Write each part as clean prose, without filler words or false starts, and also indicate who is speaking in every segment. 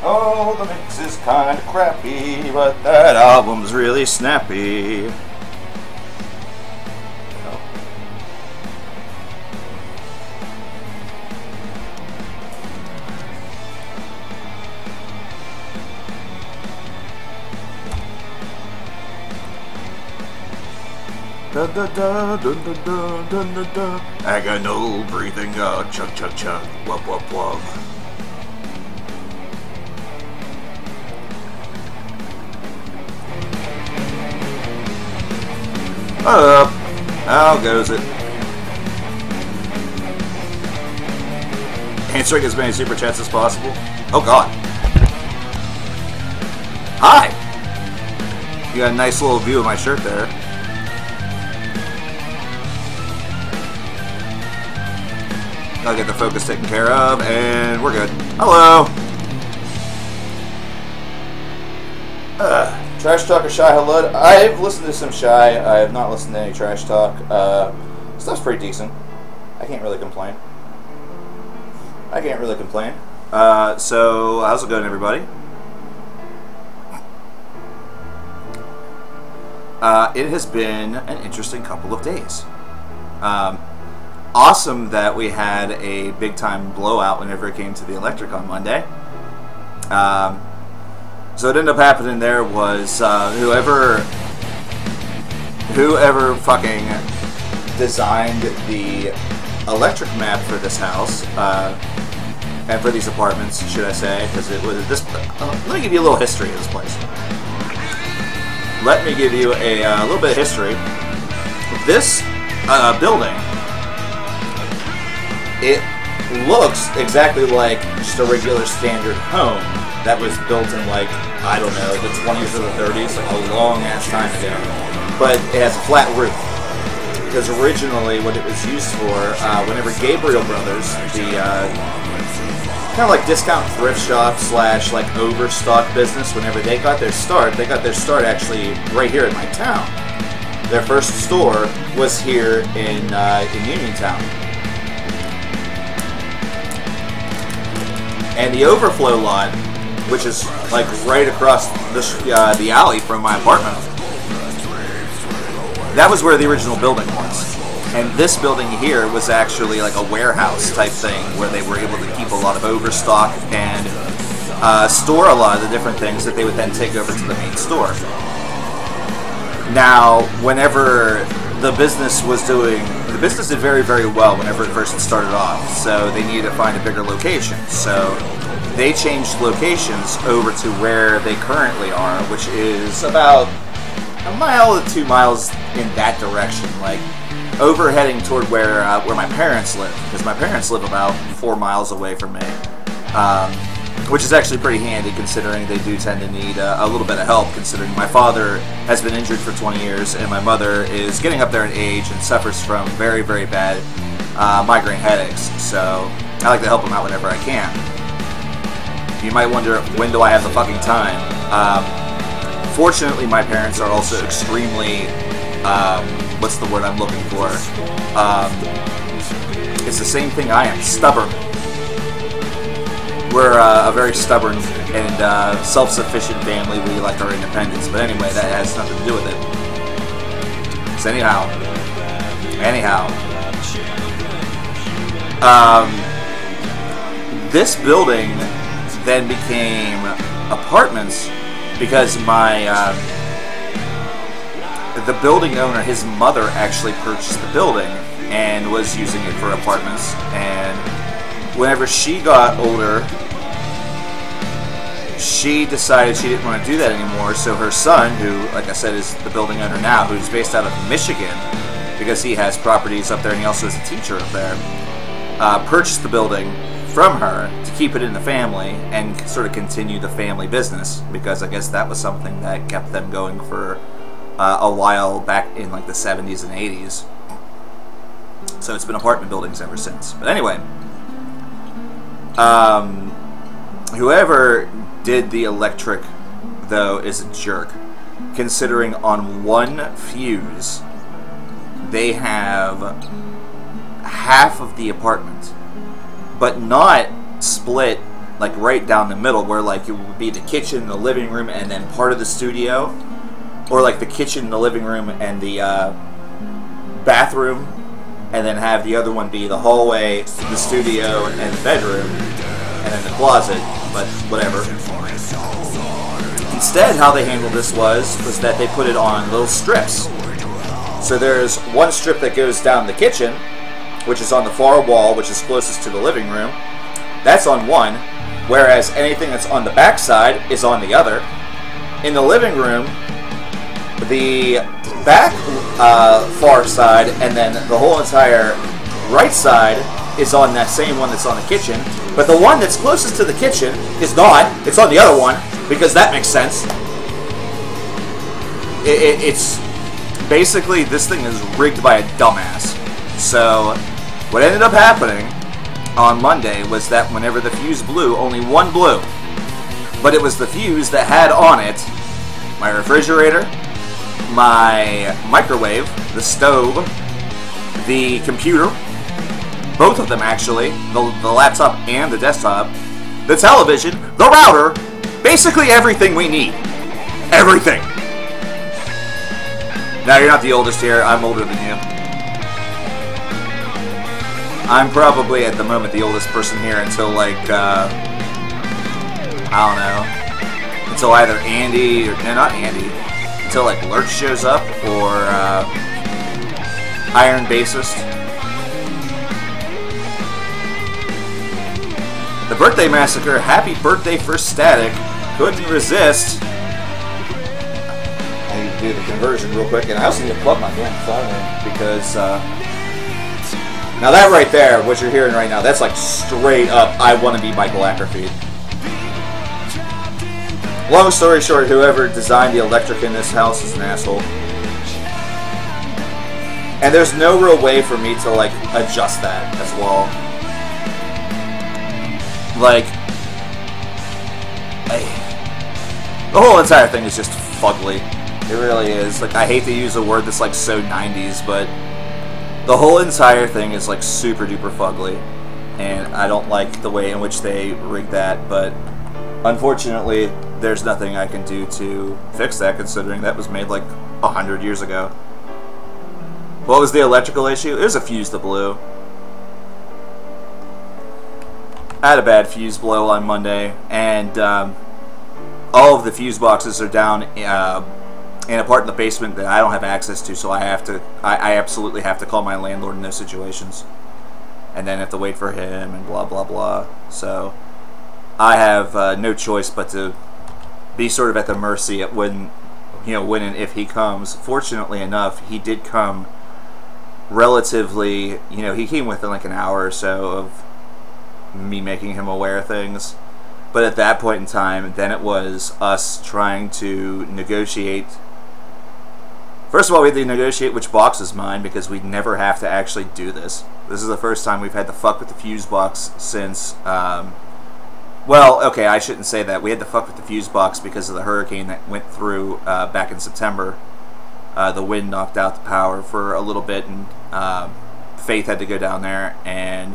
Speaker 1: Oh, the mix is kinda crappy, but that album's really snappy. Da, da, da, da, da, da, da, da, da. I got no breathing, chug, chug, chug, wub, wub, wub. Up, how goes it? Answering as many super chats as possible. Oh God. Hi. You got a nice little view of my shirt there. I'll get the focus taken care of, and we're good. Hello! Trash Talk or Shy Hello. I've listened to some Shy. I have not listened to any Trash Talk. Stuff's pretty decent. I can't really complain. So, how's it going, everybody? It has been an interesting couple of days. Awesome that we had a big-time blowout whenever it came to the electric on Monday. So what ended up happening there was whoever fucking designed the electric map for this house and for these apartments, should I say? Because it was this. Let me give you a little history of this place. Let me give you a little bit of history. This building. It looks exactly like just a regular standard home that was built in, like, I don't know, the 20s or the 30s, like a long ass time ago. But it has a flat roof. Because originally what it was used for, whenever Gabriel Brothers, the kind of like discount thrift shop slash like overstock business, whenever they got their start actually right here in my town. Their first store was here in Uniontown. And the overflow lot, which is like right across the alley from my apartment, that was where the original building was. And this building here was actually like a warehouse type thing where they were able to keep a lot of overstock and store a lot of the different things that they would then take over to the main store. Now, whenever the business did very, very well whenever it first started off, so they needed to find a bigger location. So they changed locations over to where they currently are, which is about a mile to 2 miles in that direction, like over heading toward where my parents live, because my parents live about 4 miles away from me, which is actually pretty handy considering they do tend to need a little bit of help, considering my father has been injured for 20 years and my mother is getting up there in age and suffers from very, very bad migraine headaches. So I like to help them out whenever I can. You might wonder, when do I have the fucking time? Fortunately, my parents are also extremely, what's the word I'm looking for? It's the same thing I am, stubborn. We're a very stubborn and self-sufficient family. We like our independence. But anyway, that has nothing to do with it. So anyhow. This building then became apartments because the building owner, his mother actually purchased the building and was using it for apartments. And whenever she got older, she decided she didn't want to do that anymore, so her son, who, like I said, is the building owner now, who's based out of Michigan, because he has properties up there and he also is a teacher up there, purchased the building from her to keep it in the family and sort of continue the family business, because I guess that was something that kept them going for a while back in like the 70s and 80s. So it's been apartment buildings ever since. But anyway, whoever did the electric, though, is a jerk, considering on one fuse they have half of the apartment, but not split like right down the middle, where like it would be the kitchen, the living room, and then part of the studio, or like the kitchen, the living room, and the bathroom, and then have the other one be the hallway, the studio, and the bedroom, and then the closet. But whatever. Instead, how they handled this was that they put it on little strips. So there's one strip that goes down the kitchen, which is on the far wall, which is closest to the living room. That's on one, whereas anything that's on the back side is on the other. In the living room, the back far side and then the whole entire right side is on that same one that's on the kitchen. But the one that's closest to the kitchen is not. It's on the other one, because that makes sense. It's basically, this thing is rigged by a dumbass. So what ended up happening on Monday was that whenever the fuse blew, only one blew. But it was the fuse that had on it my refrigerator, my microwave, the stove, the computer, both of them actually, the laptop and the desktop, the television, the router, basically everything we need. Everything. Now, you're not the oldest here. I'm older than you. I'm probably, at the moment, the oldest person here until, like, I don't know. Until either Andy, or, no, not Andy. Until, like, Lurch shows up, or, Iron Bassist. The Birthday Massacre, happy birthday for Static. Couldn't resist. I need to do the conversion real quick, and I also need to plug my damn phone in, because, now that right there, what you're hearing right now, that's like straight up, I want to be Michael Acker feed. Long story short, whoever designed the electric in this house is an asshole. And there's no real way for me to, like, adjust that as well. Like, the whole entire thing is just fugly. It really is. Like, I hate to use a word that's, like, so 90s, but the whole entire thing is, like, super duper fugly. And I don't like the way in which they rig that, but unfortunately, there's nothing I can do to fix that, considering that was made, like, 100 years ago. What was the electrical issue? It was a fuse that blew. I had a bad fuse blow on Monday, and all of the fuse boxes are down in a part in the basement that I don't have access to, so I absolutely have to call my landlord in those situations, and then have to wait for him and blah blah blah. So I have no choice but to be sort of at the mercy at when and if he comes. Fortunately enough, he did come relatively. He came within like an hour or so of me making him aware of things. But at that point in time, then it was us trying to negotiate. First of all, we had to negotiate which box is mine, because we'd never have to actually do this. This is the first time we've had to fuck with the fuse box since, well, okay, I shouldn't say that. We had to fuck with the fuse box because of the hurricane that went through back in September. The wind knocked out the power for a little bit, and Faith had to go down there, and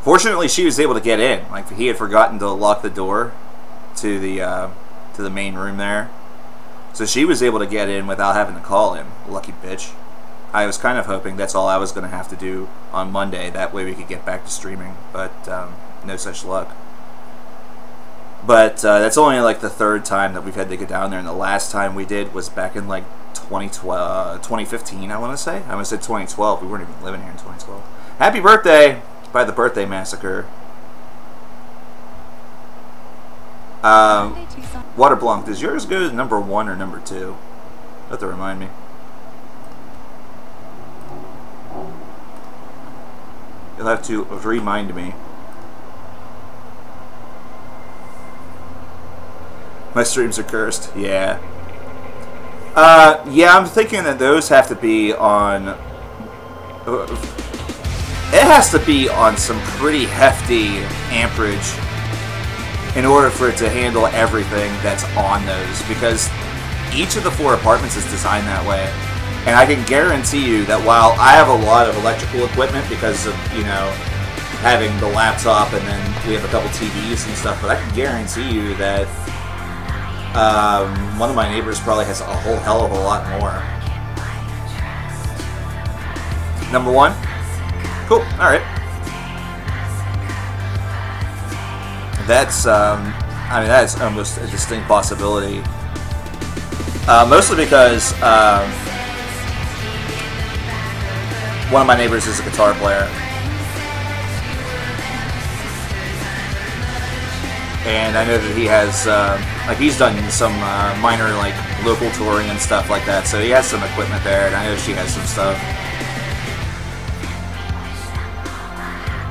Speaker 1: fortunately, she was able to get in. Like, he had forgotten to lock the door to the main room there, so she was able to get in without having to call him. Lucky bitch. I was kind of hoping that's all I was going to have to do on Monday. That way we could get back to streaming, but no such luck. But that's only like the third time that we've had to get down there, and the last time we did was back in like 2015. I want to say 2012. We weren't even living here in 2012. Happy birthday! By the Birthday Massacre. Water Blanc, does yours go to number 1 or number 2? You have to remind me. You'll have to remind me. My streams are cursed. Yeah. Yeah, I'm thinking that those have to be on. It has to be on some pretty hefty amperage in order for it to handle everything that's on those, because each of the 4 apartments is designed that way. And I can guarantee you that while I have a lot of electrical equipment because of, having the laptop, and then we have a couple TVs and stuff. But I can guarantee you that one of my neighbors probably has a whole hell of a lot more. Number one? Cool. Alright. That's, I mean, that is almost a distinct possibility. Mostly because one of my neighbors is a guitar player. And I know that he has, like, he's done some minor, like, local touring and stuff like that, so he has some equipment there, and I know she has some stuff.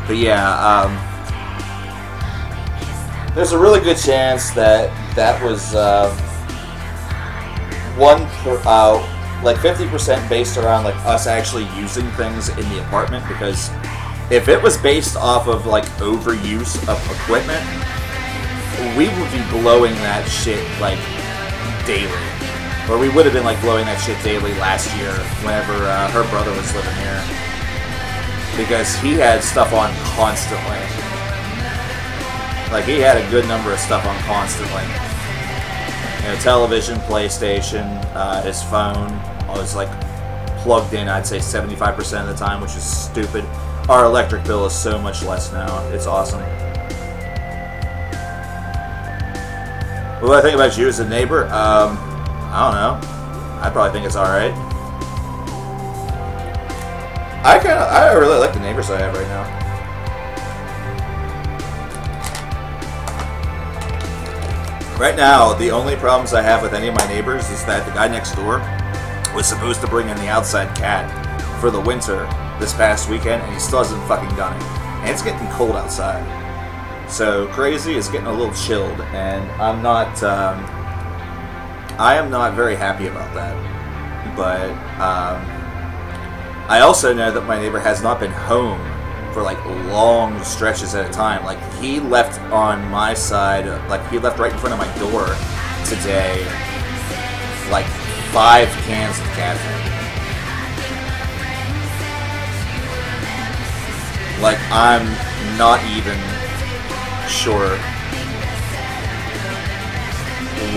Speaker 1: But yeah, there's a really good chance that that was like 50% based around like us actually using things in the apartment, because if it was based off of like overuse of equipment, we would be blowing that shit like daily. Or we would have been like blowing that shit daily last year whenever her brother was living here. Because he had stuff on constantly. Like, he had a good number of stuff on constantly. You know, television, PlayStation, his phone was like plugged in, I'd say 75% of the time, which is stupid. Our electric bill is so much less now. It's awesome. What do I think about you as a neighbor? I don't know. I probably think it's alright. I really like the neighbors I have right now. Right now, the only problems I have with any of my neighbors is that the guy next door was supposed to bring in the outside cat for the winter this past weekend, and he still hasn't fucking done it. And it's getting cold outside. So crazy is getting a little chilled, and I am not very happy about that. But I also know that my neighbor has not been home for like long stretches at a time. Like, he left on my side, like he left right in front of my door today, like 5 cans of cat food. Like, I'm not even sure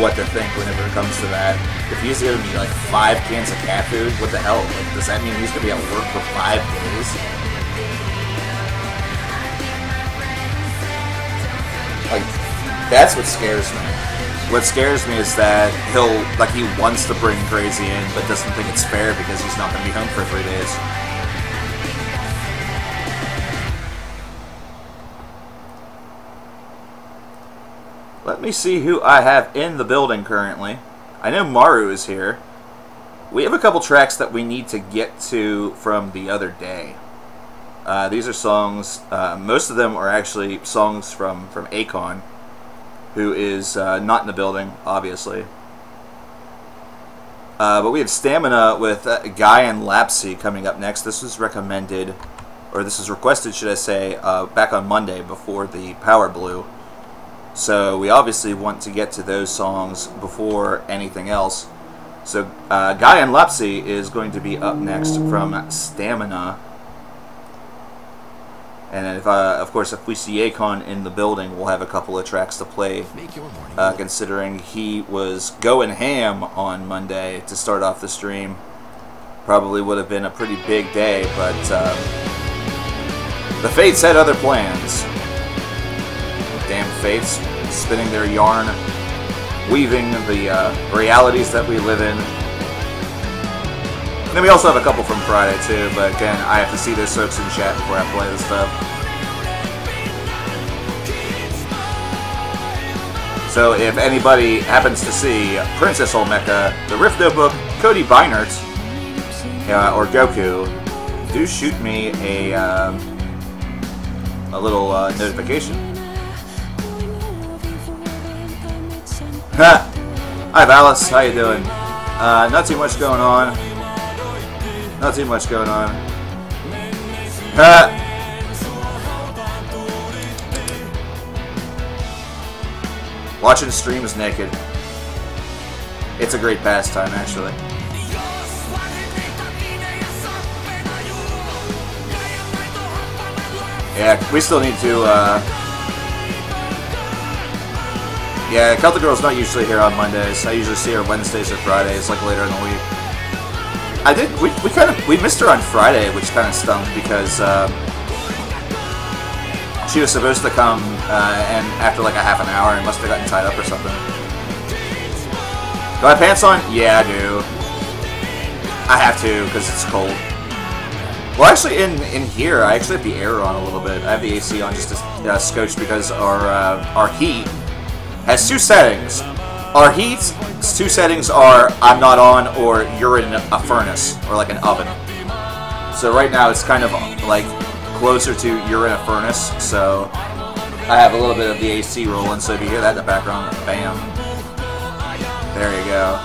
Speaker 1: what to think whenever it comes to that. If he's giving me like 5 cans of cat food, what the hell? Like, does that mean he's gonna be at work for 5 days? Like, that's what scares me. What scares me is that he wants to bring Crazy in, but doesn't think it's fair because he's not gonna be home for 3 days. Let me see who I have in the building currently. I know Maru is here. We have a couple tracks that we need to get to from the other day. These are songs, most of them are actually songs from Akon, who is not in the building, obviously. But we have Stamina with Guy and Lapsy coming up next. This was recommended, or this was requested, should I say, back on Monday before the Power Blue. So we obviously want to get to those songs before anything else. So Guy and Lapsy is going to be up next from Stamina. And then, of course, if we see Akon in the building, we'll have a couple of tracks to play, considering he was going ham on Monday to start off the stream. Probably would have been a pretty big day, but the Fates had other plans. Damn Fates, spinning their yarn, weaving the realities that we live in. And then we also have a couple from Friday too, but again, I have to see their soaks in chat before I play this stuff. So if anybody happens to see Princess Olmeca, the Rift Notebook, Cody Beinert, or Goku, do shoot me a little notification. Hi Valis, how you doing? Not too much going on. Not too much going on. Watching streams naked. It's a great pastime, actually. Yeah, we still need to, yeah, Celtic Girl's not usually here on Mondays. I usually see her Wednesdays or Fridays, like later in the week. We missed her on Friday, which kind of stung because she was supposed to come and after like a half an hour and must have gotten tied up or something. Do I have pants on? Yeah, I do. I have to because it's cold. Well, actually, in here, I actually have the air on a little bit. I have the AC on just a scotch because our heat has two settings. Our heat's two settings are I'm not on or you're in a furnace or like an oven. So right now it's kind of like closer to you're in a furnace. So I have a little bit of the AC rolling. So if you hear that in the background, bam. There you go.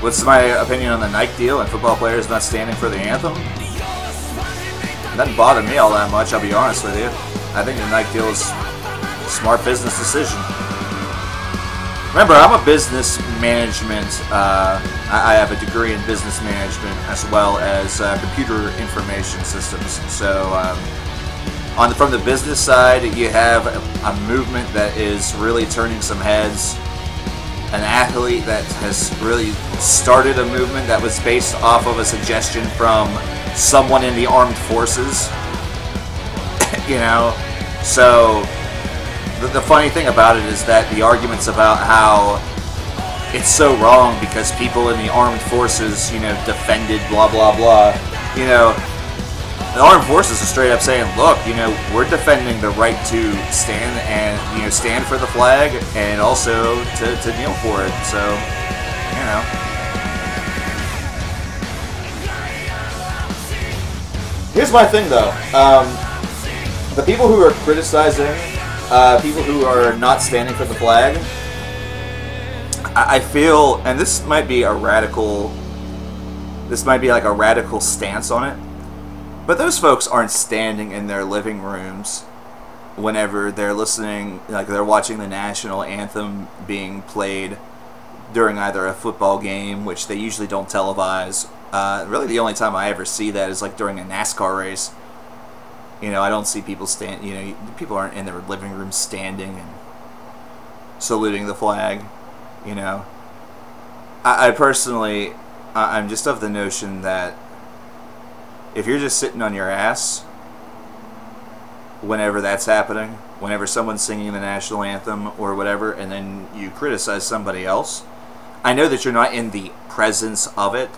Speaker 1: What's my opinion on the Nike deal and football players not standing for the anthem? It doesn't bother me all that much, I'll be honest with you. I think the Nike deal is a smart business decision. Remember, I'm a business management, I have a degree in business management as well as computer information systems. So from the business side, you have a movement that is really turning some heads. An athlete that has really started a movement that was based off of a suggestion from someone in the armed forces. You know, so the funny thing about it is that the arguments about how it's so wrong because people in the armed forces, you know, defended blah blah blah, you know, the armed forces are straight up saying, look, you know, we're defending the right to stand and, you know, stand for the flag and also to kneel for it. So, you know. Here's my thing, though. The people who are criticizing people who are not standing for the flag, I feel, and this might be a radical, this might be like a radical stance on it, but those folks aren't standing in their living rooms whenever they're listening, like they're watching the national anthem being played during either a football game, which they usually don't televise. Really the only time I ever see that is like during a NASCAR race. You know, I don't see people stand, you know, people aren't in their living room standing and saluting the flag, you know. I personally, I'm just of the notion that if you're just sitting on your ass whenever that's happening, whenever someone's singing the national anthem or whatever, and then you criticize somebody else, I know that you're not in the presence of it,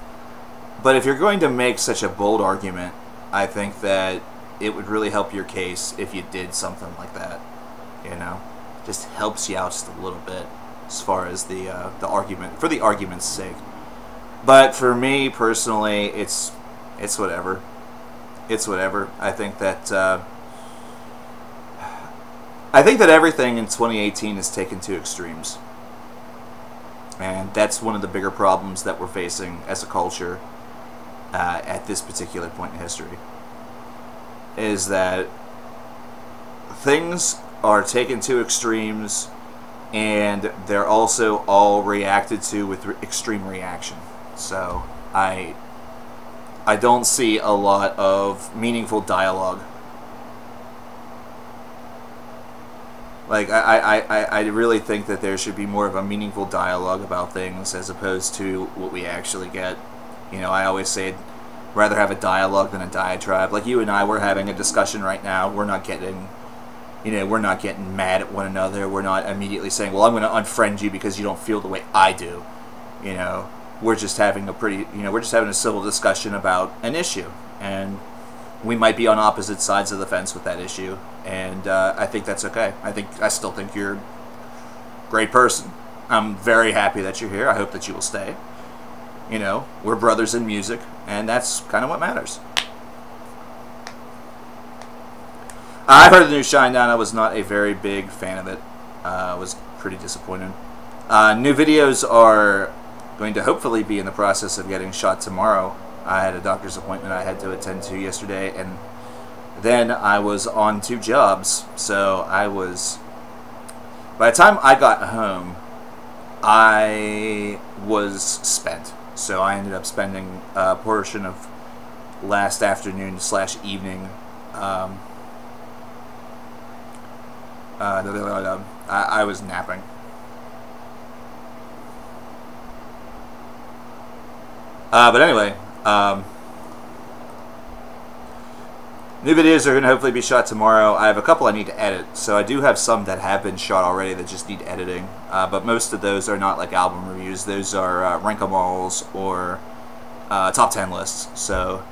Speaker 1: but if you're going to make such a bold argument, I think that it would really help your case if you did something like that, you know? Just helps you out just a little bit as far as the argument, for the argument's sake. But for me personally, it's whatever. It's whatever. I think that everything in 2018 is taken to extremes, and that's one of the bigger problems that we're facing as a culture at this particular point in history. Is that things are taken to extremes, and they're also all reacted to with extreme reaction. So I don't see a lot of meaningful dialogue. Like, I really think that there should be more of a meaningful dialogue about things as opposed to what we actually get. You know, I always say I'd rather have a dialogue than a diatribe. Like you and I, we're having a discussion right now. We're not getting, you know, we're not getting mad at one another. We're not immediately saying, well, I'm going to unfriend you because you don't feel the way I do. You know, we're just having a pretty, you know, we're just having a civil discussion about an issue. And we might be on opposite sides of the fence with that issue. And I think that's okay. I still think you're a great person. I'm very happy that you're here. I hope that you will stay. You know, we're brothers in music, and that's kind of what matters. I heard the new Shinedown. I was not a very big fan of it. I was pretty disappointed. New videos are going to hopefully be in the process of getting shot tomorrow. I had a doctor's appointment I had to attend to yesterday, and then I was on 2 jobs. So I was, by the time I got home, I was spent. So I ended up spending a portion of last afternoon / evening Um, I was napping. But anyway, new videos are going to hopefully be shot tomorrow. I have a couple I need to edit, so I do have some that have been shot already that just need editing. But most of those are not like album reviews. Those are rank-em-alls or top 10 lists. So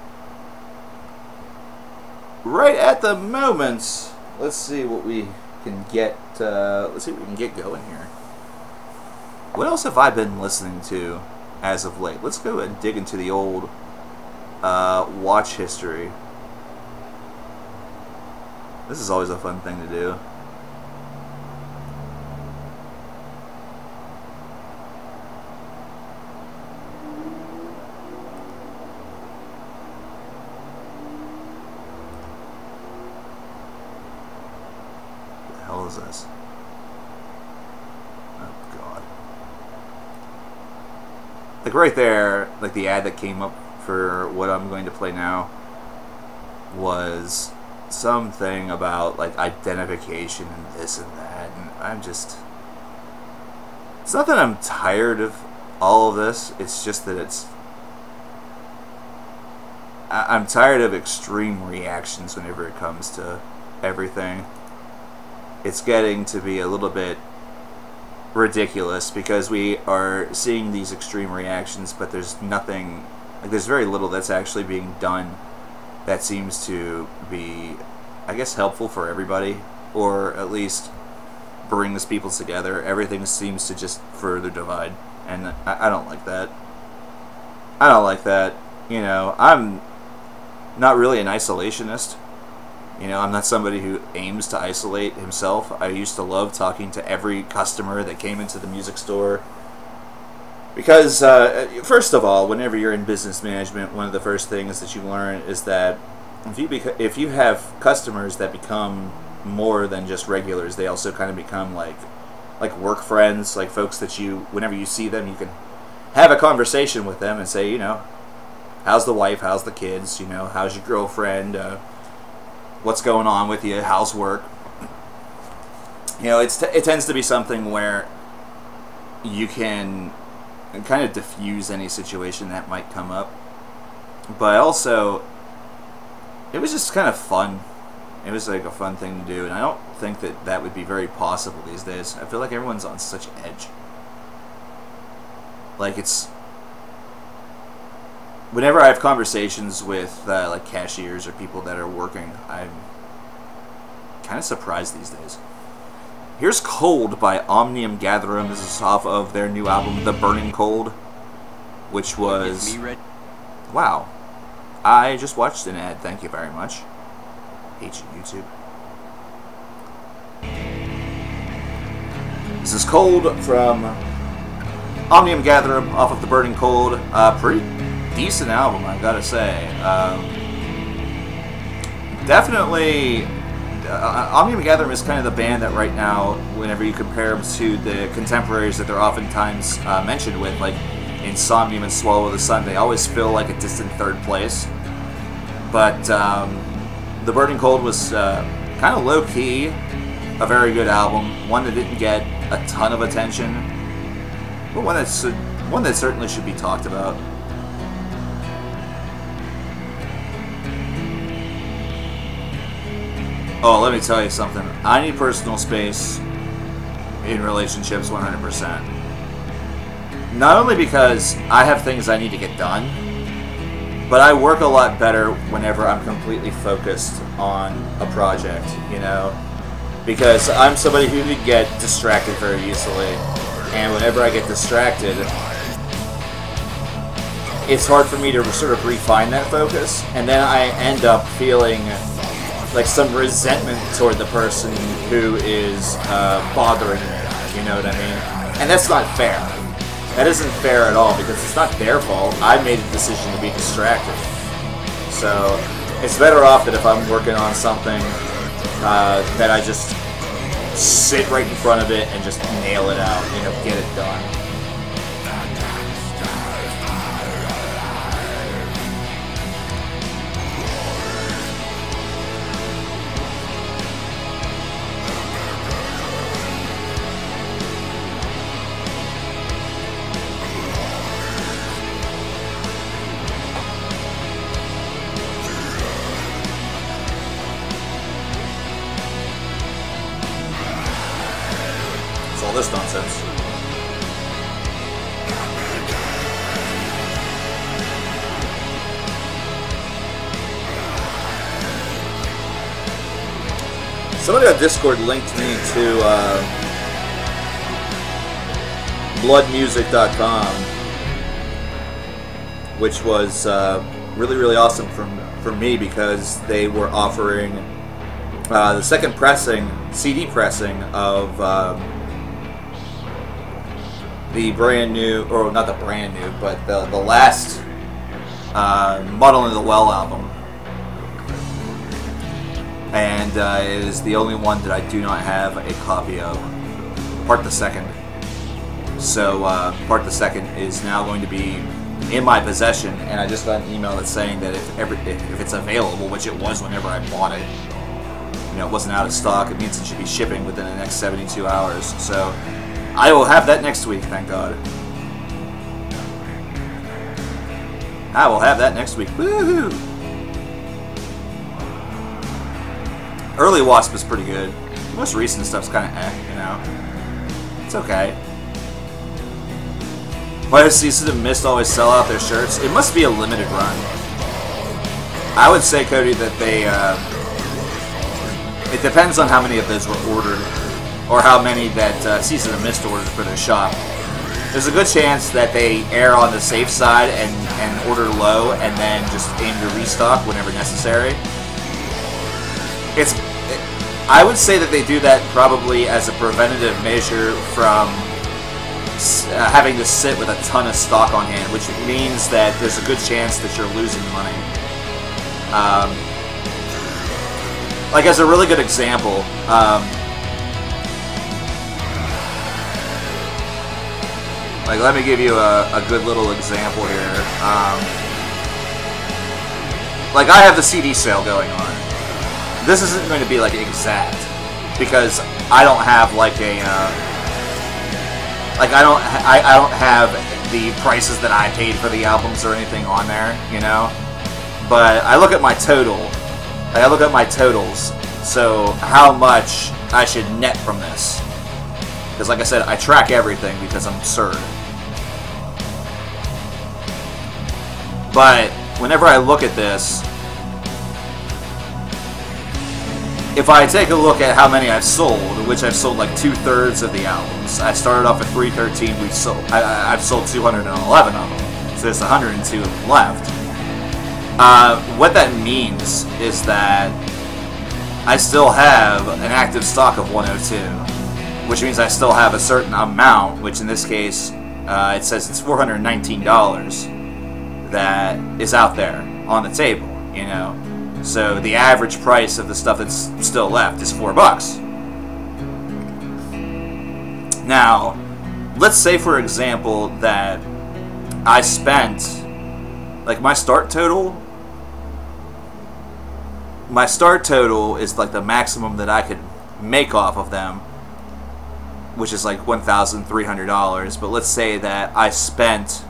Speaker 1: right at the moment, let's see what we can get. Let's see what we can get going here. What else have I been listening to as of late? Let's go and dig into the old watch history. This is always a fun thing to do. What the hell is this? Oh God. Like right there, like the ad that came up for what I'm going to play now was something about like identification and this and that, and I'm just, it's not that I'm tired of all of this, it's just that I'm tired of extreme reactions whenever it comes to everything. It's getting to be a little bit ridiculous because we are seeing these extreme reactions, but there's nothing, like there's very little that's actually being done that seems to be, I guess, helpful for everybody, or at least brings people together. Everything seems to just further divide, and I don't like that. I don't like that. You know, I'm not really an isolationist. You know, I'm not somebody who aims to isolate himself. I used to love talking to every customer that came into the music store. Because, first of all, whenever you're in business management, one of the first things that you learn is that if you have customers that become more than just regulars, they also kind of become like work friends, like folks that you, whenever you see them, you can have a conversation with them and say, you know, how's the wife, how's the kids, you know, how's your girlfriend, what's going on with you, how's work. You know, it tends to be something where you can kind of diffuse any situation that might come up, but also it was just kind of fun. It was like a fun thing to do, and I don't think that that would be very possible these days. I feel like everyone's on such edge. Like, it's, whenever I have conversations with like cashiers or people that are working, I'm kind of surprised these days. Here's Cold by Omnium Gatherum. This is off of their new album, The Burning Cold, which was... Wow. I just watched an ad. Thank you very much. Hate you, YouTube. This is Cold from Omnium Gatherum off of The Burning Cold. Pretty decent album, I gotta say. Definitely... Omnium Gatherum is kind of the band that right now, whenever you compare them to the contemporaries that they're oftentimes mentioned with, like Insomnium and Swallow the Sun, they always feel like a distant third place. But The Burning Cold was kind of low-key, a very good album, one that didn't get a ton of attention, but one that certainly should be talked about. Oh, let me tell you something. I need personal space in relationships 100%. Not only because I have things I need to get done, but I work a lot better whenever I'm completely focused on a project, you know? Because I'm somebody who can get distracted very easily, and whenever I get distracted, it's hard for me to sort of refine that focus, and then I end up feeling like some resentment toward the person who is bothering me, you know what I mean? And that's not fair. That isn't fair at all, because it's not their fault. I made a decision to be distracted. So it's better off that if I'm working on something that I just sit right in front of it and just nail it out, you know, get it done. all this nonsense. Somebody on Discord linked me to bloodmusic.com, which was really, really awesome for me because they were offering the second pressing, CD pressing of the brand new, or not the brand new, but the last Muddle in the Well album. And it is the only one that I do not have a copy of. Part the Second. So Part the Second is now going to be in my possession, and I just got an email that's saying that if it's available, which it was whenever I bought it, you know, it wasn't out of stock, it means it should be shipping within the next 72 hours. So I will have that next week, thank God. I will have that next week. Woohoo! Early Wasp is pretty good. Most recent stuff's kind of you know. It's okay. Why does Season of Mist always sell out their shirts? It must be a limited run. I would say, Cody, that they, it depends on how many of those were ordered, or how many that Season of Mist ordered for their shop. There's a good chance that they err on the safe side and order low, and then just aim to restock whenever necessary. I would say that they do that probably as a preventative measure from having to sit with a ton of stock on hand, which means that there's a good chance that you're losing money. Like, as a really good example, like, let me give you a good little example here. Like, I have the CD sale going on. This isn't going to be like exact, because I don't have like a like I don't have the prices that I paid for the albums or anything on there, you know. But I look at my total. Like, I look at my totals. So how much I should net from this? Because, like I said, I track everything because I'm absurd. But whenever I look at this, if I take a look at how many I've sold, which I've sold like 2/3 of the albums. I started off at 313. I've sold 211 of them, so there's 102 of them left. What that means is that I still have an active stock of 102, which means I still have a certain amount, which in this case it says it's $419 that is out there on the table, you know. So the average price of the stuff that's still left is $4. Now, let's say, for example, that I spent, like, my start total is like the maximum that I could make off of them, which is like $1,300. But let's say that I spent,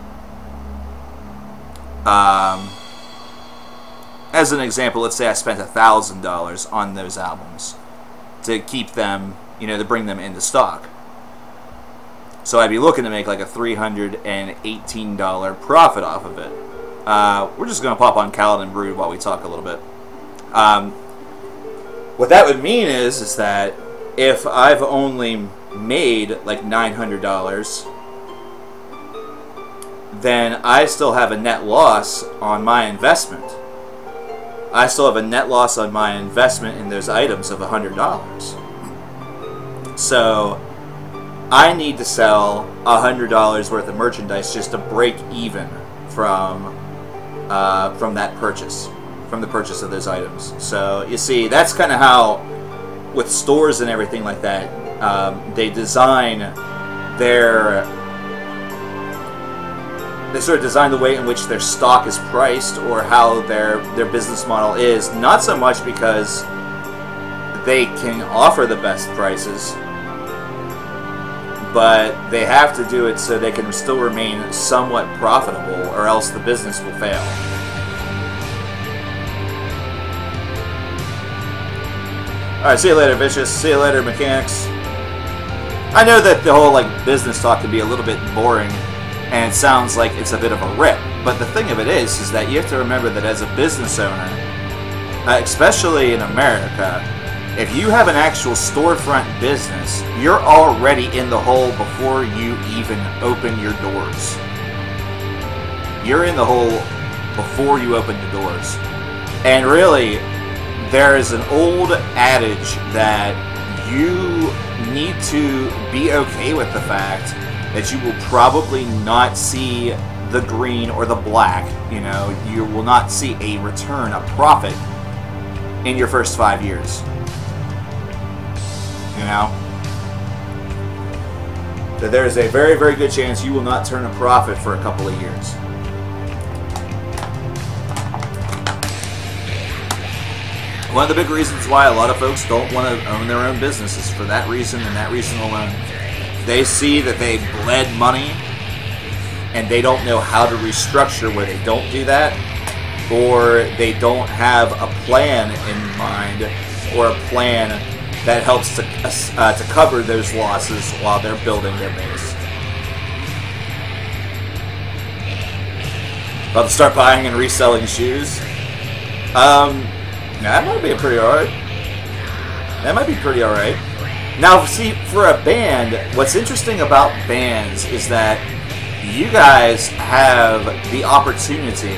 Speaker 1: as an example, let's say I spent $1,000 on those albums to keep them, you know, to bring them into stock. So I'd be looking to make like a $318 profit off of it. We're just going to pop on Kaladin Brood while we talk a little bit. What that would mean is that if I've only made like $900, then I still have a net loss on my investment. I still have a net loss on my investment in those items of $100. So I need to sell $100 worth of merchandise just to break even from that purchase, from the purchase of those items. So you see, that's kind of how, with stores and everything like that, they design they sort of design the way in which their stock is priced, or how their business model is, not so much because they can offer the best prices, but they have to do it so they can still remain somewhat profitable, or else the business will fail. Alright, see you later, Vicious. See you later, Mechanics. I know that the whole like business talk can be a little bit boring, and it sounds like it's a bit of a rip. But the thing of it is that you have to remember that as a business owner, especially in America, if you have an actual storefront business, you're already in the hole before you even open your doors. You're in the hole before you open the doors. And really, there is an old adage that you need to be okay with the fact that you will probably not see the green or the black. You know, you will not see a return, a profit in your first 5 years. You know? So there's a very, very good chance you will not turn a profit for a couple of years. One of the big reasons why a lot of folks don't want to own their own business is for that reason and that reason alone. They see that they bled money and they don't know how to restructure where they don't do that, or they don't have a plan in mind or a plan that helps to cover those losses while they're building their base. About to start buying and reselling shoes. That might be pretty alright. That might be pretty alright. Now, see, for a band, what's interesting about bands is that you guys have the opportunity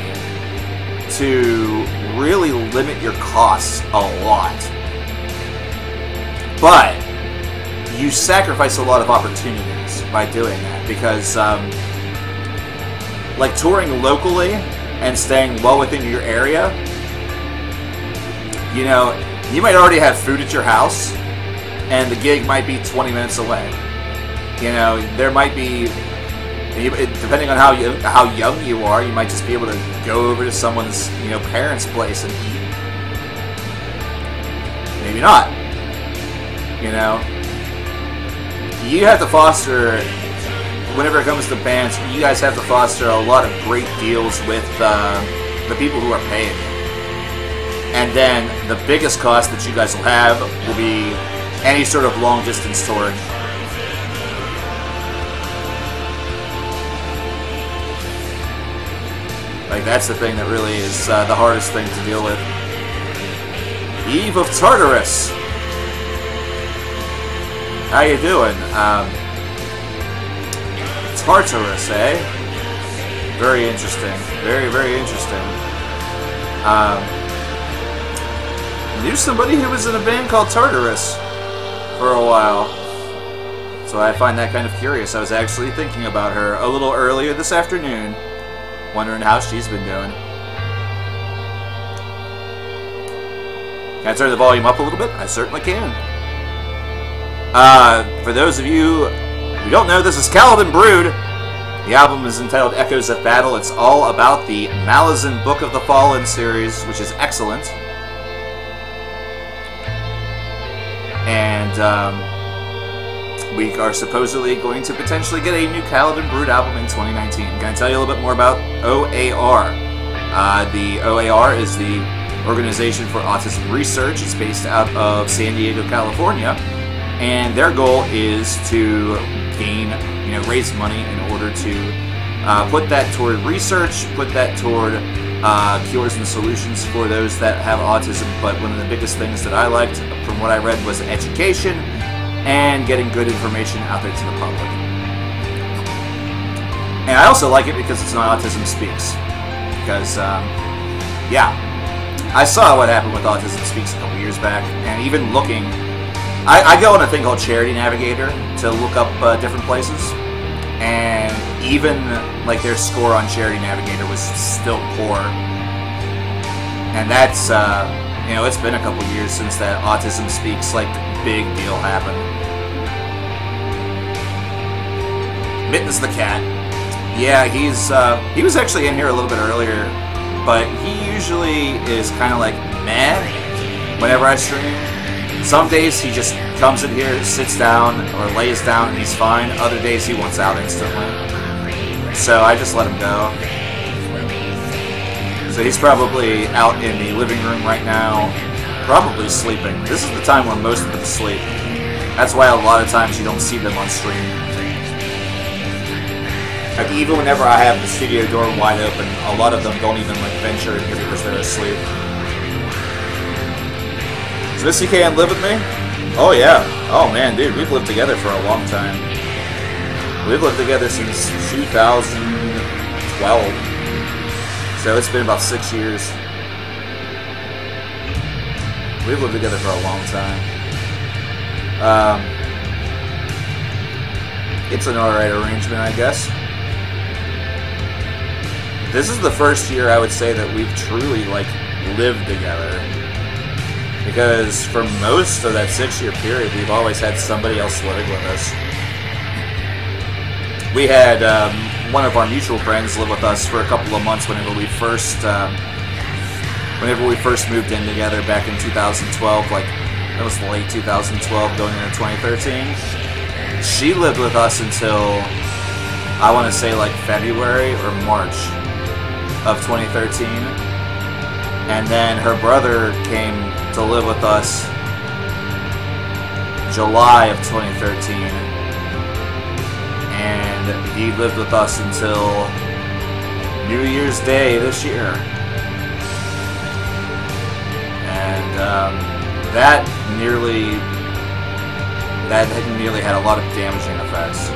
Speaker 1: to really limit your costs a lot. But you sacrifice a lot of opportunities by doing that, because like touring locally and staying well within your area, you know, you might already have food at your house and the gig might be 20 minutes away. You know, there might be, depending on how young you are, you might just be able to go over to someone's, you know, parents' place and eat. Maybe not. You know, you have to foster, whenever it comes to bands, you guys have to foster a lot of great deals with the people who are paying. And then the biggest cost that you guys will have will be any sort of long distance touring. Like, that's the thing that really is the hardest thing to deal with. Eve of Tartarus. How you doing? Tartarus, eh? Very interesting. Very, very interesting. Knew somebody who was in a band called Tartarus for a while. So I find that kind of curious. I was actually thinking about her a little earlier this afternoon, wondering how she's been doing. Can I turn the volume up a little bit? I certainly can. For those of you who don't know, this is Kaladin Brood. The album is entitled Echoes of Battle. It's all about the Malazan Book of the Fallen series, which is excellent. And we are supposedly going to potentially get a new Kaladin Brood album in 2019. Can I tell you a little bit more about OAR? The OAR is the Organization for Autism Research. It's based out of San Diego, California, and their goal is to gain, you know, raise money in order to put that toward research, put that toward cures and solutions for those that have autism. But one of the biggest things that I liked from what I read was education and getting good information out there to the public. And I also like it because it's not Autism Speaks. Because, yeah, I saw what happened with Autism Speaks a couple years back, and even looking, I go on a thing called Charity Navigator to look up different places, and even like their score on Charity Navigator was still poor. And that's, you know, it's been a couple years since that Autism Speaks like big deal happened. Mittens the cat. Yeah, he was actually in here a little bit earlier, but he usually is kind of like meh whenever I stream. Some days he just comes in here, sits down, or lays down, and he's fine. Other days he wants out instantly. So I just let him go. So he's probably out in the living room right now, probably sleeping. This is the time where most of them sleep. That's why a lot of times you don't see them on stream. Like, even whenever I have the studio door wide open, a lot of them don't even like venture in here because they're asleep. Does Missy Can live with me? Oh yeah. Oh man, dude, we've lived together for a long time. We've lived together since 2012. So it's been about 6 years. We've lived together for a long time. It's an alright arrangement, I guess. This is the first year I would say that we've truly, like, lived together. Because for most of that 6-year period, we've always had somebody else living with us. We had one of our mutual friends live with us for a couple of months whenever we first moved in together back in 2012. Like, that was late 2012 going into 2013. She lived with us until, I want to say, like February or March of 2013. And then her brother came to live with us July of 2013. And he lived with us until New Year's Day this year. And that nearly had a lot of damaging effects.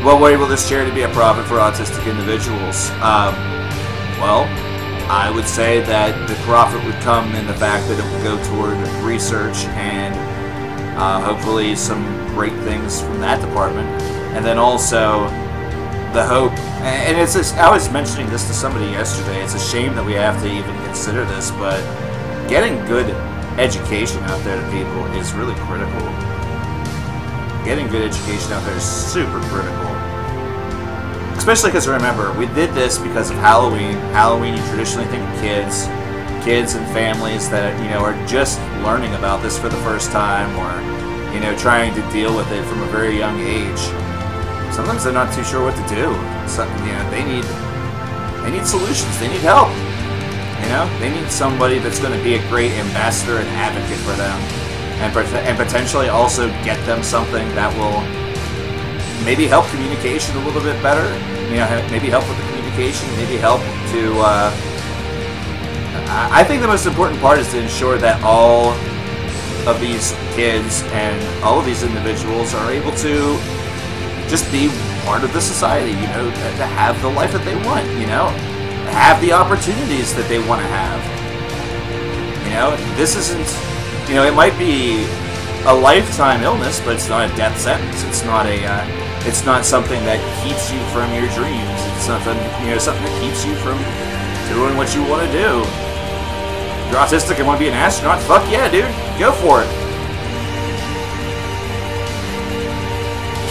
Speaker 1: What way will this charity be a profit for autistic individuals? Well, I would say that the profit would come in the fact that it would go toward research and hopefully some great things from that department. And then also the hope, and it's just, I was mentioning this to somebody yesterday, it's a shame that we have to even consider this, but getting good education out there to people is really critical. Getting good education out there is super critical. Especially because, remember, we did this because of Halloween. Halloween, you traditionally think of kids and families that, you know, are just learning about this for the first time, or, you know, trying to deal with it from a very young age. Sometimes they're not too sure what to do. So, you know, they need solutions. They need help. You know, they need somebody that's going to be a great ambassador and advocate for them, and potentially also get them something that will maybe help communication a little bit better. You know, maybe help with the communication. Maybe help to. I think the most important part is to ensure that all of these kids and all of these individuals are able to just be part of the society, you know, to have the life that they want, you know, have the opportunities that they want to have. You know, this isn't, you know, it might be a lifetime illness, but it's not a death sentence. It's not something that keeps you from your dreams. It's something, you know, something that keeps you from doing what you want to do. If you're autistic and want to be an astronaut, fuck yeah, dude, go for it.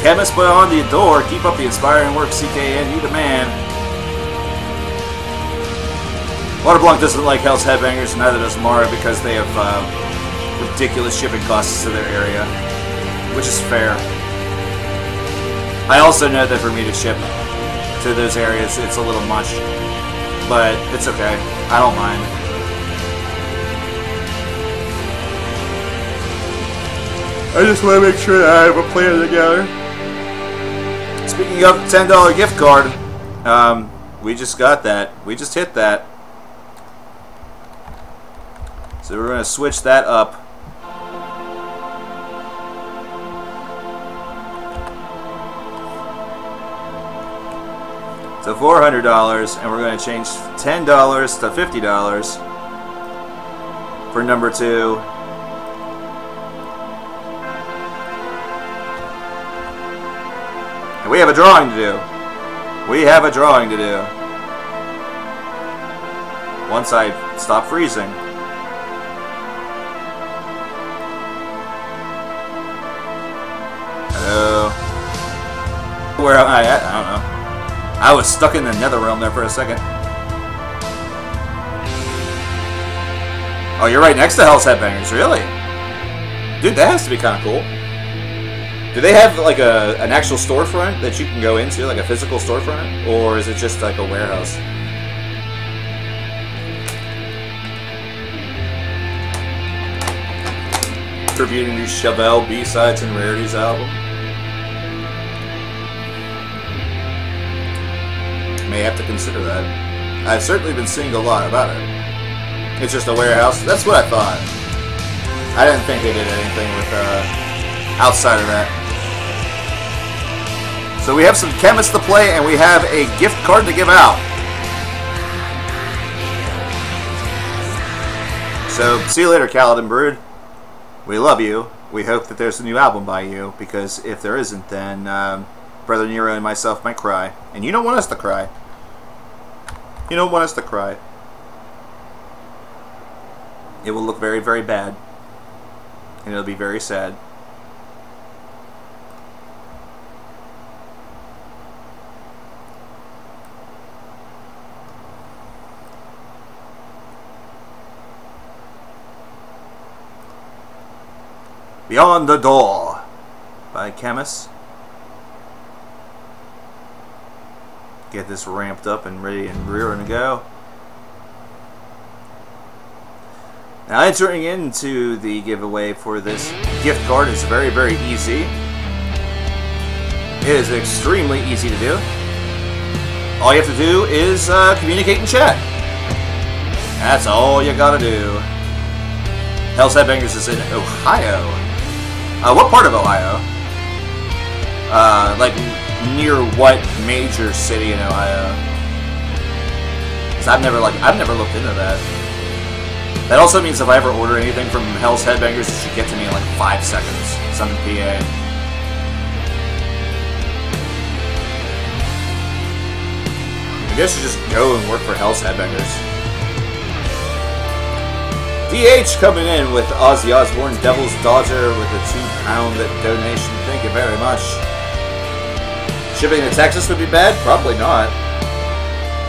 Speaker 1: Chemist beyond the door, keep up the inspiring work, CKN, you the man. Waterblanc doesn't like Hell's Headbangers, neither does Mara, because they have ridiculous shipping costs to their area, which is fair. I also know that for me to ship to those areas, it's a little much, but it's okay. I don't mind. I just want to make sure that I have a plan together. Speaking of $10 gift card, we just got that. We just hit that. So we're going to switch that up. To $400, and we're going to change $10 to $50 for number 2. We have a drawing to do. We have a drawing to do. Once I stop freezing. Hello. Where am I at? I don't know. I was stuck in the nether realm there for a second. Oh, you're right next to Hell's Headbangers, really? Dude, that has to be kind of cool. Do they have like an actual storefront that you can go into, like a physical storefront? Or is it just like a warehouse? contributing to Chevelle B-Sides and Rarities album. May have to consider that. I've certainly been seeing a lot about it. It's just a warehouse. That's what I thought. I didn't think they did anything with outside of that. So we have some chemists to play, and we have a gift card to give out. So see you later, Kaladin Brood. We love you. We hope that there's a new album by you, because if there isn't, then Brother Nero and myself might cry. And you don't want us to cry. You don't want us to cry. It will look very, very bad. And it'll be very sad. Beyond the Door by Chemist. Get this ramped up and ready and rearing to go. Now, entering into the giveaway for this gift card is very, very easy. It is extremely easy to do. All you have to do is communicate and chat. That's all you gotta do. Hell's Headbangers is in Ohio. What part of Ohio? Like near what major city in Ohio? 'Cause I've never looked into that. That also means if I ever order anything from Hell's Headbangers, it should get to me in like 5 seconds. It's in PA. I guess you just go and work for Hell's Headbangers. DH coming in with Ozzy Osbourne, Devil's Daughter, with a £2 donation. Thank you very much. Shipping to Texas would be bad? Probably not.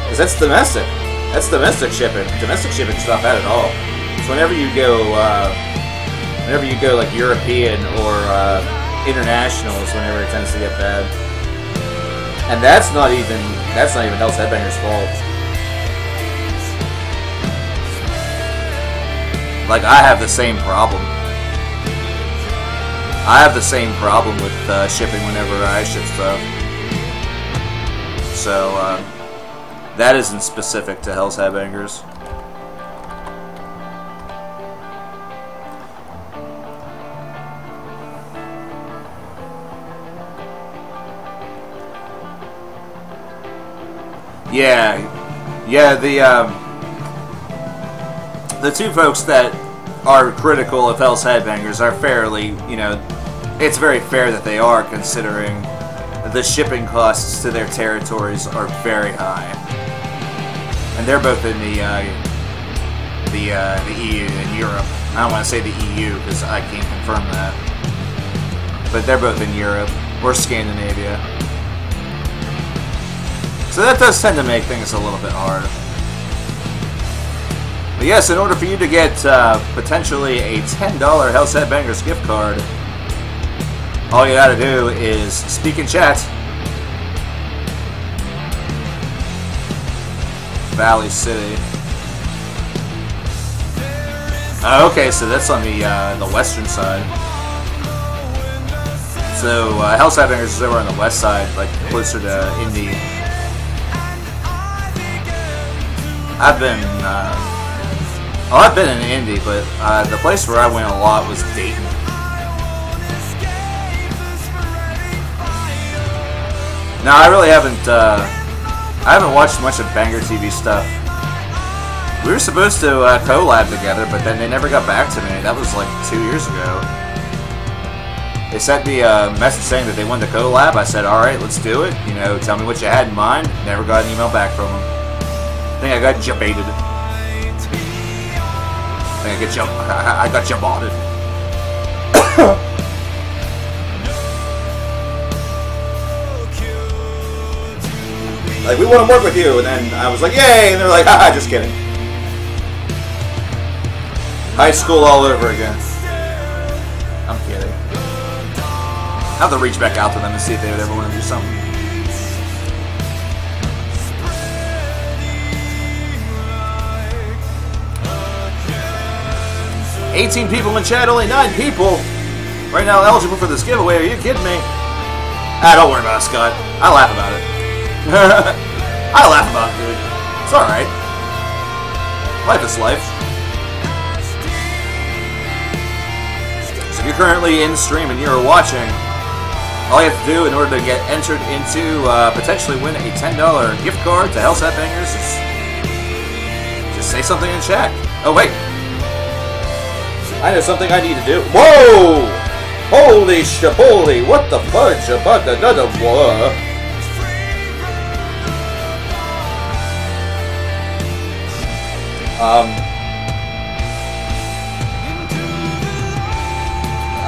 Speaker 1: Because that's domestic. That's domestic shipping. Domestic shipping's not bad at all. So whenever you go like European or international is whenever it tends to get bad. And that's not even Hell's Headbangers' fault. Like, I have the same problem. I have the same problem with shipping whenever I ship stuff. So, that isn't specific to Hell's Headbangers. Yeah, the two folks that are critical of Hell's Headbangers are fairly, it's very fair that they are, considering the shipping costs to their territories are very high. And they're both in the EU and Europe. I don't want to say the EU because I can't confirm that. But they're both in Europe or Scandinavia. So that does tend to make things a little bit hard. But yes, in order for you to get potentially a $10 Hell's Headbangers gift card, all you gotta do is speak in chat. Valley City. Okay, so that's on the western side. So Hell's Headbangers is over on the west side, like closer to Indy. I've been in Indy, but the place where I went a lot was Dayton. No, I really haven't. I haven't watched much of Banger TV stuff. We were supposed to collab together, but then they never got back to me. That was like 2 years ago. They sent me a message saying that they wanted to collab. I said, "All right, let's do it. Tell me what you had in mind." Never got an email back from them. I think I got jabaited. I got jabotted. Like, we want to work with you, and then I was like, yay, and they're like, haha, just kidding. High school all over again. I'm kidding. I'll have to reach back out to them and see if they would ever want to do something. 18 people in chat, only 9 people right now eligible for this giveaway. Are you kidding me? Ah, don't worry about it, Scott. I laugh about it. I laugh about it, dude. It's alright. Life is life. So if you're currently in stream and you're watching, all you have to do in order to get entered into potentially win a $10 gift card to Hellsat Bangers is just say something in chat. Oh, wait. I know something I need to do. Whoa! Holy shaboly! What the fudge about another war?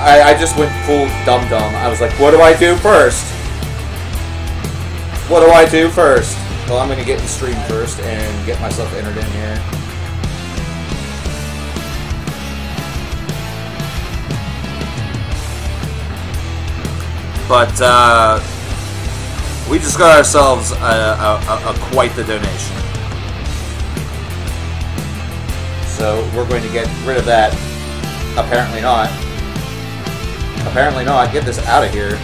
Speaker 1: I just went full dum-dum. I was like, what do I do first? What do I do first? Well, I'm going to get in stream first and get myself entered in here. But, we just got ourselves quite the donation. So, we're going to get rid of that. Apparently not. Apparently not. Get this out of here.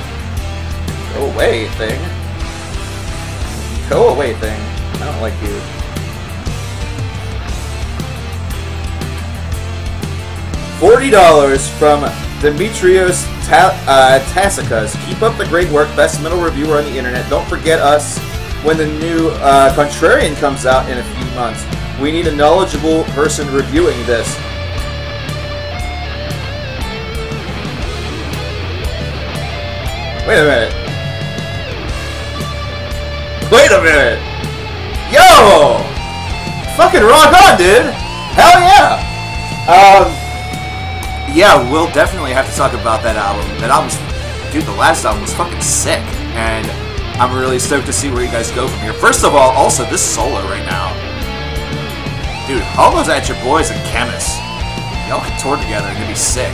Speaker 1: Go away, thing. Go away, thing. I don't like you. $40 from Demetrios Tassikas. Keep up the great work. Best middle reviewer on the internet. Don't forget us when the new Contrarian comes out in a few months. We need a knowledgeable person reviewing this. Wait a minute. Wait a minute. Yo! Fucking rock on, dude. Hell yeah. Yeah, we'll definitely have to talk about that album. That album's, dude, the last album was fucking sick. And I'm really stoked to see where you guys go from here. First of all, also, this solo right now. Dude, Homo's at your boys and Chemists. Y'all can tour together and it'd be sick.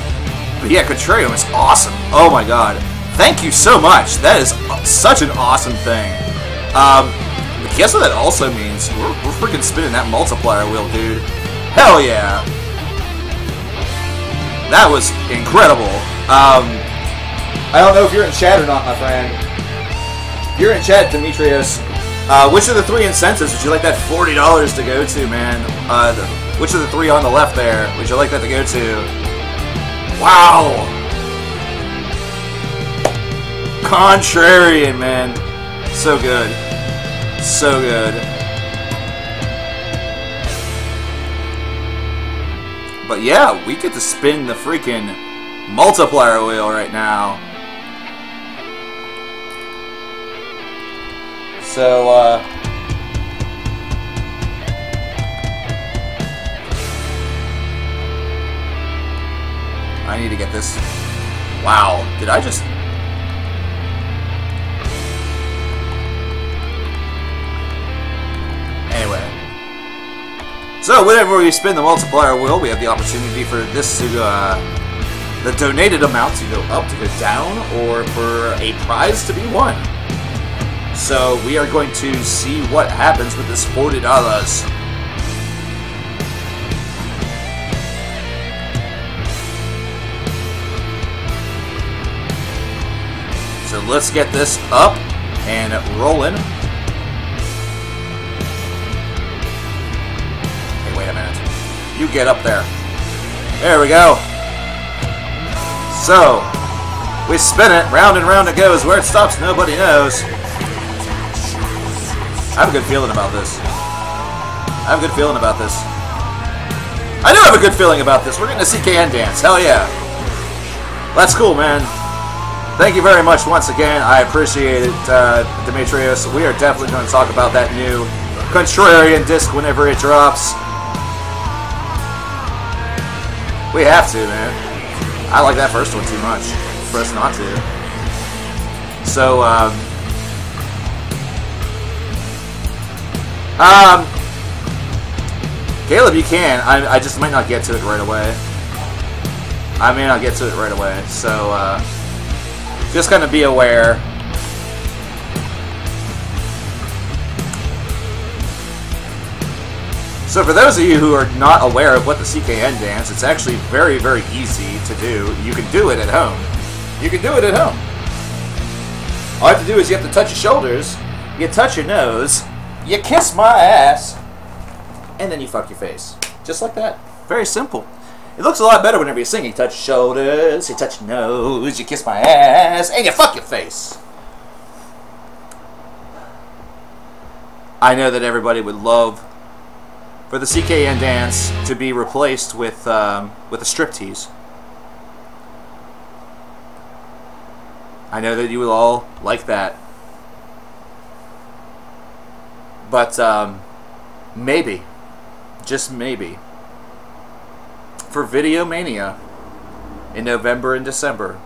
Speaker 1: But yeah, Contrarian was awesome. Oh my god. Thank you so much. That is such an awesome thing. But guess what that also means? We're freaking spinning that multiplier wheel, dude. Hell yeah. That was incredible. I don't know if you're in chat or not, my friend. If you're in chat, Demetrios. Which of the 3 incentives would you like that $40 to go to, man? Which of the 3 on the left there would you like that to go to? Wow! Contrarian, man. So good. So good. But yeah, we get to spin the freaking multiplier wheel right now. So, I need to get this. Wow, did I just... Anyway. So, whenever we spin the multiplier wheel, we have the opportunity for this to, the donated amount to go up, to go down, or for a prize to be won. So, we are going to see what happens with this $40. So, let's get this up and rolling. Hey, wait a minute. You get up there. There we go. So, we spin it. Round and round it goes. Where it stops, nobody knows. I have a good feeling about this. I have a good feeling about this. I do have a good feeling about this. We're getting a CKN dance. Hell yeah. That's cool, man. Thank you very much once again. I appreciate it, Demetrios. We are definitely going to talk about that new Contrarian disc whenever it drops. We have to, man. I like that first one too much for us not to. So, Caleb, you can. I just might not get to it right away. I may not get to it right away. So, just kind of be aware. So for those of you who are not aware of what the CKN dance, it's actually very, very easy to do. You can do it at home. You can do it at home. All you have to do is you have to touch your shoulders, you touch your nose, you kiss my ass, and then you fuck your face. Just like that. Very simple. It looks a lot better whenever you sing. You touch your shoulders, you touch your nose, you kiss my ass, and you fuck your face. I know that everybody would love for the CKN dance to be replaced with a striptease. I know that you will all like that. But maybe, just maybe, for Video Mania in November and December,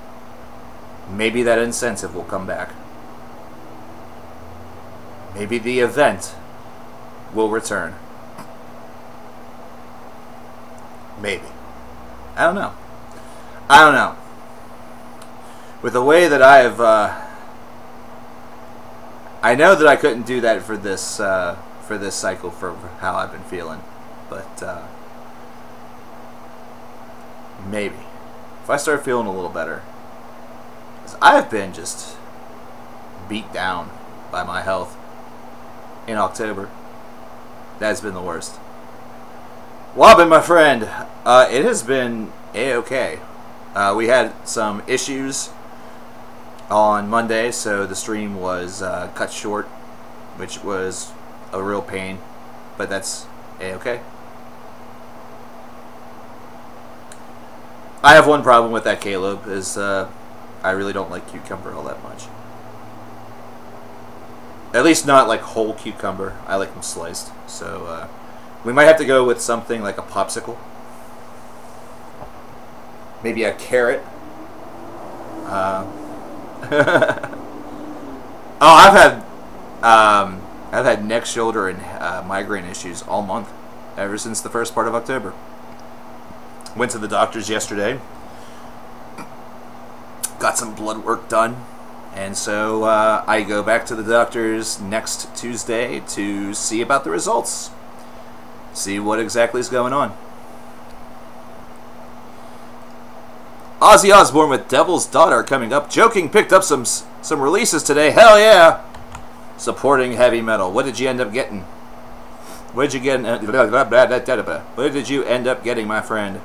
Speaker 1: maybe that incentive will come back. Maybe the event will return. Maybe. I don't know. I don't know. With the way that I have, I know that I couldn't do that for this cycle for how I've been feeling, but maybe if I start feeling a little better, 'cause I have been just beat down by my health in October. That's been the worst. Wobbin, my friend, it has been a-okay. We had some issues on Monday, so the stream was cut short, which was a real pain, but that's a-okay. I have one problem with that, Caleb, is I really don't like cucumber all that much. At least not like whole cucumber. I like them sliced. So we might have to go with something like a popsicle. Maybe a carrot. Oh, I've had neck, shoulder, and migraine issues all month, ever since the first part of October. Went to the doctor's yesterday. Got some blood work done. And so I go back to the doctor's next Tuesday to see about the results. See what exactly is going on. Ozzy Osbourne with Devil's Daughter coming up. Joking picked up some releases today. Hell yeah! Supporting heavy metal. What did you end up getting? What did you get? What did you end up getting, my friend?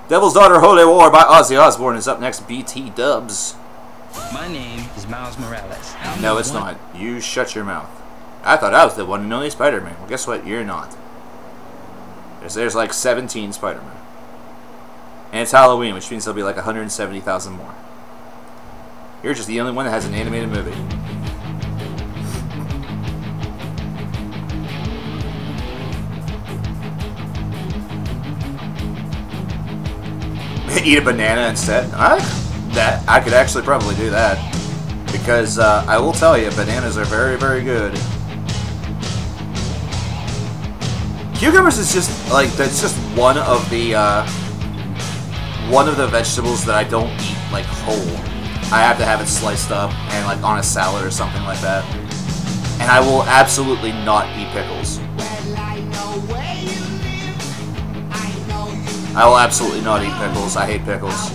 Speaker 1: Devil's Daughter, Holy War by Ozzy Osbourne is up next. BT Dubs.
Speaker 2: My name is Miles Morales.
Speaker 1: No, it's not. You shut your mouth. I thought I was the one and only Spider-Man. Well, guess what? You're not. There's like 17 Spider-Man. And it's Halloween, which means there'll be like 170,000 more. You're just the only one that has an animated movie. Eat a banana instead. I could actually probably do that, because I will tell you, bananas are very, very good. Cucumbers is just like, that's just one of the vegetables that I don't eat like whole. I have to have it sliced up and like on a salad or something like that. And I will absolutely not eat pickles. I will absolutely not eat pickles. I hate pickles.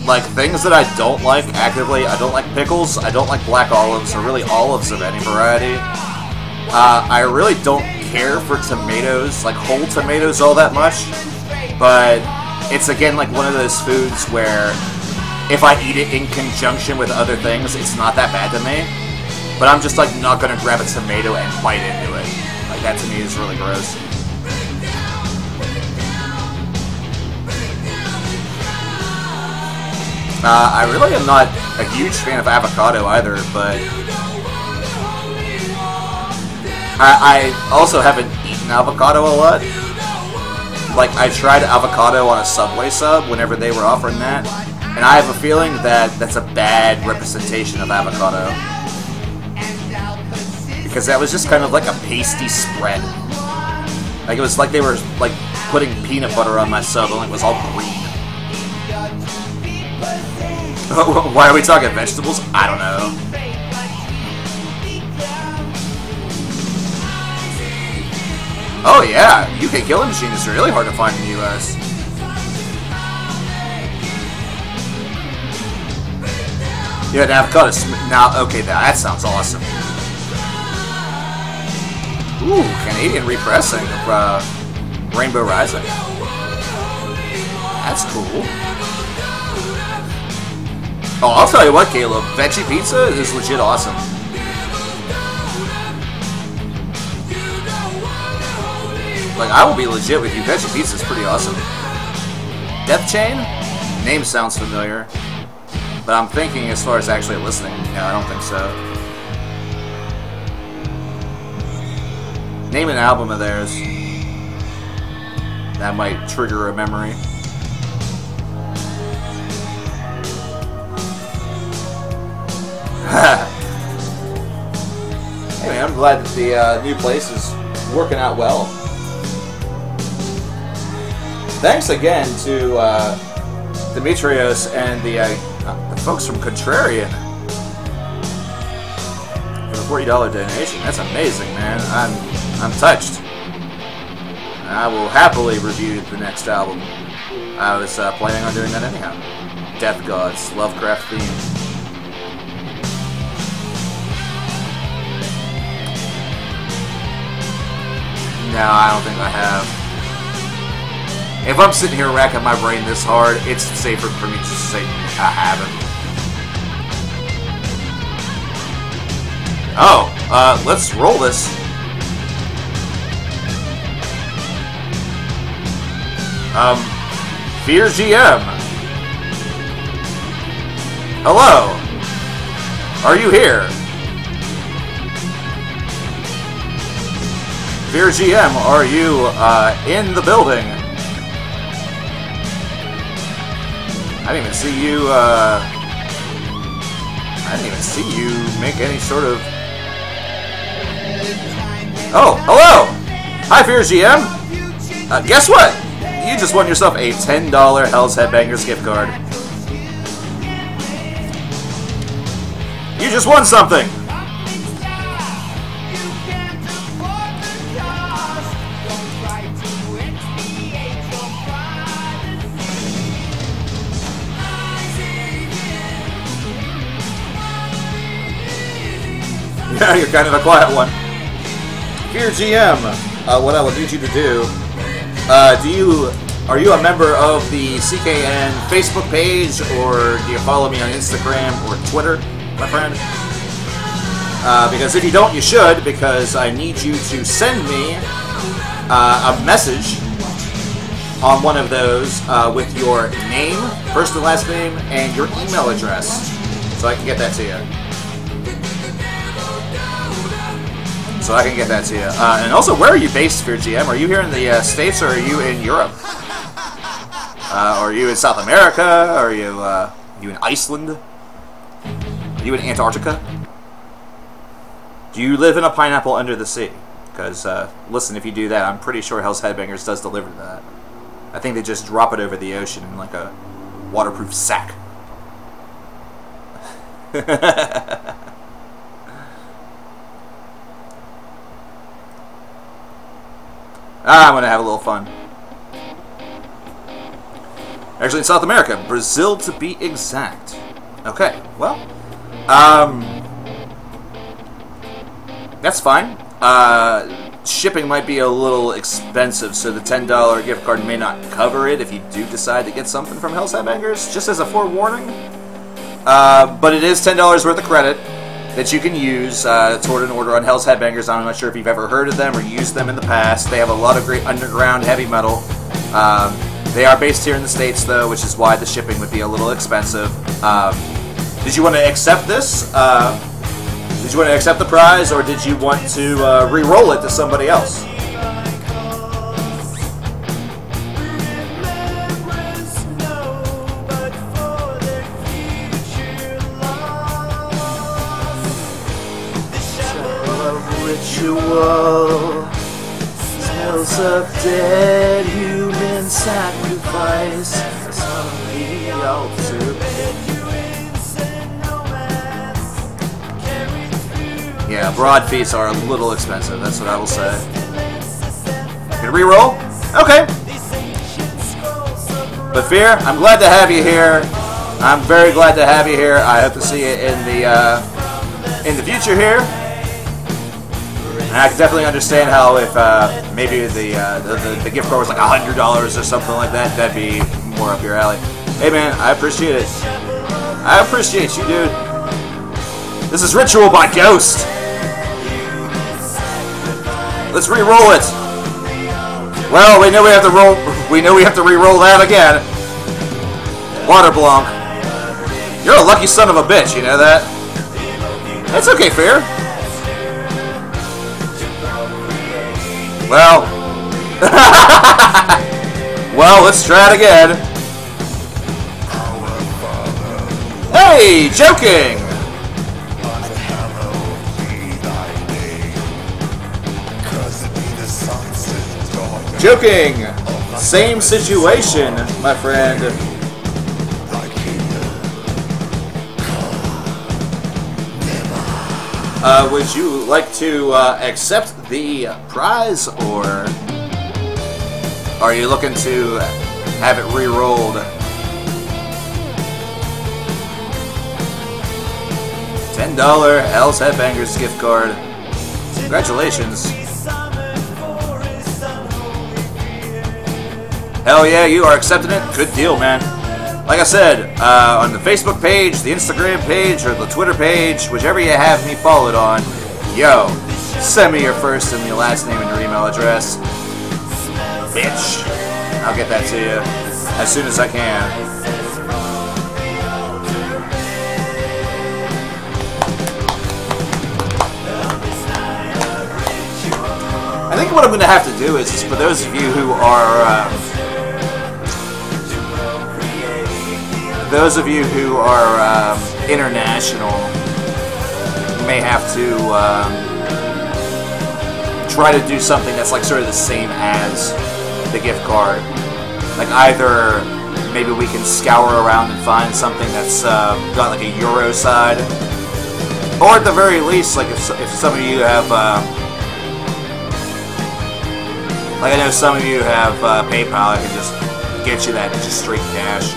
Speaker 1: Like, things that I don't like actively, I don't like pickles, I don't like black olives, or really olives of any variety. I really don't care for tomatoes, like whole tomatoes, all that much. But it's again like one of those foods where if I eat it in conjunction with other things, it's not that bad to me. But I'm just like not gonna grab a tomato and bite into it. Like, that to me is really gross. I really am not a huge fan of avocado either, but I also haven't eaten avocado a lot. Like, I tried avocado on a Subway sub whenever they were offering that, and I have a feeling that that's a bad representation of avocado, because that was just kind of like a pasty spread. Like, it was like they were like putting peanut butter on my sub, and it was all green. Why are we talking vegetables? I don't know. Oh yeah, UK Killing Machine is really hard to find in the US. You had to have cut a now. Okay, that sounds awesome. Ooh, Canadian repressing of Rainbow Rising. That's cool. Oh, I'll tell you what, Caleb. Veggie pizza is legit awesome. Like, I will be legit with you. Veggie pizza is pretty awesome. Death Chain? Name sounds familiar. But I'm thinking as far as actually listening. No, I don't think so. Name an album of theirs. That might trigger a memory. Anyway, I'm glad that the new place is working out well. Thanks again to Demetrios and the folks from Contrarian for the $40 donation. That's amazing, man. I'm touched. I will happily review the next album. I was planning on doing that anyhow. Death Gods, Lovecraft theme. No, I don't think I have. If I'm sitting here racking my brain this hard, it's safer for me just to say I haven't. Oh, let's roll this. Fear GM. Hello. Are you here? Fear GM, are you in the building? I didn't even see you. I didn't even see you make any sort of. Oh, hello! Hi, Fear GM. Guess what? You just won yourself a $10 Hell's Headbangers gift card. You just won something. Yeah, you're kind of a quiet one. Fear GM, what I will need you to do, are you a member of the CKN Facebook page, or do you follow me on Instagram or Twitter, my friend? Because if you don't, you should, because I need you to send me a message on one of those with your name, first and last name, and your email address, so I can get that to you. And also, where are you based, Fear GM? Are you here in the States, or are you in Europe? Are you in South America? Are you in Iceland? Are you in Antarctica? Do you live in a pineapple under the sea? Because, listen, if you do that, I'm pretty sure Hell's Headbangers does deliver that. I think they just drop it over the ocean in like a waterproof sack. I'm going to have a little fun. Actually, in South America. Brazil, to be exact. Okay, well. That's fine. Shipping might be a little expensive, so the $10 gift card may not cover it if you do decide to get something from Hell's Headbangers, just as a forewarning. But it is $10 worth of credit that you can use toward an order on Hell's Headbangers. I'm not sure if you've ever heard of them or used them in the past. They have a lot of great underground heavy metal. They are based here in the States, though, which is why the shipping would be a little expensive. Did you want to accept this? Did you want to accept the prize, or did you want to re-roll it to somebody else? Ritual smells of dead human sacrifice on the altar. Yeah, broad feasts are a little expensive, that's what I will say. Reroll? Okay. But Fear, I'm glad to have you here. I'm very glad to have you here. I hope to see you in the future here. And I can definitely understand how if maybe the gift card was like $100 or something like that, that'd be more up your alley. Hey man, I appreciate it. I appreciate you, dude. This is Ritual by Ghost. Let's re-roll it. Well, we know we have to roll. We know we have to re-roll that again. Water Blanc. You're a lucky son of a bitch. You know that. That's okay, Fear. Well. Well, let's try it again. Hey, joking. Joking! Same situation, my friend. Would you like to accept the prize, or are you looking to have it re-rolled? $10 Hell's Headbangers gift card. Congratulations. Hell yeah, you are accepting it. Good deal, man. Like I said, on the Facebook page, the Instagram page, or the Twitter page, whichever you have me followed on, yo, send me your first and your last name and your email address. Bitch. I'll get that to you as soon as I can. I think what I'm going to have to do is for those of you who are... those of you who are international may have to try to do something that's like sort of the same as the gift card. Like either maybe we can scour around and find something that's got like a Euro side, or at the very least, like if some of you have, like I know some of you have PayPal, I can just get you that just straight cash.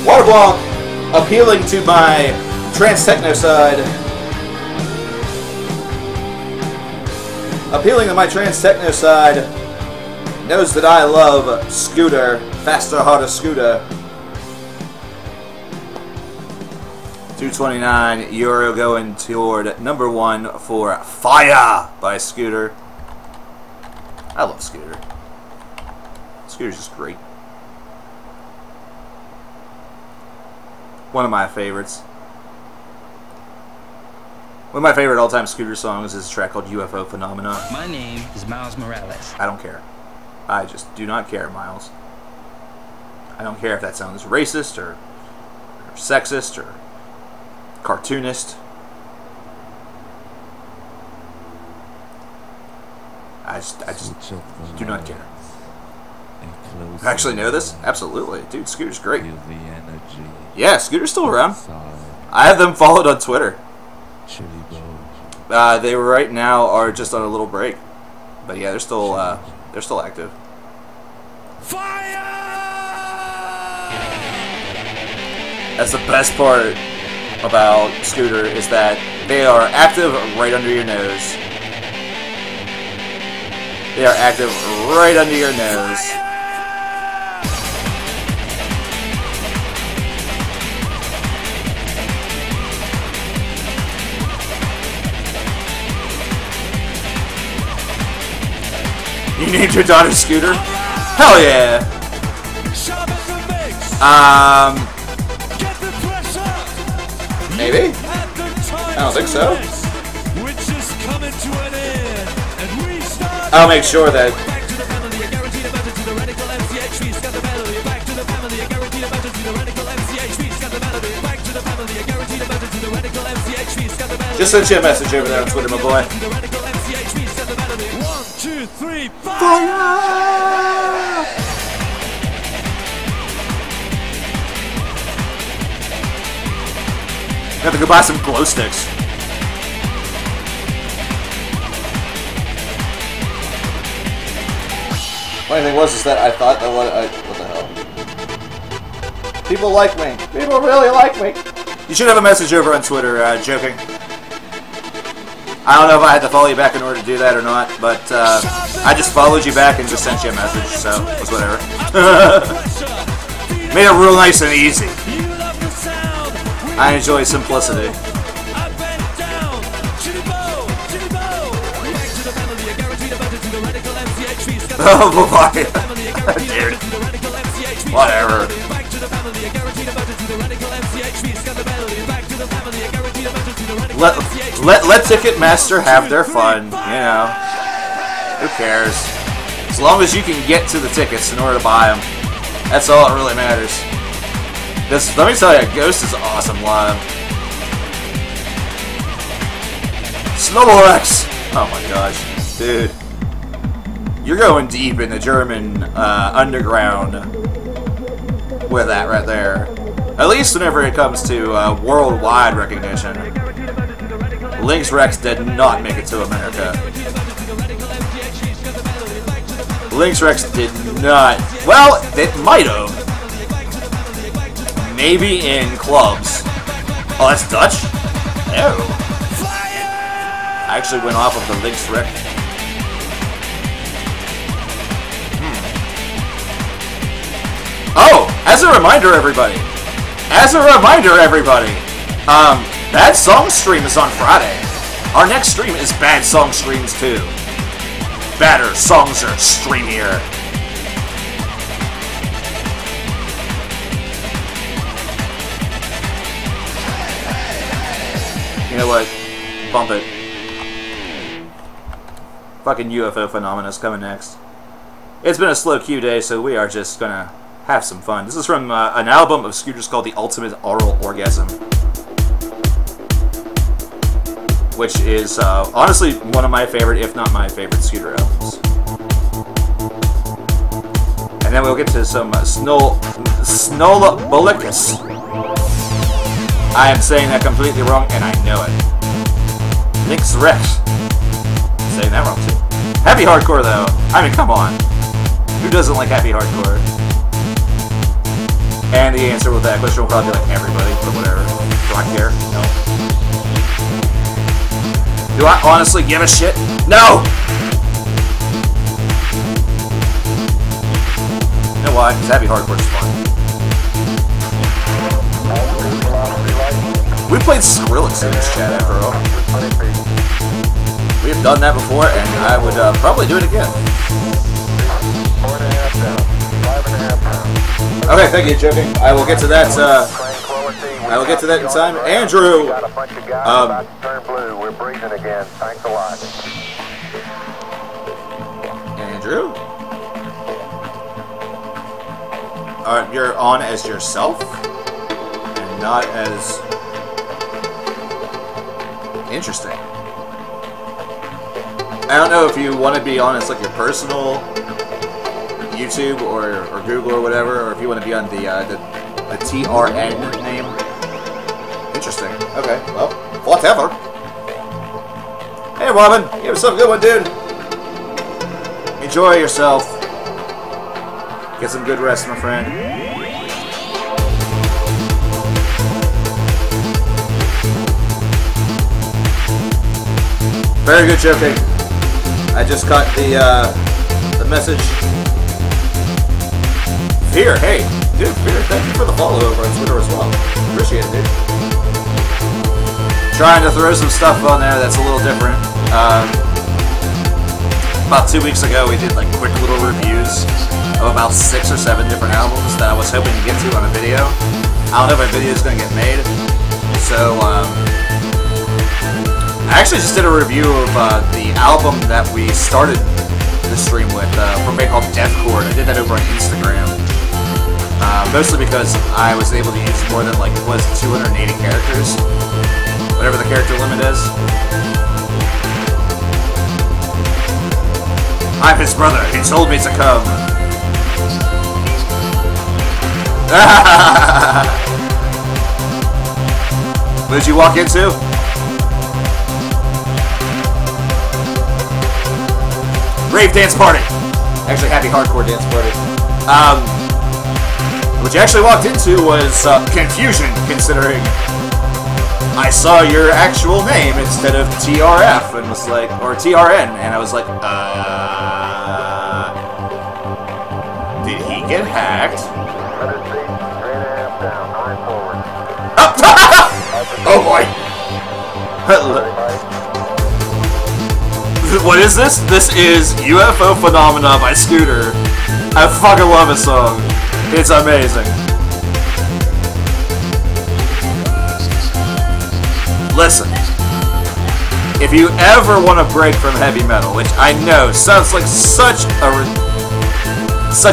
Speaker 1: Water Blanc, appealing to my trans-techno side. Appealing to my trans-techno side, knows that I love Scooter, faster, harder Scooter. €229 going toward number one for Fire by Scooter. I love Scooter. Scooter's just great. One of my favorites. One of my favorite all-time Scooter songs is a track called UFO Phenomena.
Speaker 2: My name is Miles Morales.
Speaker 1: I don't care. I just do not care, Miles. I don't care if that sounds racist or sexist or cartoonist. I just do not care. I actually know this? Absolutely. Dude, Scooter's great. Yeah, Scooter's still around. I have them followed on Twitter. They right now are just on a little break. But yeah, they're still active.
Speaker 3: Fire!
Speaker 1: That's the best part about Scooter, is that they are active right under your nose. They are active right under your nose. You named your daughter Scooter? Hell yeah! Maybe? I don't think so. I'll make sure that... Just sent you a message over there on Twitter, my boy.
Speaker 3: 1, 2, 3, 4.
Speaker 1: Fire! Got to go buy some glow sticks. Funny thing was is that I thought that what the hell? People like me. People really like me. You should have a message over on Twitter, joking. I don't know if I had to follow you back in order to do that or not, but I just followed you back and just sent you a message, so it was whatever. Made it real nice and easy. I enjoy simplicity. Oh boy. Dude. Whatever. Let Ticketmaster have their fun, you know. Who cares? As long as you can get to the tickets in order to buy them. That's all that really matters. Let me tell you, Ghost is awesome live. Snowball-X! Oh my gosh. Dude. You're going deep in the German underground with that right there. At least whenever it comes to worldwide recognition. Lynx Rex did not make it to America. Lynx Rex did not. Well, it might have. Maybe in clubs. Oh, that's Dutch? No. I actually went off of the Lynx Rex. Oh, as a reminder, everybody. Bad Song Stream is on Friday. Our next stream is Bad Song Streams 2. Badder songs are streamier. You know what? Bump it. Fucking UFO Phenomena's coming next. It's been a slow queue day, so we are just gonna have some fun. This is from an album of Scooters called The Ultimate Oral Orgasm, which is honestly one of my favorite, if not my favorite, Scooter albums. And then we'll get to some Snowbulicus. I am saying that completely wrong, and I know it. Lynx Rex. Saying that wrong too. Happy hardcore, though. I mean, come on. Who doesn't like happy hardcore? And the answer with that question will probably be like everybody, but whatever. Do I care? No. Do I honestly give a shit? No! You know why? Because happy hardcore is fun. We played Skrillex in this chat after all. We have done that before, and I would probably do it again.
Speaker 4: 4.5 down. 5.5 pounds.
Speaker 1: Okay, thank you, joking. I will get to that. I will get to that in time. Andrew.
Speaker 4: Got a bunch of guys about to turn blue. We're breathing again. Thanks a lot.
Speaker 1: Andrew. You're on as yourself, and not as interesting. I don't know if you want to be on as like your personal YouTube or Google or whatever, or if you want to be on the TRN name. Interesting. Okay, well, whatever. Hey, Robin, you have some good one, dude. Enjoy yourself. Get some good rest, my friend. Very good joking. I just caught the message. Fear, hey, dude, Fear, thank you for the follow over on Twitter as well. Appreciate it, dude. Trying to throw some stuff on there that's a little different. About 2 weeks ago, we did like quick little reviews of about 6 or 7 different albums that I was hoping to get to on a video. I don't know if my video is going to get made, so I actually just did a review of the album that we started the stream with from a band called Deathcore. I did that over on Instagram. Mostly because I was able to use more than, like, it was 280 characters. Whatever the character limit is. I'm his brother. He told me to come. What did you walk into? Rave dance party. Actually, happy hardcore dance party. What you actually walked into was confusion, considering I saw your actual name instead of TRF, and was like, or TRN, and I was like, did he get hacked? Oh boy! What is this? This is UFO Phenomena by Scooter. I fucking love this song. It's amazing. Listen, if you ever want to break from heavy metal, which I know sounds like such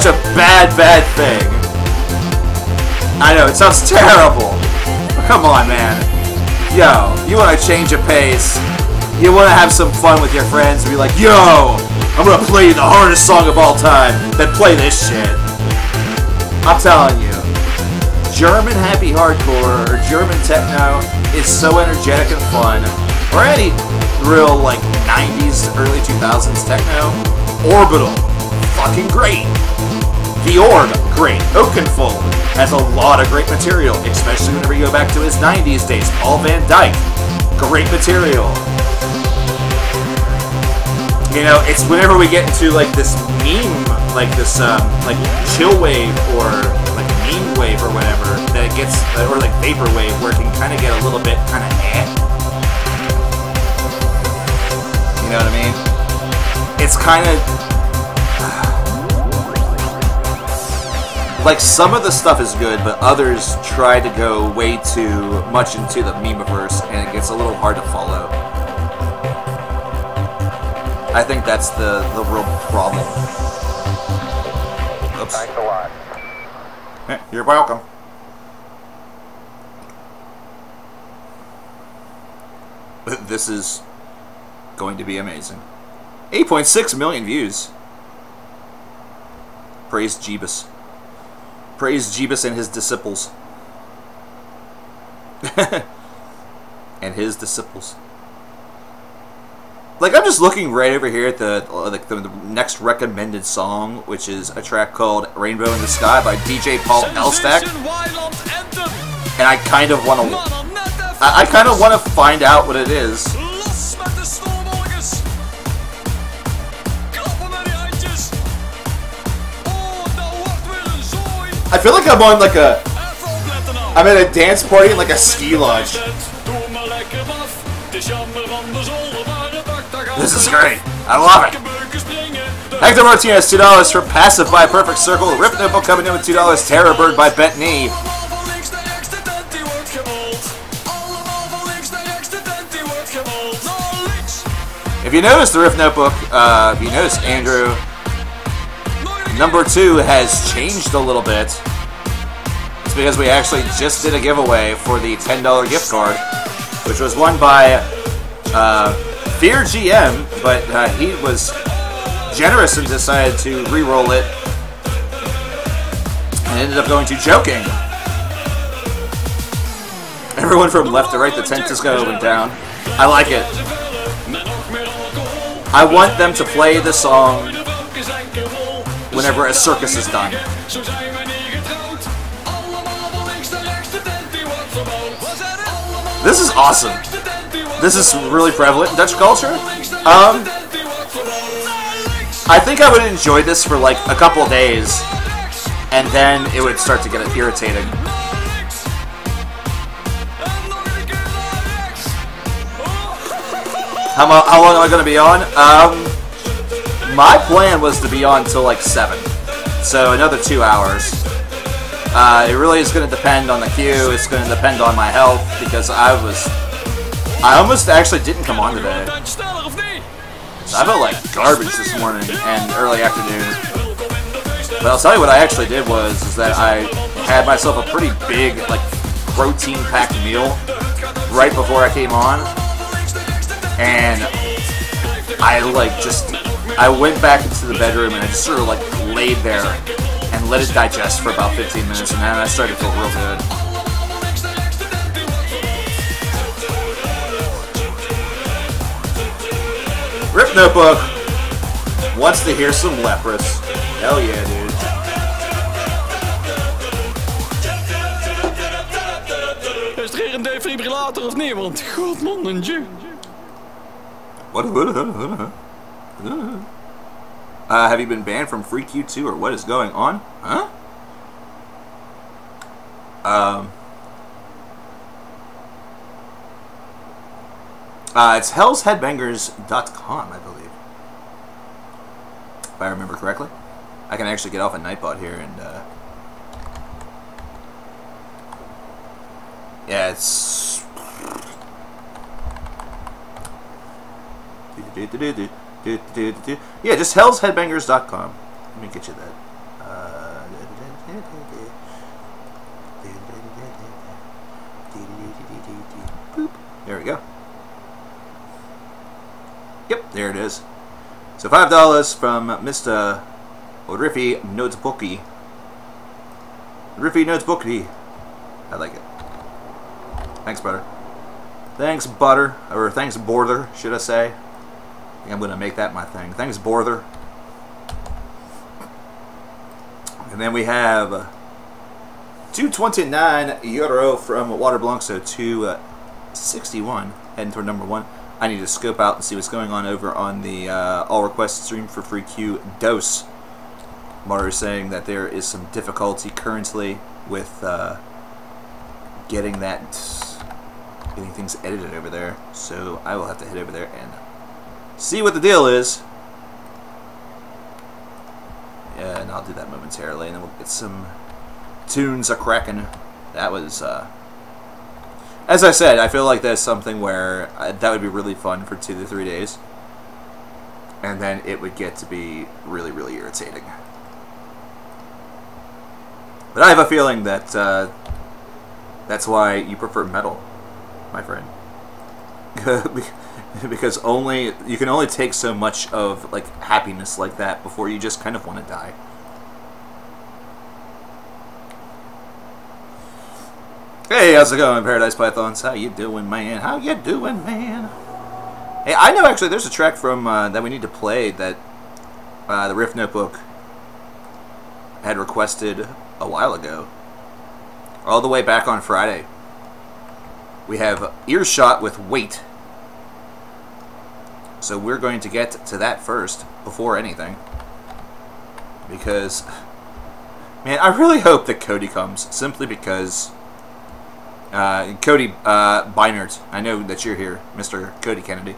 Speaker 1: a bad thing. I know, it sounds terrible. Come on, man. Yo, you want to change a pace. You want to have some fun with your friends and be like, yo, I'm going to play you the hardest song of all time, then play this shit. I'm telling you, German happy hardcore or German techno is so energetic and fun. Or any real, like, 90s, early 2000s techno. Orbital, fucking great. The Orb, great. Oakenfold has a lot of great material, especially whenever you go back to his 90s days. Paul Van Dyke, great material. You know, it's whenever we get into, like, this meme, like this, like, chill wave or, like, meme wave or whatever, that it gets, or, like, vapor wave, where it can kind of get a little bit kind of You know what I mean? It's kind of... like, some of the stuff is good, but others try to go way too much into the memeverse, and it gets a little hard to follow. I think that's the real problem. Oops.
Speaker 4: Thanks a lot.
Speaker 1: You're welcome. This is going to be amazing. 8.6 million views. Praise Jeebus. Praise Jeebus and his disciples. And his disciples. Like, I'm just looking right over here at the next recommended song, which is a track called Rainbow in the Sky by DJ Paul Elstak. And I kind of want to find out what it is. I feel like I'm on like I'm at a dance party in like a ski lodge. This is great. I love it. Hector Martinez, $2 for Passive by Perfect Circle. Rip Nipple coming in with $2. Terror Bird by Bettany. If you notice the Riff Notebook, if you notice, Andrew, number 2 has changed a little bit. It's because we actually just did a giveaway for the $10 gift card, which was won by Fear GM, but he was generous and decided to re-roll it and ended up going to Joking. Everyone from left to right, the tent is going down. I like it. I want them to play the song whenever a circus is done. This is awesome. This is really prevalent in Dutch culture. I think I would enjoy this for like a couple days, and then it would start to get irritating. How long am I going to be on? My plan was to be on till like 7, so another 2 hours. It really is going to depend on the queue. It's going to depend on my health, because I almost actually didn't come on today. So I felt like garbage this morning and early afternoon. But I'll tell you what I actually did is that I had myself a pretty big, like, protein-packed meal right before I came on. And I, like, just I went back into the bedroom and I just sort of like laid there and let it digest for about 15 minutes, and then I started to feel real good. Rip Notebook wants to hear some Leprous. Hell yeah, dude.
Speaker 3: Is er hier een defibrillator of niet? Want god man, een ju.
Speaker 1: What? Have you been banned from freequeue too, or what is going on? Huh? It's hellsheadbangers.com, I believe. If I remember correctly. I can actually get off a Nightbot here and, yeah, it's... Yeah, just hellsheadbangers.com. Let me get you that. Boop. There we go. Yep, there it is. So $5 from Mr. Riffy Notebookie. Riffy Notebookie. I like it. Thanks, Butter. Thanks, Butter. Or thanks, Border, should I say. I think I'm going to make that my thing. Thanks, Border. And then we have €229 from Waterblanc, so 261, heading toward number 1. I need to scope out and see what's going on over on the all request stream for freequeue dose. Mario is saying that there is some difficulty currently with getting things edited over there, so I will have to head over there and see what the deal is. Yeah, and I'll do that momentarily, and then we'll get some tunes a-crackin'. That was, as I said, I feel like that's something where that would be really fun for 2 to 3 days, and then it would get to be really, really irritating. But I have a feeling that that's why you prefer metal, my friend. Because you can only take so much of like happiness like that before you just kind of want to die. Hey, how's it going, Paradise Pythons? How you doing, man? How you doing, man? Hey, I know actually there's a track from that we need to play that the Riff Notebook had requested a while ago. All the way back on Friday. We have Earshot with Wait. So we're going to get to that first, before anything. Because, man, I really hope that Cody comes, simply because... Cody Beinert, I know that you're here, Mr. Cody Kennedy.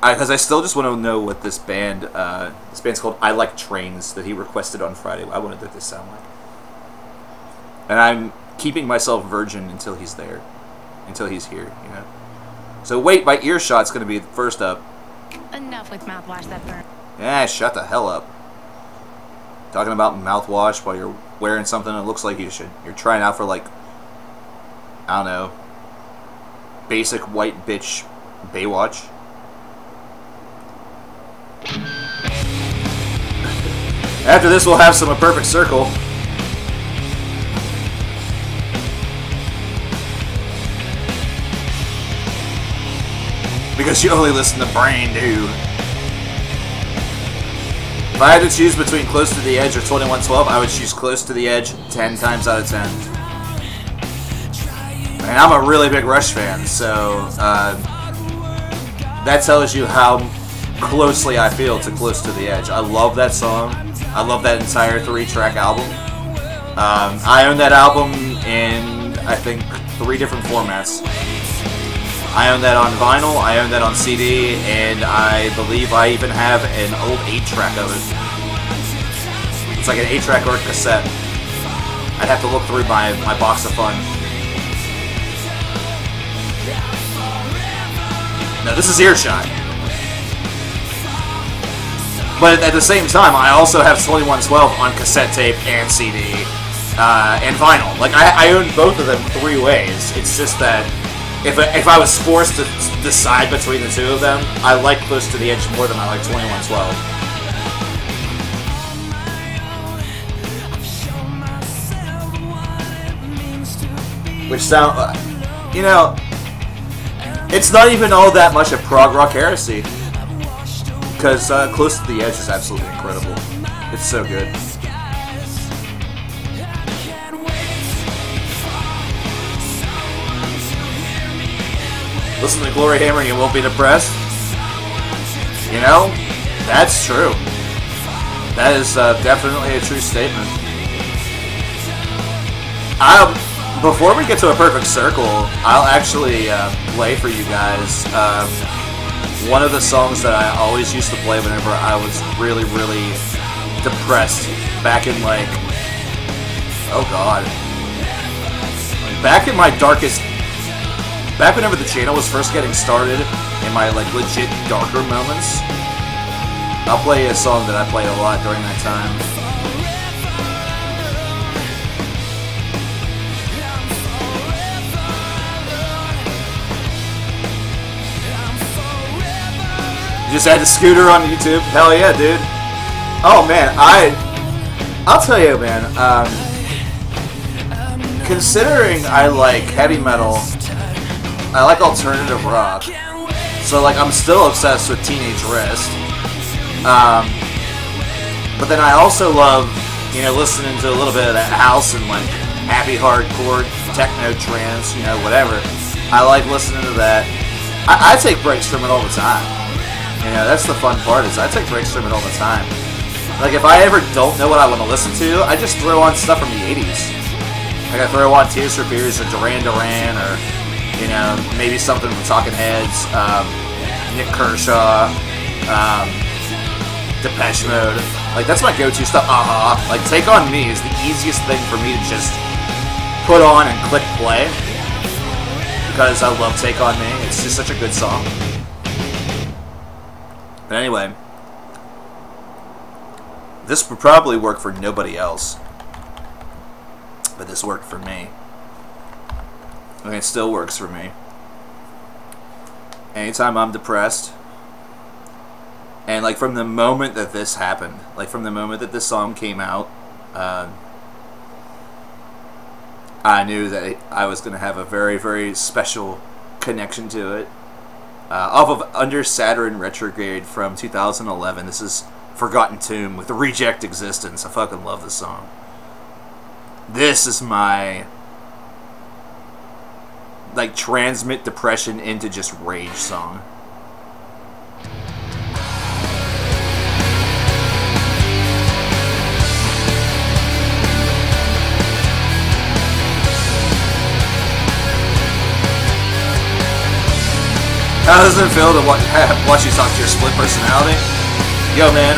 Speaker 1: Because I still just want to know what this band's called I Like Trains, that he requested on Friday. I wonder what this sound like. And I'm keeping myself virgin until he's there. Until he's here, you know. So Wait by Earshot's going to be first up.
Speaker 5: Enough with mouthwash that burn.
Speaker 1: Yeah, shut the hell up. Talking about mouthwash while you're wearing something that looks like you're trying out for, like, I don't know, basic white bitch Baywatch. After this, we'll have some A Perfect Circle. Because you only listen to Brain New. If I had to choose between Close to the Edge or 2112, I would choose Close to the Edge 10 times out of 10. And I'm a really big Rush fan, so that tells you how closely I feel to Close to the Edge. I love that song. I love that entire 3-track album. I own that album in, I think, 3 different formats. I own that on vinyl, I own that on CD, and I believe I even have an old 8-track of it. It's like an 8-track or a cassette. I'd have to look through my box of fun. No, this is Earshot. But at the same time, I also have 2112 on cassette tape and CD and vinyl. Like, I own both of them 3 ways. It's just that if I was forced to decide between the two of them, I like Close to the Edge more than I like 2112. Which sound, you know, it's not even all that much of prog rock heresy, because Close to the Edge is absolutely incredible. It's so good. Listen to Glory Hammer and you won't be depressed. You know, that's true. That is definitely a true statement. Before we get to a perfect circle, I'll actually play for you guys one of the songs that I always used to play whenever I was really, really depressed. Back in like, oh god, back in my darkest. Back whenever the channel was first getting started, in my like legit darker moments, I'll play a song that I played a lot during that time. You just had the scooter on YouTube? Hell yeah, dude. Oh man, I'll tell you, man, considering I like heavy metal, I like alternative rock, so like I'm still obsessed with Teenage Wrist. But then I also love, you know, listening to a little bit of that house and like happy hardcore, techno, trance, you know, whatever. I like listening to that. I take breaks from it all the time. You know, that's the fun part, is I take breaks from it all the time. Like if I ever don't know what I want to listen to, I just throw on stuff from the 80s. Like I throw on Tears for Fears or Duran Duran, or you know, maybe something from Talking Heads, Nick Kershaw, Depeche Mode. Like, that's my go-to stuff. Like, Take On Me is the easiest thing for me to just put on and click play, because I love Take On Me. It's just such a good song. But anyway, this would probably work for nobody else, but this worked for me. And it still works for me. Anytime I'm depressed, and like from the moment that this happened, like from the moment that this song came out, I knew that I was going to have a very, very special connection to it. Off of Under Saturn Retrograde from 2011, this is Forgotten Tomb with the Reject Existence. I fucking love this song. This is my like transmit depression into just rage song. How does it feel to watch you talk to your split personality? Yo, man.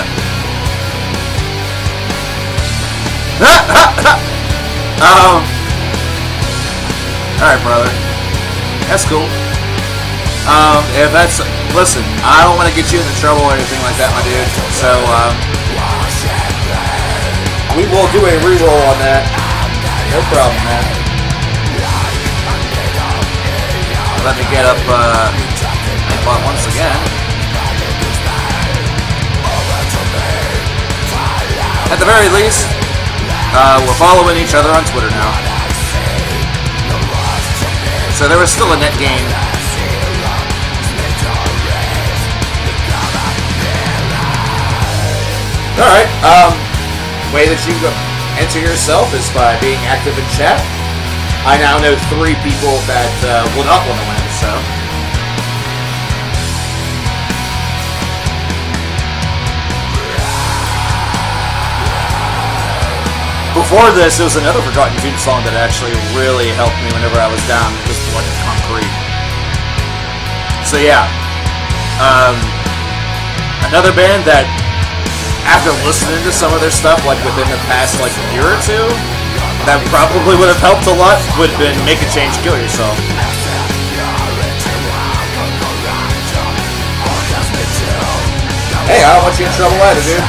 Speaker 1: Alright, brother. That's cool. If that's... Listen, I don't want to get you into trouble or anything like that, my dude. So, we will do a reroll on that. No problem, man. Let me get up, once again. At the very least, we're following each other on Twitter now. So there was still a net gain. Alright, way that you enter yourself is by being active in chat. I now know 3 people that will not want to win, so. Before this, there was another Forgotten Tomb song that actually really helped me whenever I was down. It was Blood and Concrete. So yeah, another band that, after listening to some of their stuff, like within the past like year or two, that probably would have helped a lot, would have been Make a Change, Kill Yourself. Hey, I don't want you in trouble either, dude.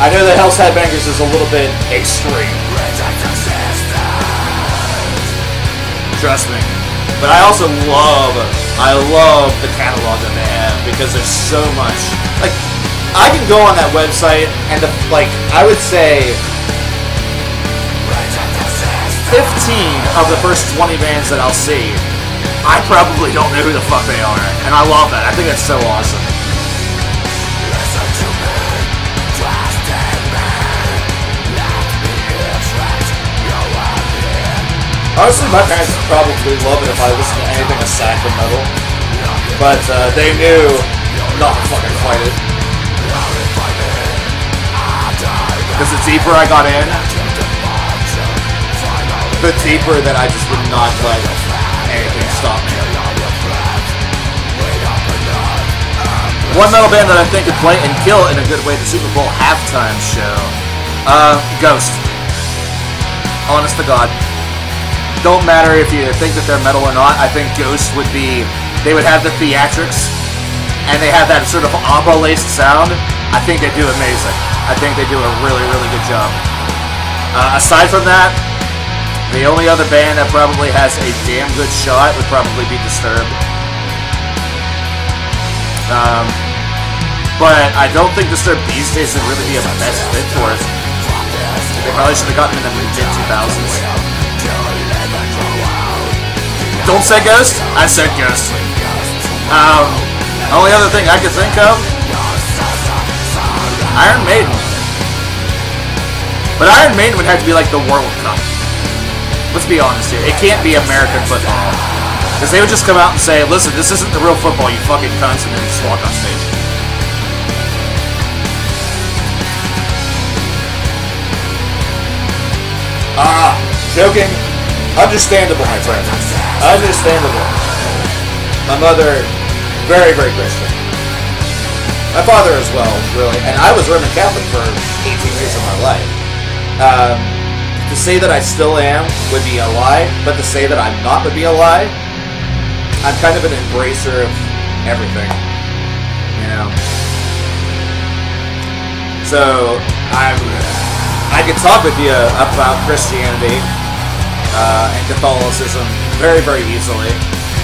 Speaker 1: I know that Hell's Headbangers is a little bit extreme. trust me. But I also love the catalog that they have because there's so much. Like, I can go on that website and I would say 15 of the first 20 bands that I'll see, I probably don't know who the fuck they are, and I love that. I think that's so awesome. Honestly, my parents would probably love it if I listened to anything aside from metal, but they knew not to fucking fight it. Because the deeper I got in, the deeper that I just would not let anything stop me. One metal band that I think could play and kill in a good way the Super Bowl halftime show, Ghost. Honest to God. Don't matter if you think that they're metal or not, I think Ghost would be, they would have the theatrics, and they have that sort of opera-laced sound. I think they do amazing. I think they do a really, really good job. Aside from that, the only other band that probably has a damn good shot would probably be Disturbed. But I don't think Disturbed these days would really be a best fit for it. They probably should have gotten in the mid-2000s. Don't say Ghost? I said Ghost. Only other thing I could think of, Iron Maiden. But Iron Maiden would have to be like the World Cup. Let's be honest here. It can't be American football. Because they would just come out and say, listen, this isn't the real football, you fucking cunts, and then just walk on stage. Joking. Understandable, my friend. Understandable. My mother, very, very Christian. My father as well, really. And I was Roman Catholic for 18 years of my life. To say that I still am would be a lie, but to say that I'm not would be a lie. I'm kind of an embracer of everything. You know? So, I could talk with you about Christianity and Catholicism very, very easily.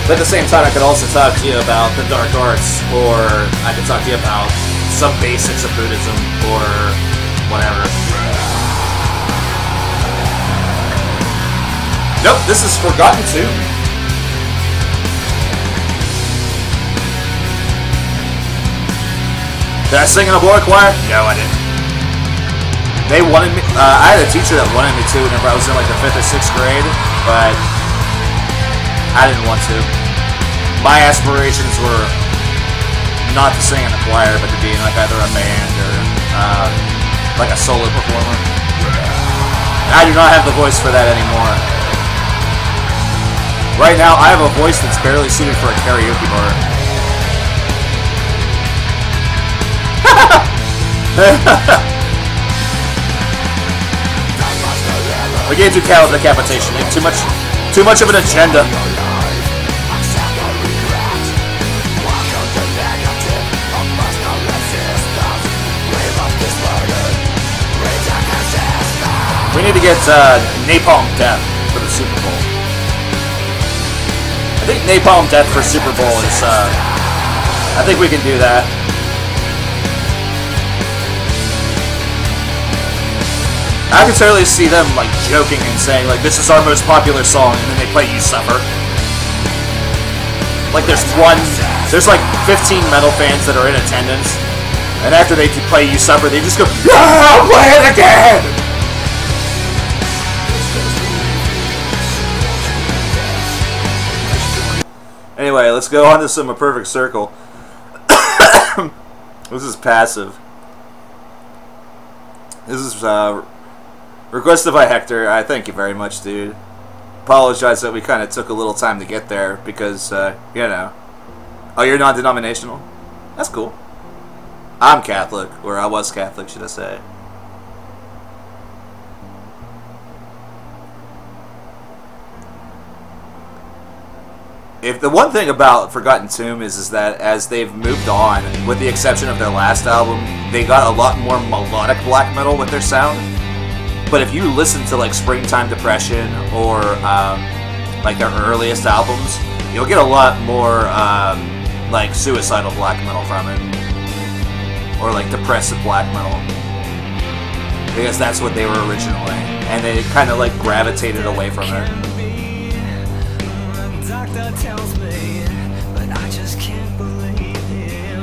Speaker 1: But at the same time, I could also talk to you about the dark arts, or I could talk to you about some basics of Buddhism, or whatever. Nope, this is Forgotten Tomb. Did I sing in a boy choir? No, I didn't. They wanted me, I had a teacher that wanted me to whenever I was in like the 5th or 6th grade, but I didn't want to. My aspirations were not to sing in a choir, but to be in like either a band or like a solo performer. And I do not have the voice for that anymore. Right now, I have a voice that's barely suited for a karaoke bar. We gave you cow decapitation. Too much of an agenda. We need to get Napalm Death for the Super Bowl. I think Napalm Death for Super Bowl is. I think we can do that. I can totally see them like joking and saying like, this is our most popular song, and then they play You Suffer. Like there's like 15 metal fans that are in attendance, and after they play You Suffer, they just go, yeah, play it again! Anyway, let's go on to some A Perfect Circle. This is passive. This is requested by Hector. I thank you very much, dude. Apologize that we kind of took a little time to get there because, you know. Oh, you're non-denominational? That's cool. I'm Catholic, or I was Catholic, should I say. If the one thing about Forgotten Tomb is that as they've moved on, with the exception of their last album, they got a lot more melodic black metal with their sound. But if you listen to like Springtime Depression or like their earliest albums, you'll get a lot more like suicidal black metal from it, or like depressive black metal, because that's what they were originally, and they kind of like gravitated away from it.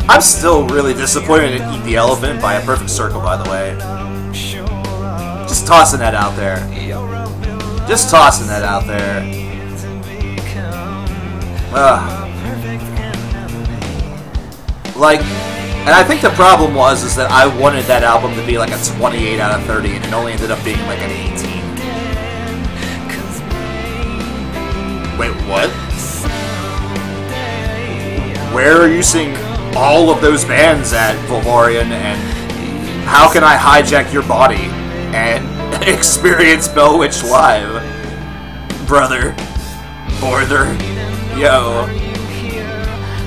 Speaker 1: I'm still really disappointed in Eat the Elephant by A Perfect Circle, by the way. Just tossing that out there. Just tossing that out there. Like, and I think the problem is that I wanted that album to be like a 28 out of 30, and it only ended up being like an 18. Wait, what? Where are you seeing all of those bands at, Volvarian, and how can I hijack your body and experience Bellwitch live? Brother. Yo.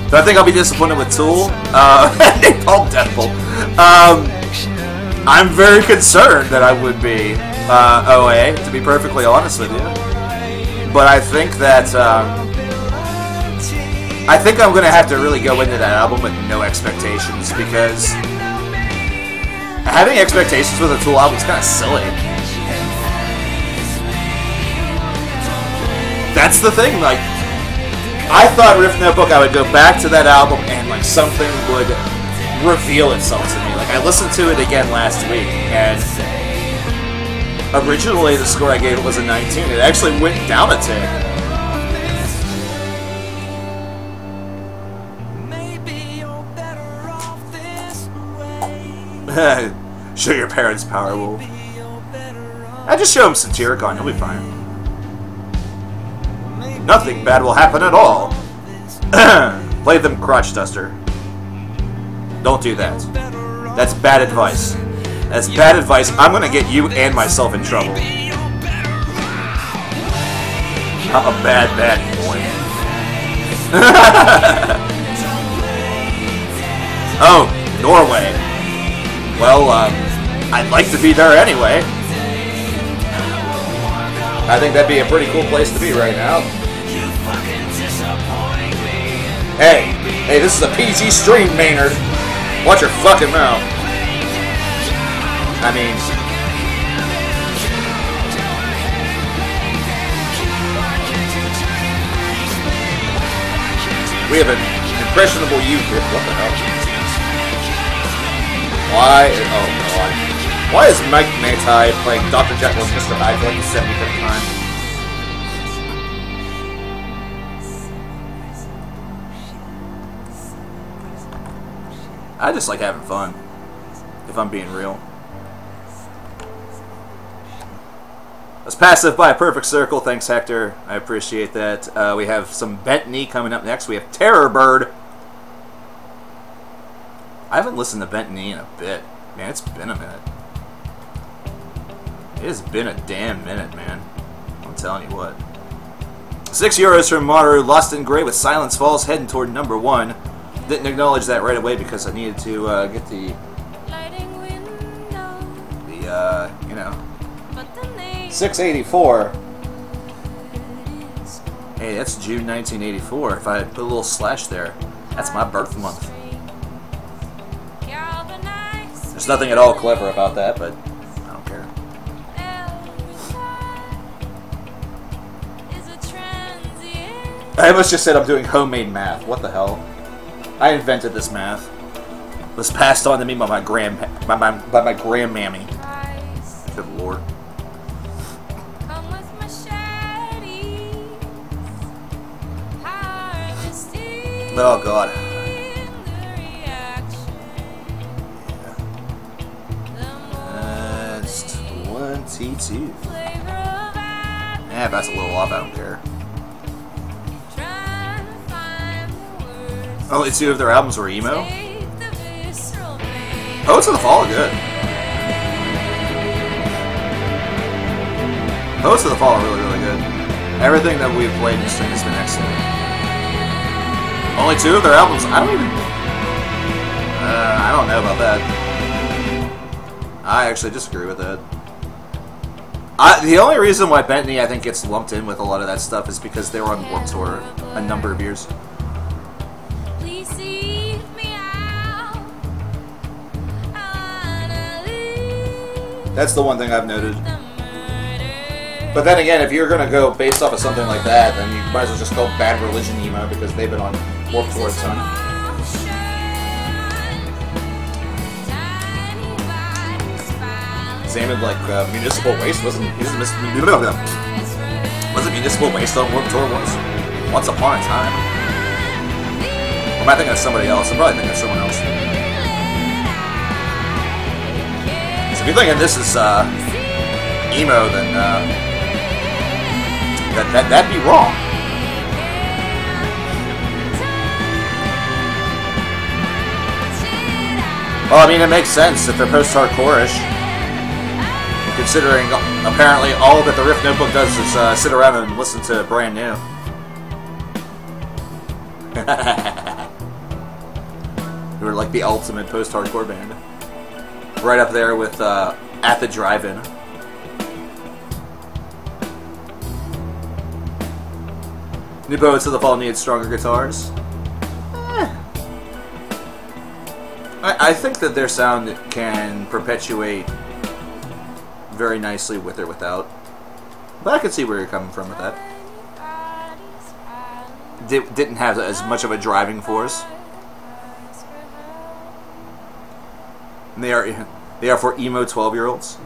Speaker 1: Do I think I'll be disappointed with Tool? Napalm Deathful. I'm very concerned that I would be, OA, to be perfectly honest with you. But I think that, I think I'm going to have to really go into that album with no expectations, because having expectations with a Tool album is kind of silly. That's the thing, like, I thought Riff Notebook, I would go back to that album and like something would reveal itself to me. Like, I listened to it again last week, and originally the score I gave it was a 19. It actually went down a tick. Show your parents Powerwolf. I just show him Satyricon, he'll be fine. Nothing bad will happen at all. Play them Crotch Duster. Don't do that. That's bad advice. That's bad advice. I'm gonna get you and myself in trouble. I'm a bad boy. Oh, Norway. Well, I'd like to be there anyway. I think that'd be a pretty cool place to be right now. Hey, this is a PG stream, Maynard. Watch your fucking mouth. I mean, we have an impressionable youth here. What the hell? Why? Oh god. Why is Mike Matai playing Dr. Jekyll and Mr. Hyde for like the 75th time? I just like having fun, if I'm being real. That's Passive by A Perfect Circle. Thanks, Hector. I appreciate that. We have some Bent Knee coming up next. We have Terror Bird. I haven't listened to Bent Knee in a bit. Man, it's been a minute. It has been a damn minute, man. I'm telling you what. €6 from Maru. Lost in Grey with Silence Falls heading toward #1. Didn't acknowledge that right away because I needed to get the you know, 684. Hey, that's June 1984. If I put a little slash there, that's my birth month. There's nothing at all clever about that, but I don't care. I almost just said I'm doing homemade math. What the hell? I invented this math. It was passed on to me by my grandmammy. Good lord. Oh god. That's 22. Yeah, if that's a little off, I don't care. Only 2 of their albums were emo? Poets of the Fall are good. Poets of the Fall are really, really good. Everything that we've played in this stream has been excellent. Only 2 of their albums? I don't know about that. I actually disagree with that. The only reason why Bentley, I think, gets lumped in with a lot of that stuff is because they were on Warped Tour a number of years. That's the one thing I've noted. But then again, if you're going to go based off of something like that, then you might as well just go Bad Religion emo because they've been on Warped Tour a ton. Examined like Municipal Waste wasn't Municipal Waste on Warped Tour once upon a time? Or am I thinking of somebody else? I'm probably thinking of someone else. So if you're thinking this is emo, then that'd be wrong. Well, I mean, it makes sense if they're post-hardcore-ish. Considering apparently all that the Riff Notebook does is sit around and listen to Brand New. We're like the ultimate post-hardcore band. Right up there with At the Drive-In. New Poets of the Fall needed stronger guitars. I think that their sound can perpetuate very nicely with or without. But I can see where you're coming from with that. Didn't have as much of a driving force. And they are for emo 12-year-olds.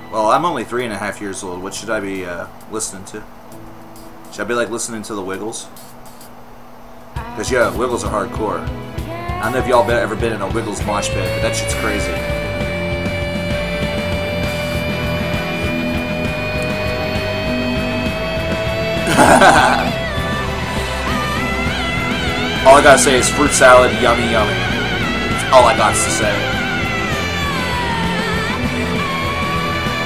Speaker 1: Well, I'm only 3.5 years old. What should I be listening to? Should I be like listening to the Wiggles? Because yeah, Wiggles are hardcore. I don't know if y'all ever been in a Wiggles mosh pit, but that shit's crazy. All I gotta say is fruit salad, yummy, yummy. That's all I got to say.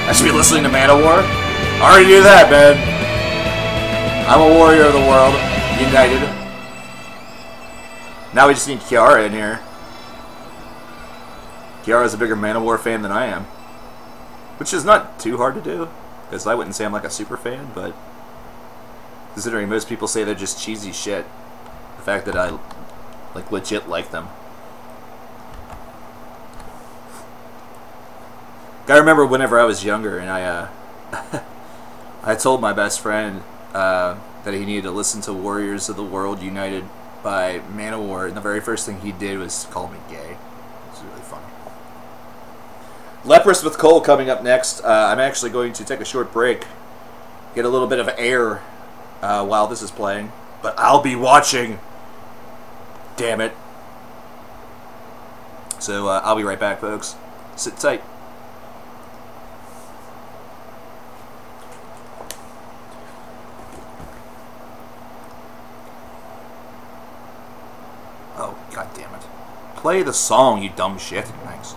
Speaker 1: I should be listening to Manowar? I already knew that, man. I'm a warrior of the world, united. Now we just need Kiara in here. Kiara's a bigger Manowar fan than I am. Which is not too hard to do. Because I wouldn't say I'm like a super fan, but considering most people say they're just cheesy shit, the fact that I like legit like them. I remember whenever I was younger and I I told my best friend that he needed to listen to Warriors of the World United by Manowar, and the very first thing he did was call me gay. It's really funny. Leprous with Cole coming up next. I'm actually going to take a short break, get a little bit of air while this is playing, but I'll be watching. Damn it. So I'll be right back, folks. Sit tight. Oh, god damn it. Play the song, you dumb shit. Thanks.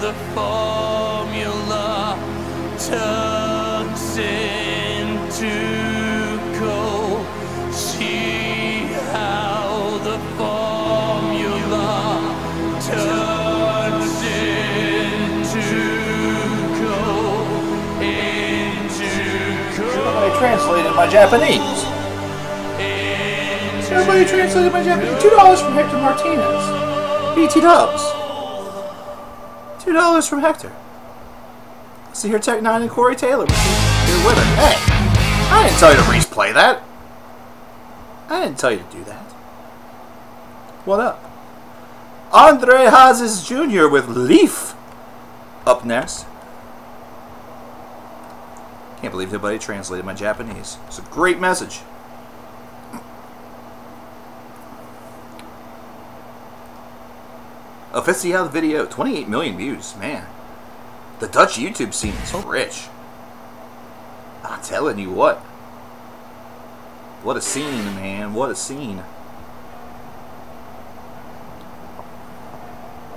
Speaker 3: the formula turns into gold. See how the formula turns into gold.
Speaker 1: Somebody translated my Japanese. Somebody translated my Japanese. $2 from Hector Martinez. BT Dubs. $2 from Hector. See here, Tech 9 and Corey Taylor. You're with her. Hey, I didn't tell you to replay that. I didn't tell you to do that. What up? Andre Hazes Jr. with Leaf. Up next. Can't believe nobody translated my Japanese. It's a great message. Official video, 28 million views, man. The Dutch YouTube scene is rich. I'm telling you what. What a scene, man. What a scene.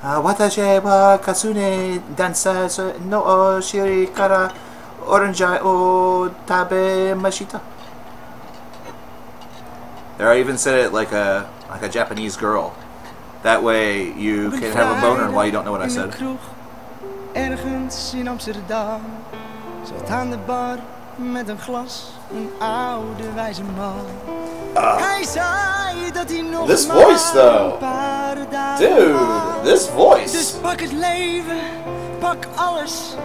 Speaker 1: Watashi wa katsune dansa no o shiri kara orange o tabemashita. There, I even said it like a Japanese girl. That way you can have a boner while you don't know what I said.
Speaker 6: Ergens in Amsterdam zat aan de bar met een glas een oude wijze man. Hij zei dat hij nog
Speaker 1: This
Speaker 6: maar
Speaker 1: voice though.
Speaker 6: een paar dagen
Speaker 1: Dude,
Speaker 6: had.
Speaker 1: this voice.
Speaker 6: Dus pak het leven, pak alles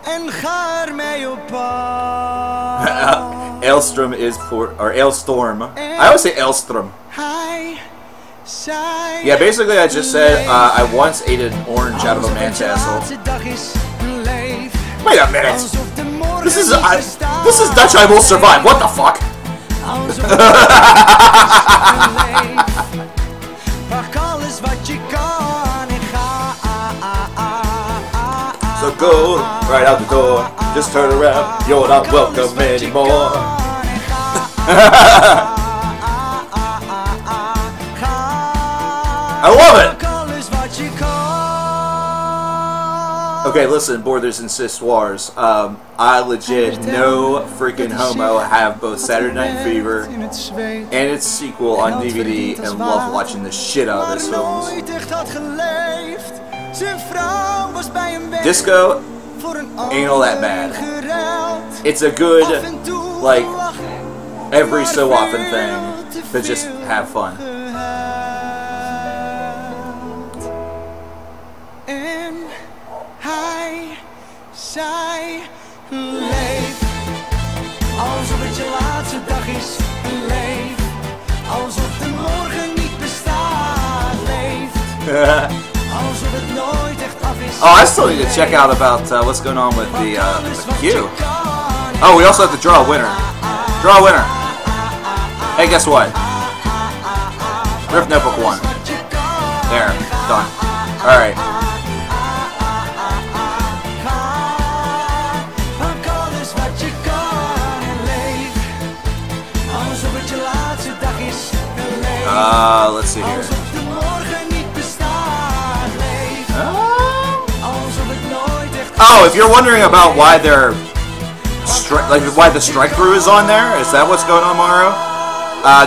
Speaker 6: en ga ermee op pad.
Speaker 1: Ailstrom is for, or Ailstorm. I always say Ailstrom.
Speaker 6: Hij zei
Speaker 1: Yeah, basically I just said I once ate an orange out of a man's asshole. Wait a minute. This is Dutch I Will Survive. What the fuck? So go right out the door. Just turn around. You're not welcome anymore. I love it! Okay, listen, Borders and Sisters. I legit, no freaking homo, have both Saturday Night Fever and its sequel on DVD and love watching the shit out of this film. Disco ain't all that bad. It's a good, like, every so often thing to just have fun.
Speaker 6: Zij leef alsof het je laatste dag is. Leef alsof de morgen niet bestaat. Leef alsof het nooit echt af is.
Speaker 1: Oh, I still need to check out about what's going on with the queue. Oh, we also have to draw a winner. Draw a winner. Hey, guess what? Rift Notebook won. There, done. All right. Let's see here. Oh, if you're wondering about why they're why the strike through is on there, is that what's going on, Mario?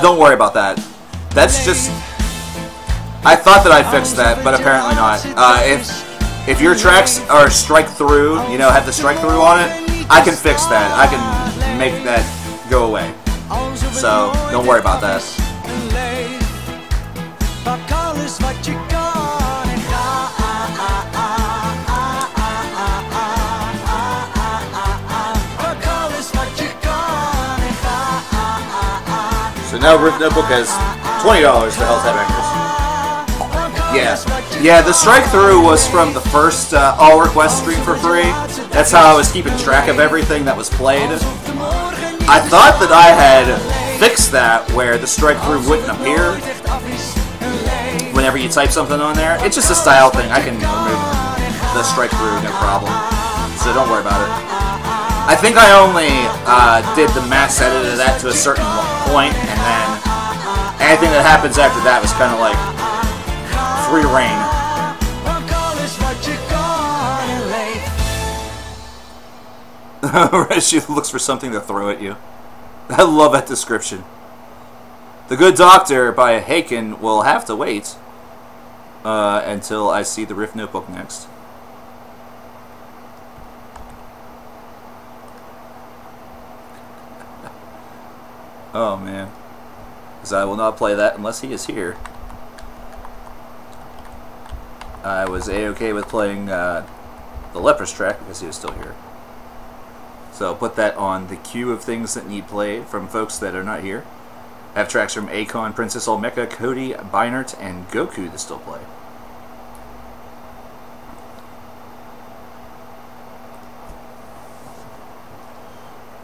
Speaker 1: Don't worry about that. That's just. I thought that I fixed that, but apparently not. If your tracks are strike through, you know, have the strike through on it, I can fix that. I can make that go away. So don't worry about that. So now Rift Notebook has $20 to Hell's Headbangers. Yeah, the strike through was from the first all request stream for free. That's how I was keeping track of everything that was played. I thought that I had fixed that where the strike through wouldn't appear whenever you type something on there. It's just a style thing. I can remove the strike through, no problem. So don't worry about it. I think I only did the max edit of that to a certain point, and then anything that happens after that was kind of like free reign. She looks for something to throw at you. I love that description. The Good Doctor by Haken will have to wait until I see the Rift Notebook next. Oh man. Because I will not play that unless he is here. I was A-okay with playing the Leprous track because he was still here. So I'll put that on the queue of things that need played from folks that are not here. I have tracks from Akon, Princess Olmeca, Cody, Binert, and Goku to still play.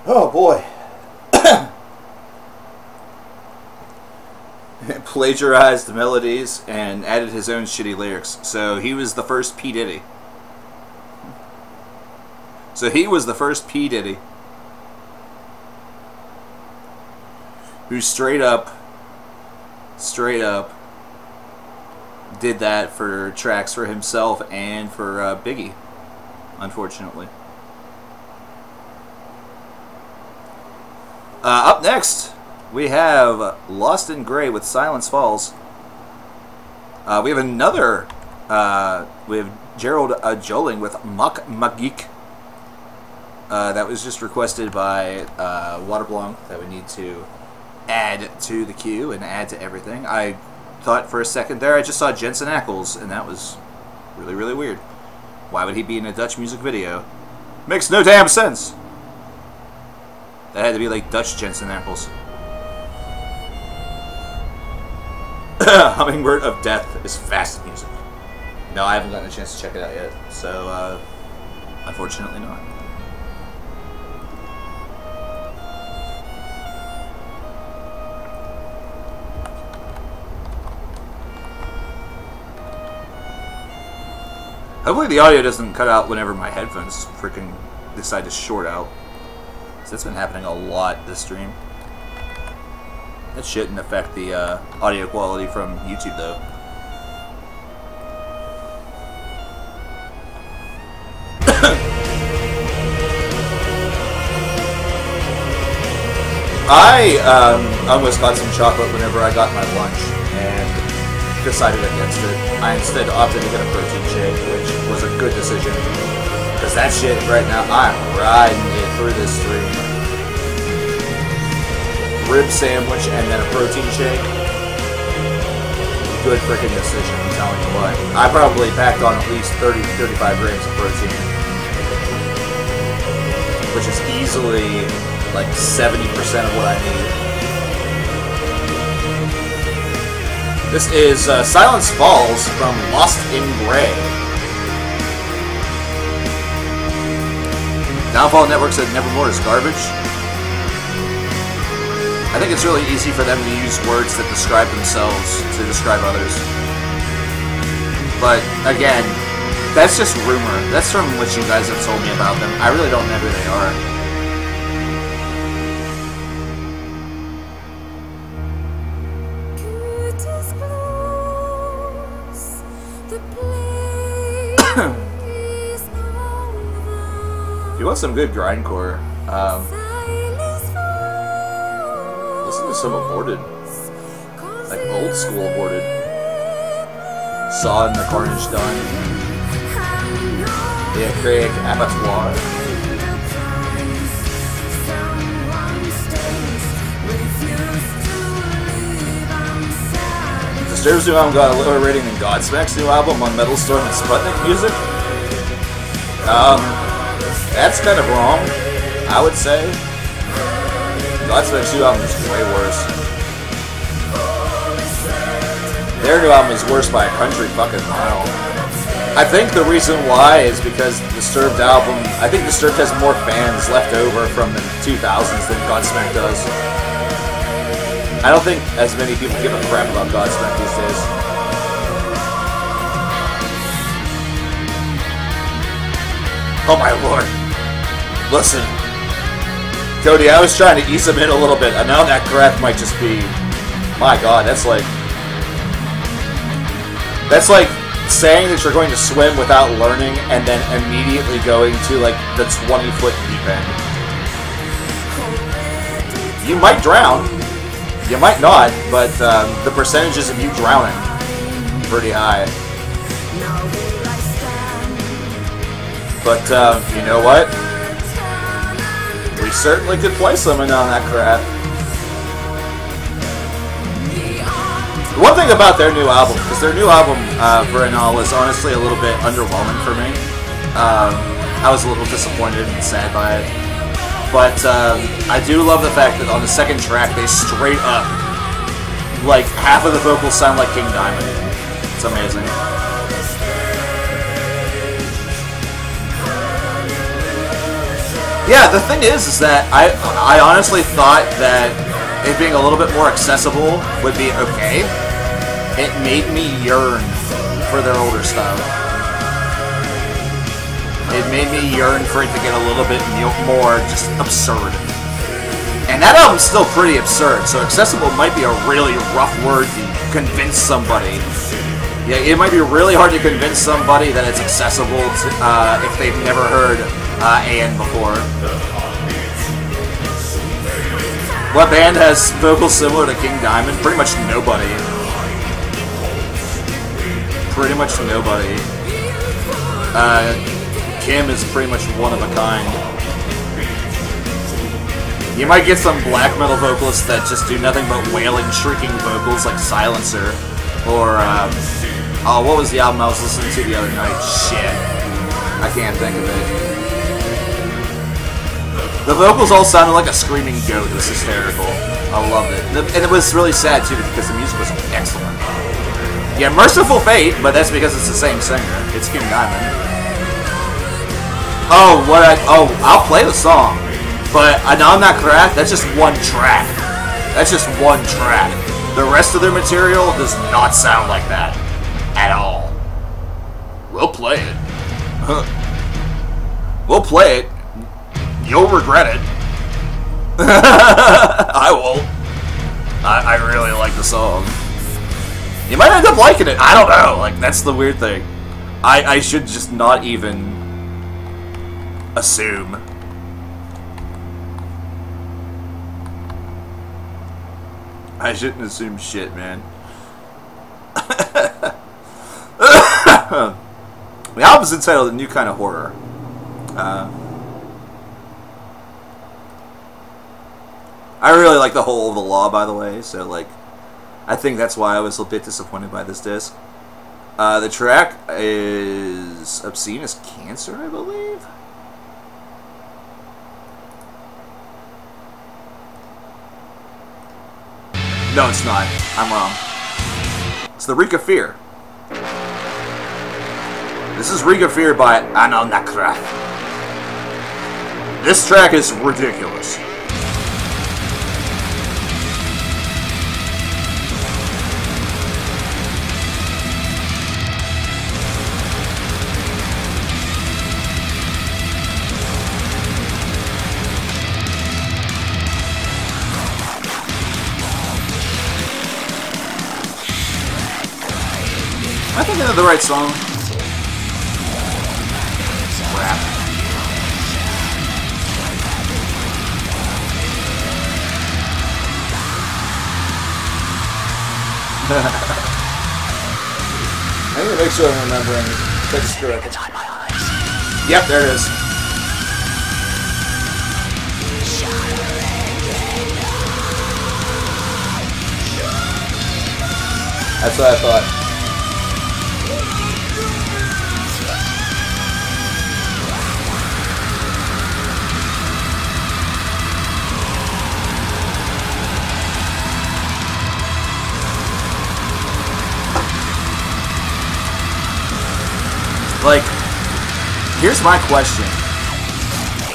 Speaker 1: Oh boy. Plagiarized melodies and added his own shitty lyrics. So he was the first P. Diddy. Who straight up did that for tracks for himself and for Biggie, unfortunately. Up next, we have Lost in Grey with Silence Falls. We have another, we have Gerald Joling with Mak Magik. That was just requested by Waterblanc that we need to add to the queue and add to everything. I thought for a second there I just saw Jensen Ackles, and that was really, really weird. Why would he be in a Dutch music video? Makes no damn sense! That had to be like Dutch Jensen Ackles. Hummingbird of Death is fast music. No, I haven't gotten a chance to check it out yet, so unfortunately not. Hopefully the audio doesn't cut out whenever my headphones freaking decide to short out. So that's been happening a lot this stream. That shouldn't affect the audio quality from YouTube though. I almost got some chocolate whenever I got my lunch and decided against it. I instead opted to get a protein shake, which was a good decision. Because that shit right now, I'm riding it through this stream. Rib sandwich and then a protein shake. Good freaking decision, I'm telling you what. I probably packed on at least 30-35 grams of protein. Which is easily like 70% of what I need. This is Silence Falls from Lost in Grey. Downfall Network said Nevermore is garbage. I think it's really easy for them to use words that describe themselves to describe others. But again, that's just rumor. That's from what you guys have told me about them. I really don't know who they are. If you want some good grindcore, listen to some Aborted. Like old school Aborted. Saw and the Carnage Done. Yeah, Craig, Abattoir. Disturbed's new album got a lower rating than Godsmack's new album on Metal Storm and Sputnik Music. That's kind of wrong, I would say. Godsmack's new album is way worse. Their new album is worse by a country fucking mile. I think the reason why is because Disturbed album, I think Disturbed has more fans left over from the 2000s than Godsmack does. I don't think as many people give a crap about Godsmack these days. Oh my lord. Listen. Cody, I was trying to ease him in a little bit, and now that breath might just be... My god, that's like saying that you're going to swim without learning and then immediately going to like the 20-foot deep end. You might drown. You might not, but the percentages of you drowning pretty high. But you know what? We certainly could play something on that crap. One thing about their new album, because their new album, for and all, was honestly a little bit underwhelming for me. I was a little disappointed and sad by it. But I do love the fact that on the second track, they straight up, like, half of the vocals sound like King Diamond. It's amazing. Yeah, the thing is that I honestly thought that it being a little bit more accessible would be okay. It made me yearn for their older stuff. It made me yearn for it to get a little bit more just absurd. And that album's still pretty absurd, so accessible might be a really rough word to convince somebody. Yeah, it might be really hard to convince somebody that it's accessible to, if they've never heard AN before. What band has vocals similar to King Diamond? Pretty much nobody. Pretty much nobody. Kim is pretty much one of a kind. You might get some black metal vocalists that just do nothing but wailing, shrieking vocals like Silencer. Or, oh, what was the album I was listening to the other night? Shit. I can't think of it. The vocals all sounded like a screaming goat. It was hysterical. I loved it. And it was really sad, too, because the music was excellent. Yeah, Merciful Fate, but that's because it's the same singer. It's King Diamond. Oh, I'll play the song. But I know I'm not correct. That's just one track. That's just one track. The rest of their material does not sound like that. At all. We'll play it. We'll play it. You'll regret it. I won't. I really like the song. You might end up liking it. I don't know. Like, that's the weird thing. I should just not even assume. I shouldn't assume shit, man. The album's entitled A New Kind of Horror. I really like the whole of the law, by the way, so, like, I think that's why I was a bit disappointed by this disc. The track is Obscene as Cancer, I believe? No, it's not. I'm wrong. It's the Reek of Fear. This is Reek of Fear by Ano Nakra. This track is ridiculous. Am I thinking of the right song? Crap. I need to make sure I'm remembering. But screw it. Yep, there it is. That's what I thought. Like, here's my question,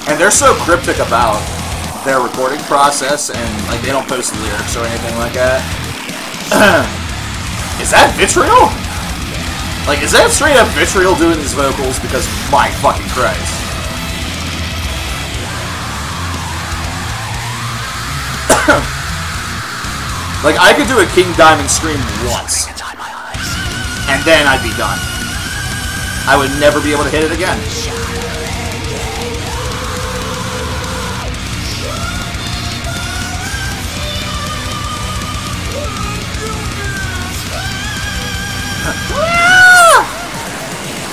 Speaker 1: and they're so cryptic about their recording process, and like they don't post lyrics or anything like that. Is that Vitriol? Like, is that straight up Vitriol doing these vocals? Because my fucking Christ. Like, I could do a King Diamond scream once, and then I'd be done. I would never be able to hit it again.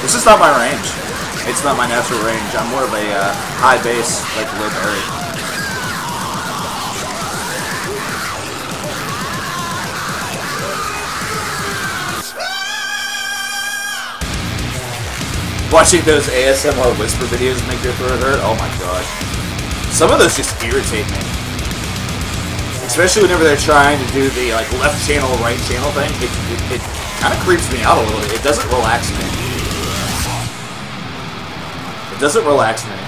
Speaker 1: This is not my range. It's not my natural range. I'm more of a high bass, like low berry. Watching those ASMR whisper videos make your throat hurt? Oh my gosh. Some of those just irritate me. Especially whenever they're trying to do the like left channel, right channel thing. It kind of creeps me out a little bit. It doesn't relax me. It doesn't relax me.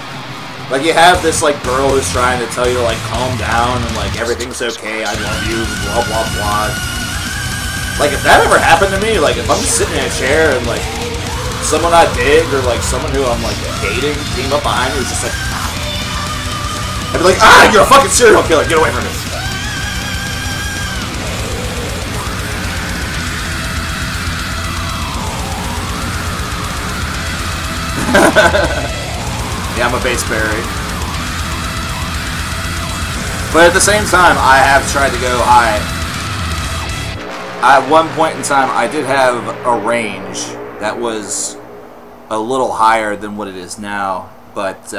Speaker 1: Like you have this like girl who's trying to tell you to like calm down and like everything's okay, I love you, blah blah blah. Like if that ever happened to me, like if I'm just sitting in a chair and like someone I dig or like someone who I'm like dating came up behind me who's just like, I'd be like, ah, you're a fucking serial killer, get away from me. Yeah, I'm a bass berry. But at the same time, I have tried to go high. At one point in time, I did have a range that was a little higher than what it is now, but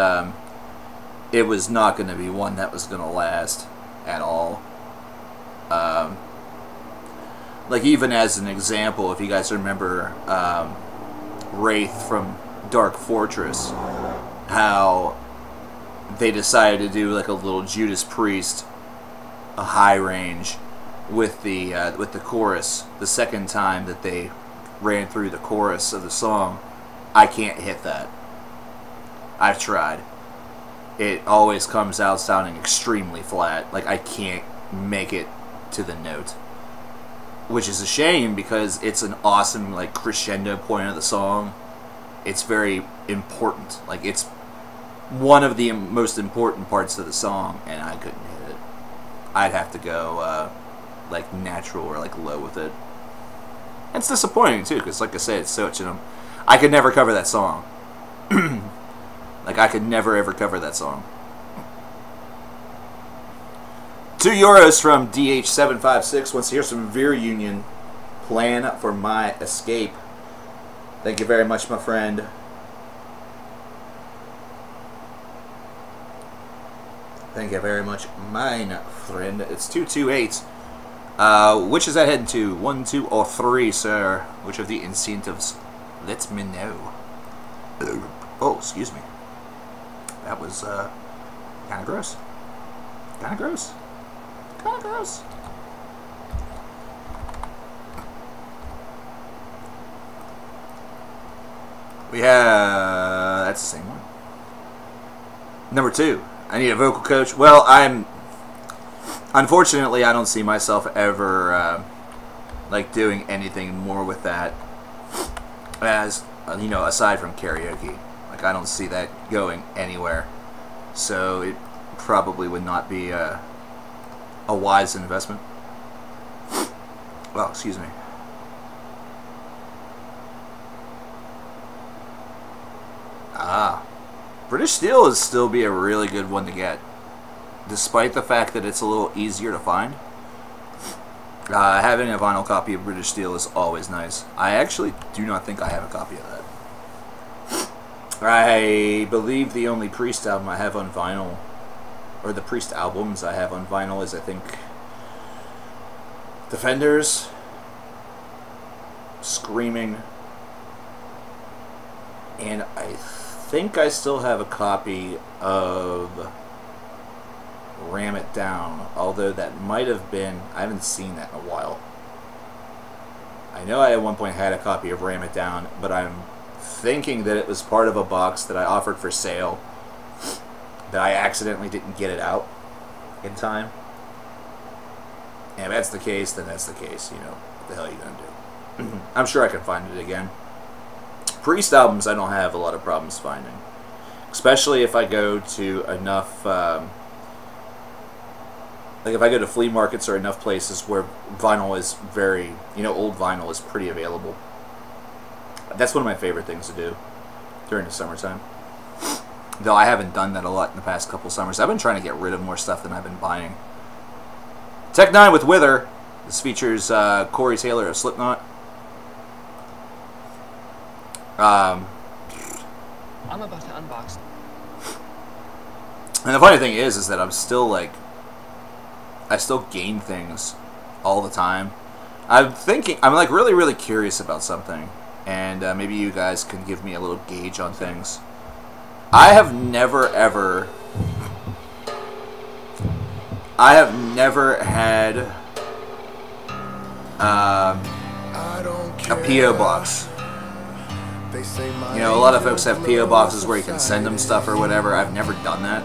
Speaker 1: it was not going to be one that was going to last at all. Like even as an example, if you guys remember Wraith from Dark Fortress, how they decided to do like a little Judas Priest, a high range with the chorus. The second time that they ran through the chorus of the song, I can't hit that. I've tried. It always comes out sounding extremely flat. Like I can't make it to the note, which is a shame because it's an awesome like crescendo point of the song. It's very important. Like it's one of the most important parts of the song, and I couldn't hit it. I'd have to go like natural or like low with it. And it's disappointing too, because like I said, it's such an I could never cover that song. Like I could never ever cover that song. €2 from DH756 wants to hear some Veer Union. Plan for my escape. Thank you very much, my friend. Thank you very much, mine friend. It's 228. Which is that heading to? 1, 2, or 3, sir? Which of the incentives? Let me know. Oh, excuse me. That was kind of gross. Kind of gross. Kind of gross. We have... that's the same one. Number 2. I need a vocal coach. Well, unfortunately, I don't see myself ever, like, doing anything more with that. As, you know, aside from karaoke. Like, I don't see that going anywhere. So, it probably would not be a wise investment. Well, excuse me. British Steel would still be a really good one to get, despite the fact that it's a little easier to find. Having a vinyl copy of British Steel is always nice. I actually do not think I have a copy of that. I believe the only Priest album I have on vinyl, or the Priest albums I have on vinyl, is I think Defenders, Screaming, and I think I still have a copy of Ram It Down, although that might have been, I haven't seen that in a while. I know I at one point had a copy of Ram It Down, but I'm thinking that it was part of a box that I offered for sale, that I accidentally didn't get it out in time. And if that's the case, then that's the case, you know, what the hell are you going to do? I'm sure I can find it again. Priest albums I don't have a lot of problems finding, especially if I go to enough like if I go to flea markets or enough places where vinyl is very, you know, old vinyl is pretty available. That's one of my favorite things to do during the summertime. Though I haven't done that a lot in the past couple summers. I've been trying to get rid of more stuff than I've been buying. Tech 9 with Wither. This features Corey Taylor of Slipknot.
Speaker 7: I'm about to unbox.
Speaker 1: And the funny thing is that I'm still like, I still gain things all the time. I'm like really curious about something, and maybe you guys can give me a little gauge on things. I have never had a P.O. box. You know, a lot of folks have P.O. boxes where you can send them stuff or whatever. I've never done that.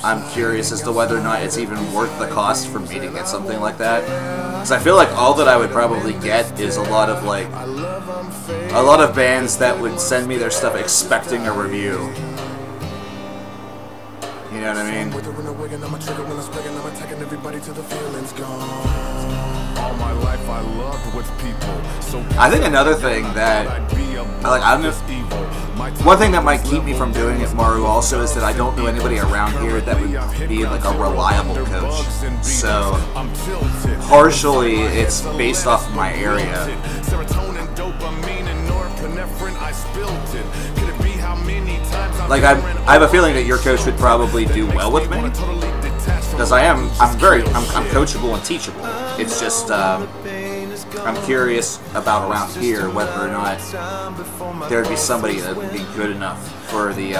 Speaker 1: I'm curious as to whether or not it's even worth the cost for me to get something like that. Because I feel like all that I would probably get is a lot of bands that would send me their stuff expecting a review. You know what I mean? I think another thing that one thing that might keep me from doing it, Maru, also is that I don't know anybody around here that would be like a reliable coach. So partially it's based off of my area. Like I have a feeling that your coach would probably do well with me, because I'm coachable and teachable. It's just I'm curious about around here whether or not there would be somebody that would be good enough for the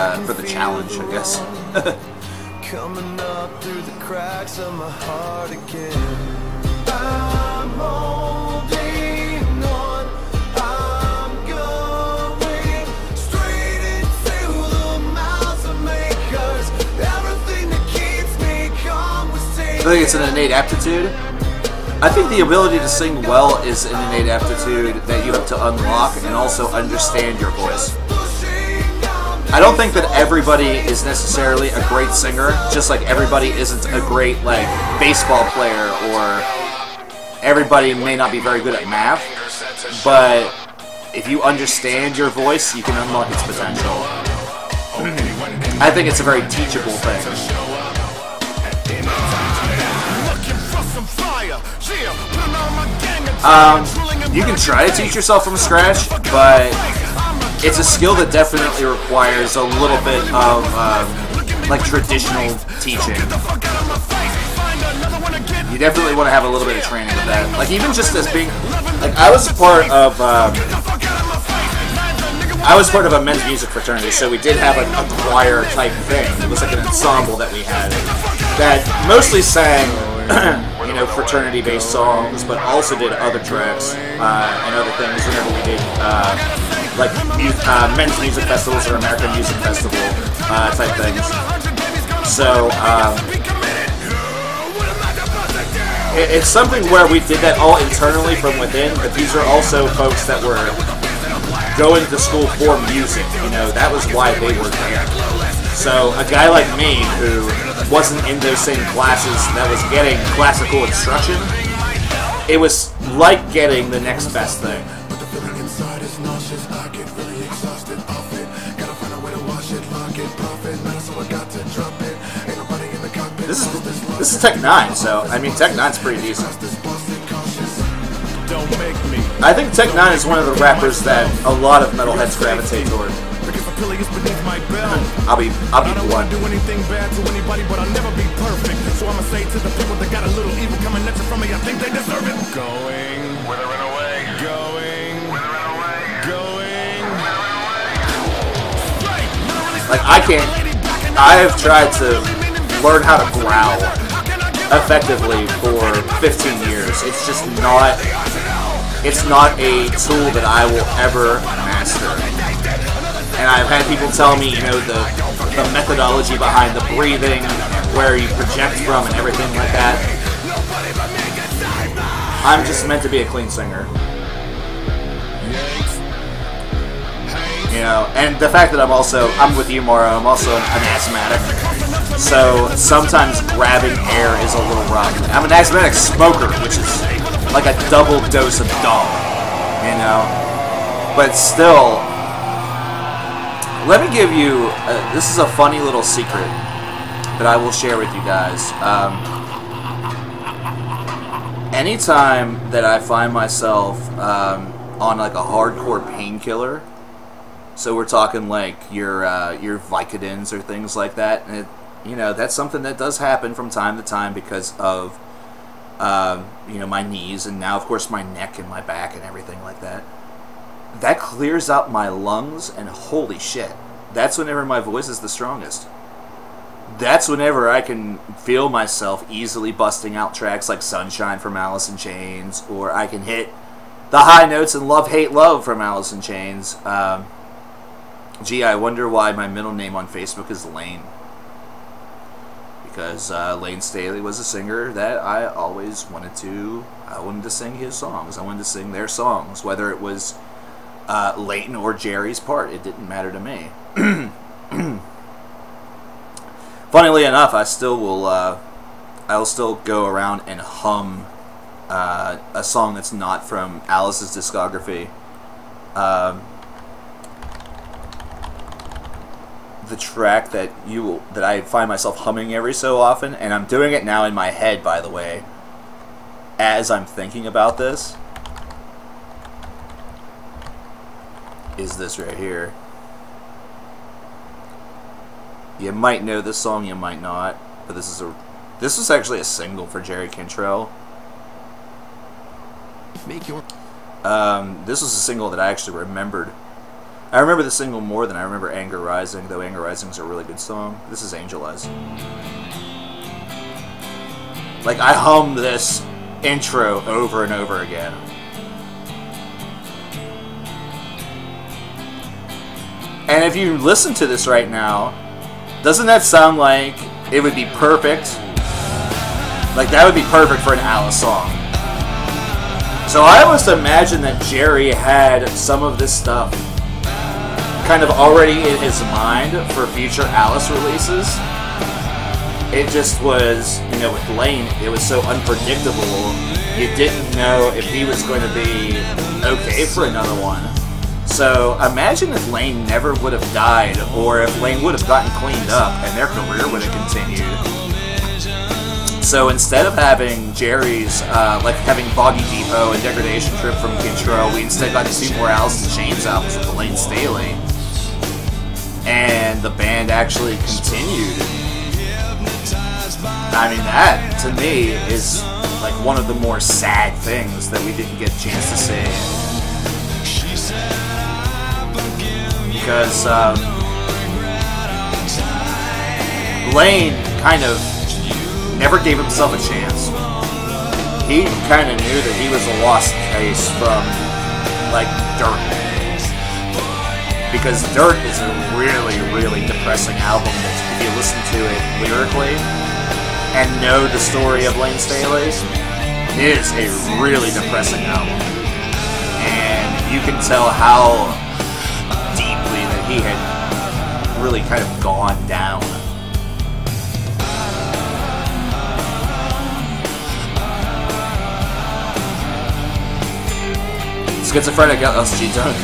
Speaker 1: challenge, I guess.
Speaker 6: Coming up through the cracks of my heart again. I'm holding on. I'm going straight into the mouths of makers. Everything that keeps me calm was taken.
Speaker 1: I think it's an innate aptitude. I think the ability to sing well is an innate aptitude that you have to unlock and also understand your voice. I don't think that everybody is necessarily a great singer, just like everybody isn't a great like baseball player, or everybody may not be very good at math, but if you understand your voice, you can unlock its potential. I think it's a very teachable thing. You can try to teach yourself from scratch, but it's a skill that definitely requires a little bit of like traditional teaching. You definitely want to have a little bit of training with that. Like even just as being, like I was part of a men's music fraternity, so we did have a choir type thing. It was like an ensemble that we had that mostly sang you know, fraternity-based songs, but also did other tracks and other things whenever we did like men's music festivals or American music festival type things. So it's something where we did that all internally from within, but these are also folks that were going to school for music. You know, that was why they were there. So a guy like me who wasn't in those same classes that was getting classical instruction, it was like getting the next best thing. This is Tech 9, so I mean Tech 9's pretty decent. I think Tech 9 is one of the rappers that a lot of metalheads gravitate toward. I'll be blunt. Do anything bad to anybody, but I'll never be perfect. So I'ma say to the people that got a little evil coming at you from me, I think they deserve it. Going, withering away. Going, withering away. Going, withering away. Like I have tried to learn how to growl effectively for 15 years. It's just not. It's not a tool that I will ever master. And I've had people tell me, you know, the methodology behind the breathing, where you project from and everything like that. I'm just meant to be a clean singer. You know, and the fact that I'm with you, Mauro, I'm also an asthmatic. So sometimes grabbing air is a little rough. I'm an asthmatic smoker, which is like a double dose of dog, you know? But still, let me give you, this is a funny little secret that I will share with you guys. Anytime that I find myself on like a hardcore painkiller, so we're talking like your Vicodins or things like that, and it, you know, that's something that does happen from time to time because of you know, my knees, and now of course my neck and my back and everything like that. That clears out my lungs, and holy shit, that's whenever my voice is the strongest. That's whenever I can feel myself easily busting out tracks like Sunshine from Alice in Chains, or I can hit the high notes in Love, Hate, Love from Alice in Chains. Gee, I wonder why my middle name on Facebook is Lane. Because Lane Staley was a singer that I always wanted to sing his songs. I wanted to sing their songs, whether it was Leighton or Jerry's part. It didn't matter to me. Funnily enough, I still will. I'll still go around and hum a song that's not from Alice's discography. The track that I find myself humming every so often, and I'm doing it now in my head, by the way, as I'm thinking about this, is this right here. You might know this song, you might not, but this is actually a single for Jerry Cantrell.
Speaker 3: Make your...
Speaker 1: This was a single that I actually remembered. I remember the single more than I remember Anger Rising, though Anger Rising is a really good song. This is Angel Eyes. Like, I hummed this intro over and over again. And if you listen to this right now, doesn't that sound like it would be perfect? Like, that would be perfect for an Alice song. So I almost imagine that Jerry had some of this stuff kind of already in his mind for future Alice releases. It just was, you know, with Lane, it was so unpredictable. You didn't know if he was going to be okay for another one. So imagine if Lane never would have died, or if Lane would have gotten cleaned up and their career would have continued. So instead of having Jerry's, like having Boggy Depot and Degradation Trip from Cantrell, we instead got to see more Alice in Chains albums with Lane Staley. And the band actually continued. I mean, that, to me, is like one of the more sad things that we didn't get a chance to see. Because Lane kind of never gave himself a chance. He kind of knew that he was a lost case from, like, Dirt. Because Dirt is a really, really depressing album that if you listen to it lyrically and know the story of Lane Staley, it is a really depressing album. And you can tell how deeply that he had really kind of gone down. Schizophrenic LSG Dunk.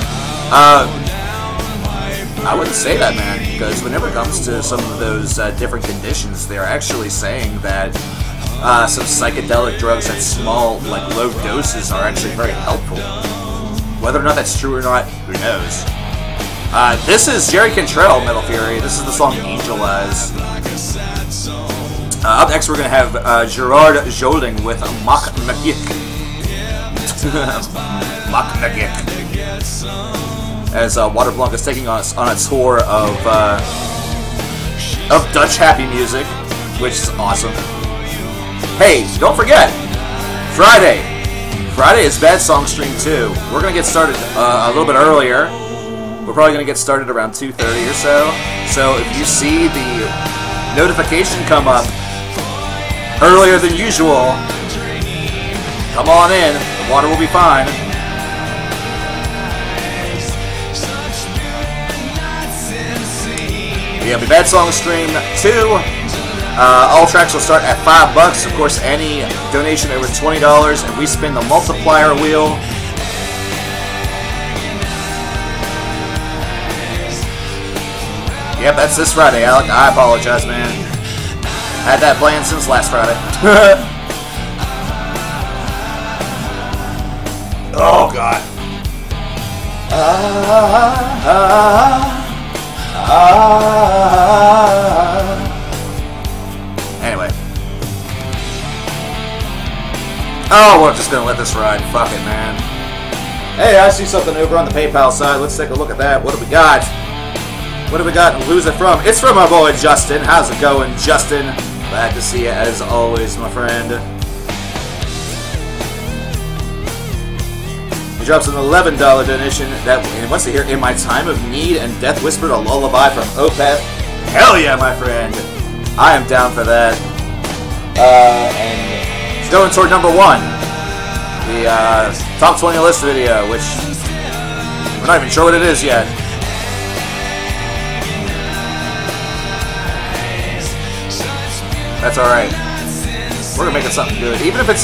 Speaker 1: I wouldn't say that, man, because whenever it comes to some of those different conditions, they're actually saying that some psychedelic drugs at small, like low doses are actually very helpful. Whether or not that's true or not, who knows? This is Jerry Cantrell, Metal Fury. This is the song Angel Eyes. Up next, we're going to have Gerard Jolding with Mach Magic. Mach Magic. As Waterblanc is taking us on a tour of Dutch happy music, which is awesome. Hey, don't forget, Friday is Bad Song Stream 2. We're going to get started a little bit earlier. We're probably going to get started around 2:30 or so. So if you see the notification come up earlier than usual, come on in. The water will be fine. Yeah, the Bad Song Stream 2. All tracks will start at $5. Of course, any donation over $20, and we spin the multiplier wheel. Yep, that's this Friday, Alec. I apologize, man. Had that planned since last Friday. Oh, God. Anyway. Oh, we're just gonna let this ride. Fuck it, man. Hey, I see something over on the PayPal side. Let's take a look at that. What do we got? What do we got and who's it from? It's from our boy Justin. How's it going, Justin? Glad to see you as always, my friend. He drops an $11 donation that he wants to hear In My Time of Need and Death Whispered a Lullaby from Opeth. Hell yeah, my friend. I am down for that. And it's going toward number 1. The top 20 list video, which we're not even sure what it is yet. That's alright. We're gonna make it something good. Even if it's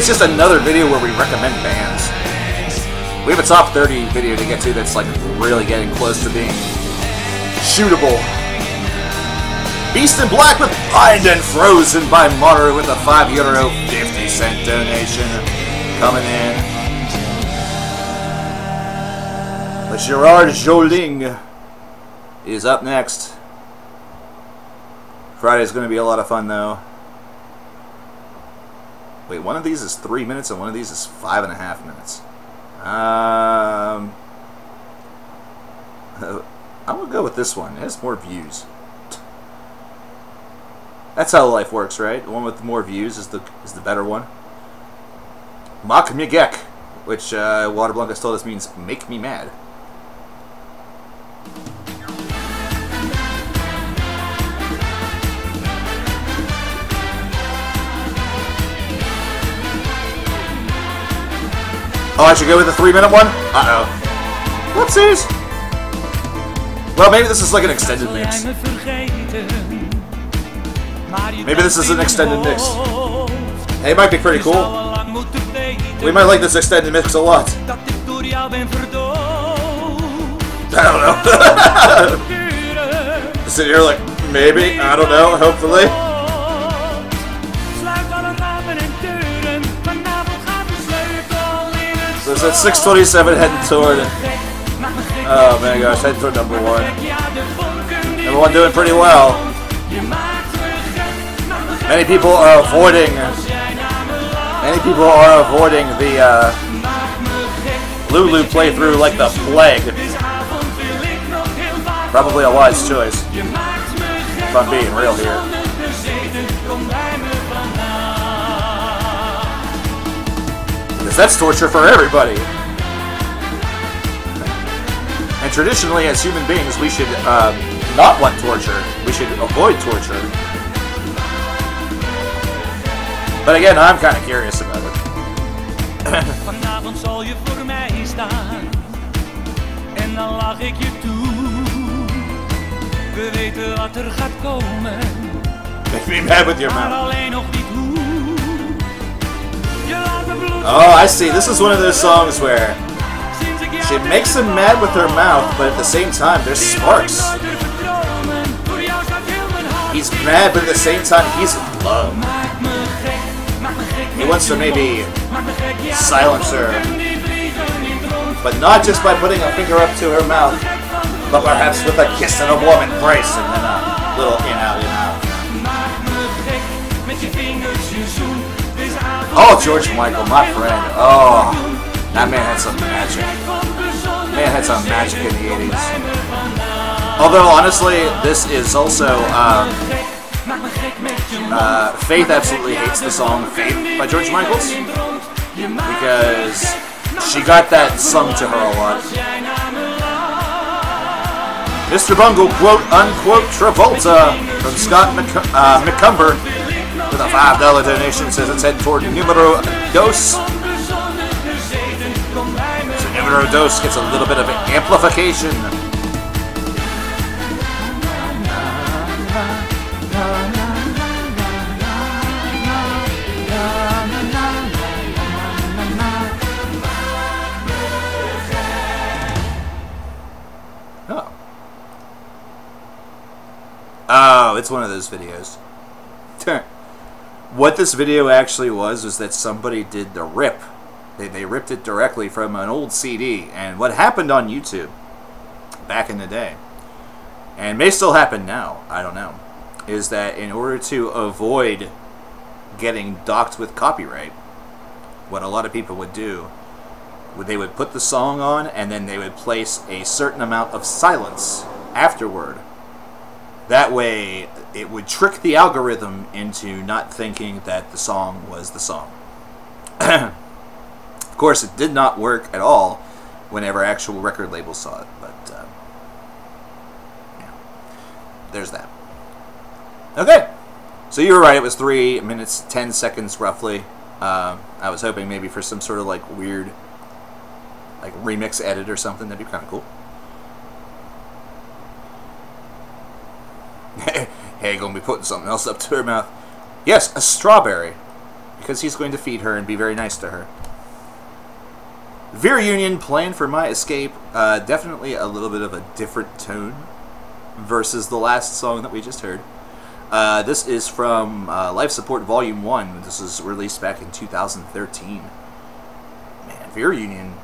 Speaker 1: just another video where we recommend bands. We have a top 30 video to get to that's like really getting close to being shootable. Beast in Black with Blind and Frozen by Martyr with a €5.50 donation coming in. But Gerard Joling is up next. Friday's going to be a lot of fun, though. Wait, one of these is 3 minutes and one of these is 5.5 minutes. I'm going to go with this one. It has more views. That's how life works, right? The one with more views is the better one. Mak Migek, which Waterblanca told us means make me mad. Oh, I should go with the 3-minute one? Uh-oh. Whoopsies! Well, maybe this is like an extended mix. Maybe this is an extended mix. Hey, it might be pretty cool. We might like this extended mix a lot. I don't know. Just sitting here like, maybe, I don't know, hopefully. So it's at 6:27 heading toward, oh my gosh, heading toward number 1. Number 1 doing pretty well. Many people are avoiding the Lulu playthrough like the plague. Probably a wise choice, if I'm being real here. Because that's torture for everybody. And traditionally, as human beings, we should not want torture. We should avoid torture. But again, I'm kind of curious about it.
Speaker 6: Vanavond zal je voor mij staan en dan lach ik je toe. We weten wat er gaat komen.
Speaker 1: Make me mad with your
Speaker 6: Maar
Speaker 1: mouth.
Speaker 6: alleen nog niet hoe. Je laat me bloed.
Speaker 1: Oh, I see. This is one of those songs where she makes him mad with her mouth, but at the same time, there's sparks. He's mad, but at the same time, he's in love. He wants to maybe silence her, but not just by putting a finger up to her mouth, but perhaps with a kiss and a warm embrace, and then a little in-out, in-out. Oh, George Michael, my friend. Oh, that man had some magic. Man had some magic in the 80s. Although, honestly, this is also... Faith absolutely hates the song Faith by George Michaels because she got that sung to her a lot. Mr. Bungle, quote unquote Travolta from Scott McCumber with a $5 donation says it's heading toward numero dos. So numero dos gets a little bit of amplification. it's one of those videos. What this video actually was that somebody did the rip. They ripped it directly from an old CD. And what happened on YouTube back in the day, and may still happen now, I don't know, is that in order to avoid getting docked with copyright, what a lot of people would do, they would put the song on and then they would place a certain amount of silence afterward. That way it would trick the algorithm into not thinking that the song was the song. Of course, it did not work at all whenever actual record labels saw it, but yeah, there's that. Okay, so you were right, it was 3 minutes 10 seconds roughly. I was hoping maybe for some sort of like weird like remix edit or something. That'd be kind of cool. Hey, gonna be putting something else up to her mouth. Yes, a strawberry, because he's going to feed her and be very nice to her. Veer Union, Plan for My Escape. Definitely a little bit of a different tone versus the last song that we just heard. This is from Life Support Volume 1. This was released back in 2013. Man, Veer Union.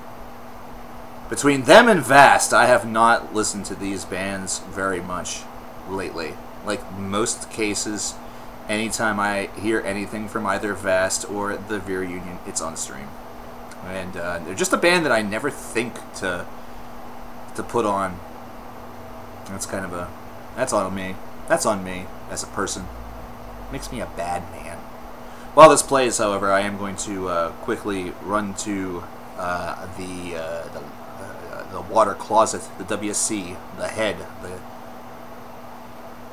Speaker 1: Between them and Vast, I have not listened to these bands very much lately. Like most cases, anytime I hear anything from either Vast or the Veer Union, it's on stream. And they're just a band that I never think to put on. That's kind of a... That's on me. That's on me as a person. Makes me a bad man. While this plays, however, I am going to quickly run to the water closet, the WC, the head,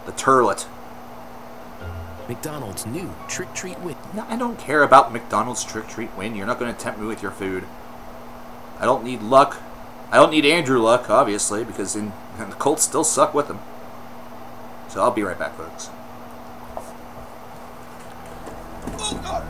Speaker 1: the turlet.
Speaker 8: McDonald's new Trick Treat Win.
Speaker 1: No, I don't care about McDonald's Trick Treat Win. You're not going to tempt me with your food. I don't need luck. I don't need Andrew Luck, obviously, because and the Colts still suck with him. So I'll be right back, folks. Oh, God.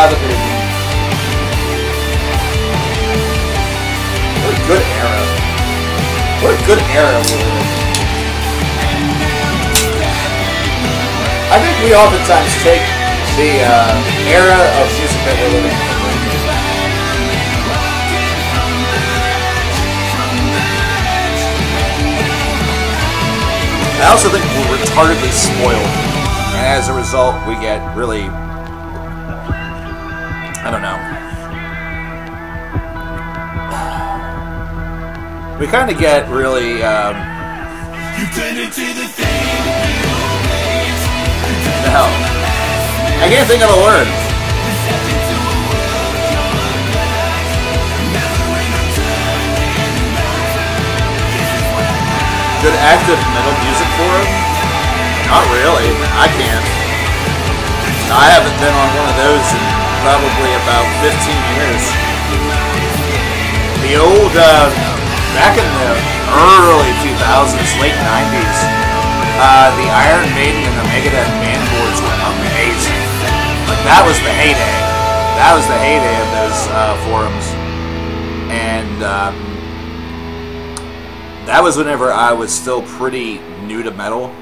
Speaker 1: The Veer Union. good era we're living. I think we oftentimes take the era of music that we're living in. I also think we're retardedly spoiled, and as a result, we get really, I don't know. We kind of get really, the hell? I can't think of the word. Good active metal music forum? Not really. I can't. I haven't been on one of those in probably about 15 years. The old, back in the early 2000s, late 90s, the Iron Maiden and the Megadeth band boards were amazing. Like, that was the heyday. That was the heyday of those forums. And that was whenever I was still pretty new to metal.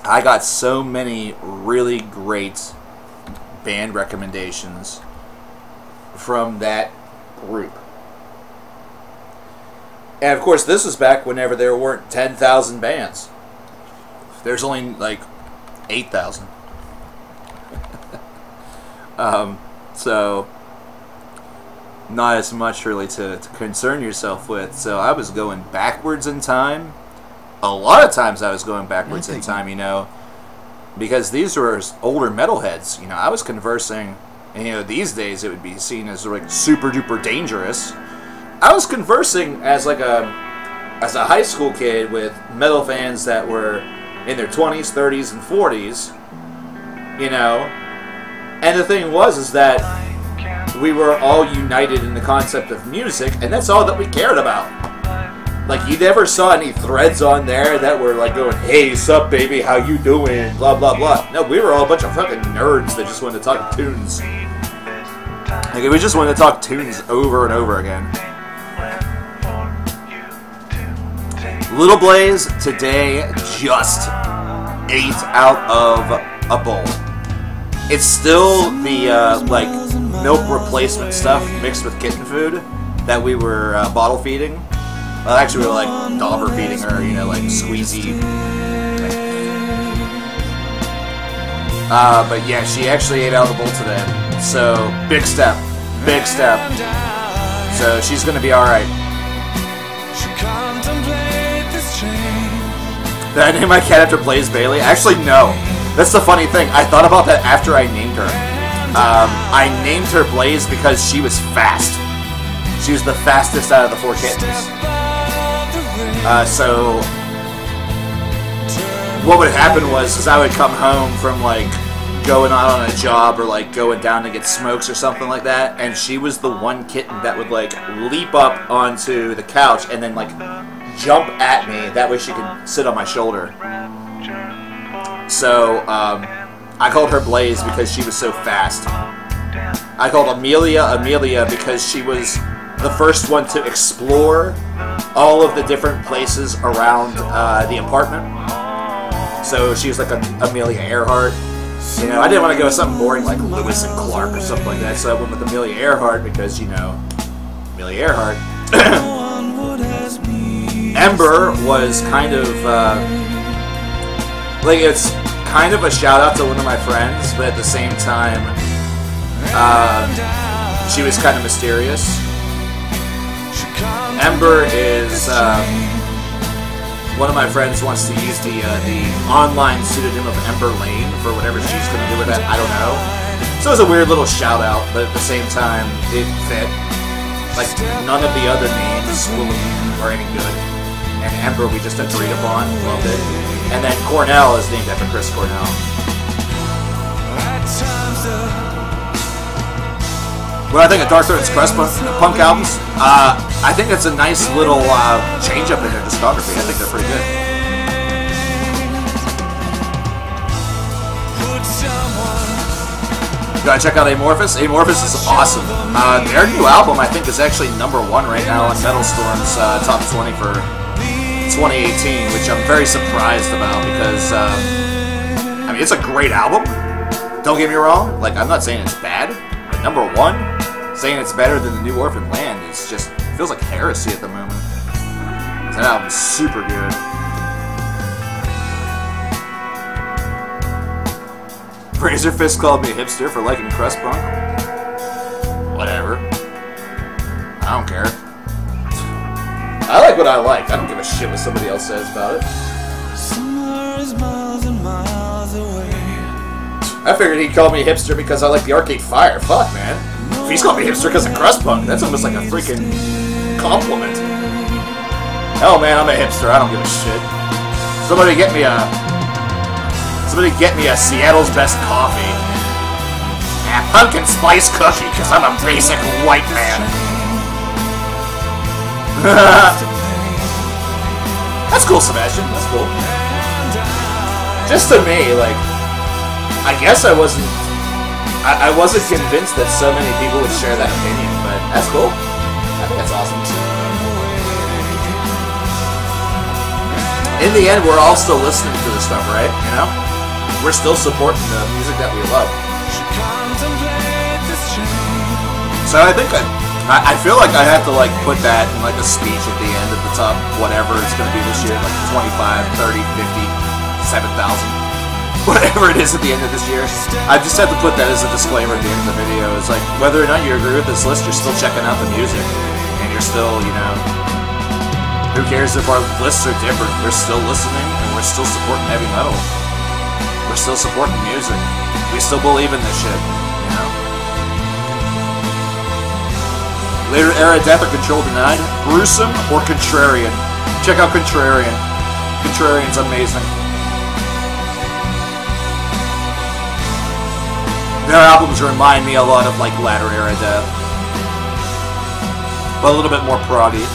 Speaker 1: I got so many really great band recommendations from that group. And of course, this was back whenever there weren't 10,000 bands. There's only like 8,000. So not as much really to concern yourself with. So I was going backwards in time. A lot of times I was going backwards in time, you know, because these were older metalheads. You know, I was conversing, and you know, these days it would be seen as like super duper dangerous. I was conversing as like a high school kid with metal fans that were in their 20s, 30s, and 40s, you know. And the thing is that we were all united in the concept of music, and that's all that we cared about. Like, you never saw any threads on there that were like going, "Hey, sup, baby, how you doing?" Blah blah blah. No, we were all a bunch of fucking nerds that just wanted to talk tunes. Like, we just wanted to talk tunes over and over again. Little Blaze today just ate out of a bowl. It's still the like milk replacement stuff mixed with kitten food that we were bottle feeding. Well, actually, we were like dauber feeding her, you know, like squeezy. But yeah, she actually ate out of the bowl today. So big step, big step. So she's gonna be all right. Did I name my cat after Blaze Bailey? Actually, no. That's the funny thing. I thought about that after I named her. I named her Blaze because she was fast. She was the fastest out of the 4 kittens. So what would happen was I would come home from like going out on a job or like going down to get smokes or something like that, and she was the one kitten that would like leap up onto the couch and then like jump at me. That way she could sit on my shoulder. So I called her Blaze because she was so fast. I called Amelia because she was the first one to explore all of the different places around the apartment. So she was like Amelia Earhart. You know, I didn't want to go with something boring like Lewis and Clark or something like that, so I went with Amelia Earhart because, you know, Amelia Earhart. Ember was kind of like, it's kind of a shout out to one of my friends, but at the same time, she was kind of mysterious. Ember is one of my friends wants to use the online pseudonym of Ember Lane for whatever she's going to do with that. I don't know. So it was a weird little shout out, but at the same time, it fit. Like, none of the other names were any good. And Ember we just agreed upon, loved it. And then Cornell is named after Chris Cornell. What I think of Dark Throat's Crest punk albums? I think it's a nice little change up in their discography. I think they're pretty good. gotta check out Amorphous. Amorphous is awesome. Their new album, I think, is actually #1 right now on Metal Storm's top 20 for 2018, which I'm very surprised about because, I mean, it's a great album. Don't get me wrong. Like, I'm not saying it's bad, but #1, saying it's better than the New Orphan Land is just feels like heresy at the moment. That album's super good. Razor Fist called me a hipster for liking crust punk. Whatever. I don't care. I like what I like. I don't give a shit what somebody else says about it.
Speaker 6: Summer is miles and miles away.
Speaker 1: I figured he'd call me a hipster because I like the Arcade Fire. Fuck, man. If he's called me a hipster because of crust punk, that's almost like a freaking compliment. Hell, man, I'm a hipster. I don't give a shit. Somebody get me a Seattle's best coffee. And a pumpkin spice cookie, because I'm a basic white man. That's cool, Sebastian. That's cool. Just to me, like, I guess I wasn't convinced that so many people would share that opinion, but that's cool. I think that's awesome. In the end, we're all still listening to this stuff, right? You know? We're still supporting the music that we love. So I think I feel like I have to like put that in like a speech at the end at the top, whatever it's going to be this year, like 25, 30, 50, 7,000, whatever it is at the end of this year. I just have to put that as a disclaimer at the end of the video. It's like, whether or not you agree with this list, you're still checking out the music, and you're still, you know, who cares if our lists are different? We're still listening, and we're still supporting heavy metal. We're still supporting music. We still believe in this shit, you know? Later Era Death or Control Denied? Gruesome or Contrarian? Check out Contrarian. Contrarian's amazing. Their albums remind me a lot of, like, Latter Era Death. But a little bit more proggy.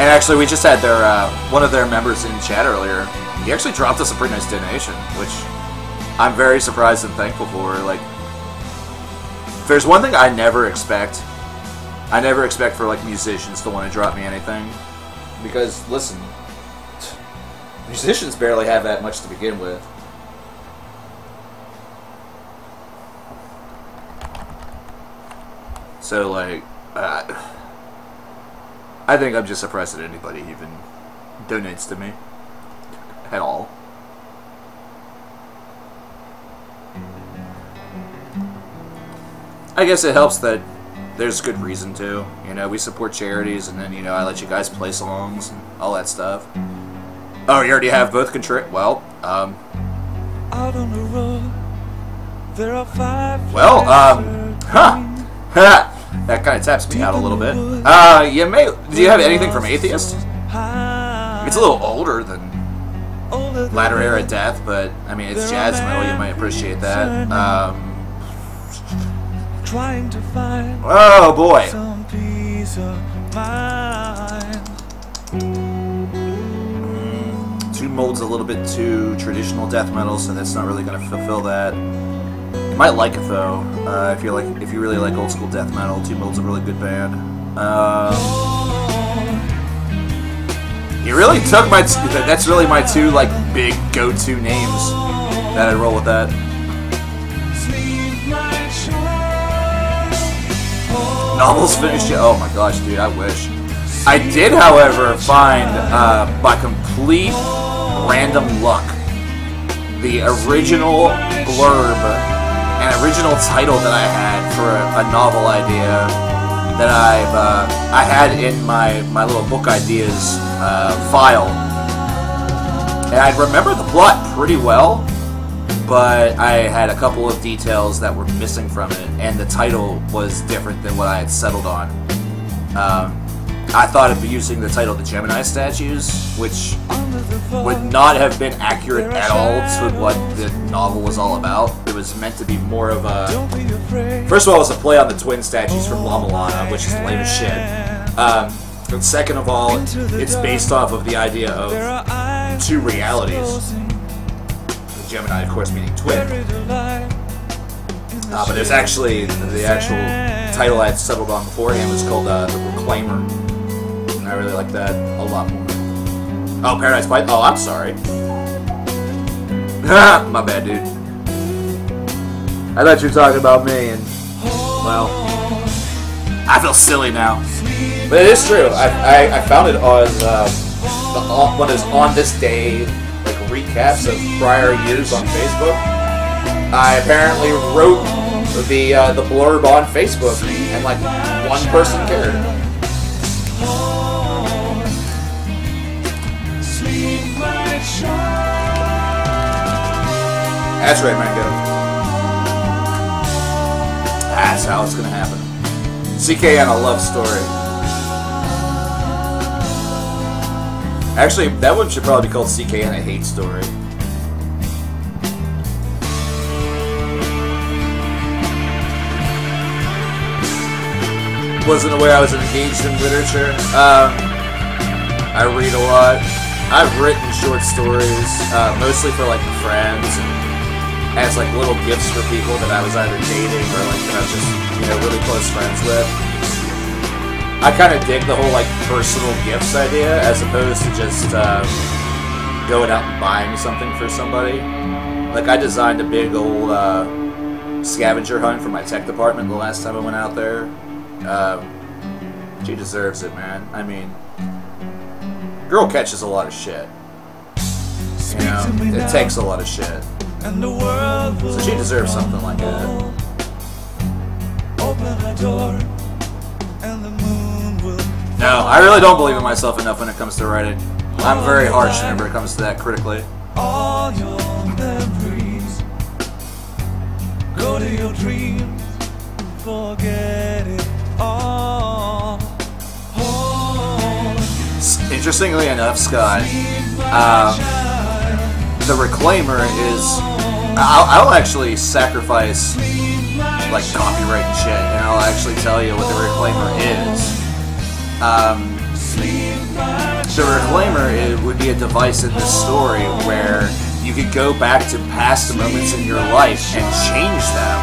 Speaker 1: And actually, we just had their one of their members in chat earlier. He actually dropped us a pretty nice donation, which I'm very surprised and thankful for. Like, there's one thing I never expect for like musicians to want to drop me anything, because listen, musicians barely have that much to begin with. So like, I think I'm just surprised that anybody even donates to me at all. I guess it helps that there's good reason to. You know, we support charities, and then, you know, I let you guys play songs and all that stuff. Oh, you already have both Well,
Speaker 6: Out on the road, there are 5
Speaker 1: that kind of taps me out a little bit. Do you have anything from Atheist? It's a little older than Latter Era Death, but I mean, it's jazz metal. You might appreciate that.
Speaker 6: trying to find
Speaker 1: Oh boy.
Speaker 6: some peace of mind.
Speaker 1: Two Mold's a little bit too traditional death metal, so that's not really going to fulfill that. You might like it though, if you really like old school death metal. Two Mold's a really good band. You really took my. That's really my two like big go-to names. That I'd roll with that. Novels finished yet? Oh my gosh, dude, I wish. I did, however, find by complete random luck the original blurb and original title that I had for a novel idea that I had in my little book ideas file, and I remember the plot pretty well, but I had a couple of details that were missing from it, and the title was different than what I had settled on. I thought of using the title The Gemini Statues, which would not have been accurate at all to what the novel was all about. It was meant to be more of a... First of all, it was a play on the twin statues from La Milana, which is lame as shit. And second of all, it's based off of the idea of two realities. The Gemini, of course, meaning twin. But it's actually, the actual title I had settled on beforehand was called The Reclaimer. And I really like that a lot more. Oh, Paradise Pipe? Oh, I'm sorry. My bad, dude. I thought you were talking about me, and, well, I feel silly now. But it is true. I found it as one of those on this day like recaps of prior years on Facebook. I apparently wrote the blurb on Facebook, and like one person cared. That's right, Mango. That's how it's gonna happen. CK on a love story. Actually, that one should probably be called CK on a hate story. Wasn't aware I was engaged in literature. I read a lot. I've written short stories, mostly for like friends and as like little gifts for people that I was either dating or like that I was just, you know, really close friends with. I kind of dig the whole like personal gifts idea as opposed to just going out and buying something for somebody. Like I designed a big old scavenger hunt for my tech department the last time I went out there. She deserves it, man. I mean, girl catches a lot of shit. You know, it takes a lot of shit. So she deserves something like that. No, I really don't believe in myself enough when it comes to writing. I'm very harsh whenever it comes to that critically.
Speaker 6: All your memories, go to your dreams, forget it all.
Speaker 1: Interestingly enough, Scott, the Reclaimer is... I'll actually sacrifice like copyright and shit, and I'll actually tell you what the Reclaimer is. The Reclaimer would be a device in this story where you could go back to past moments in your life and change them.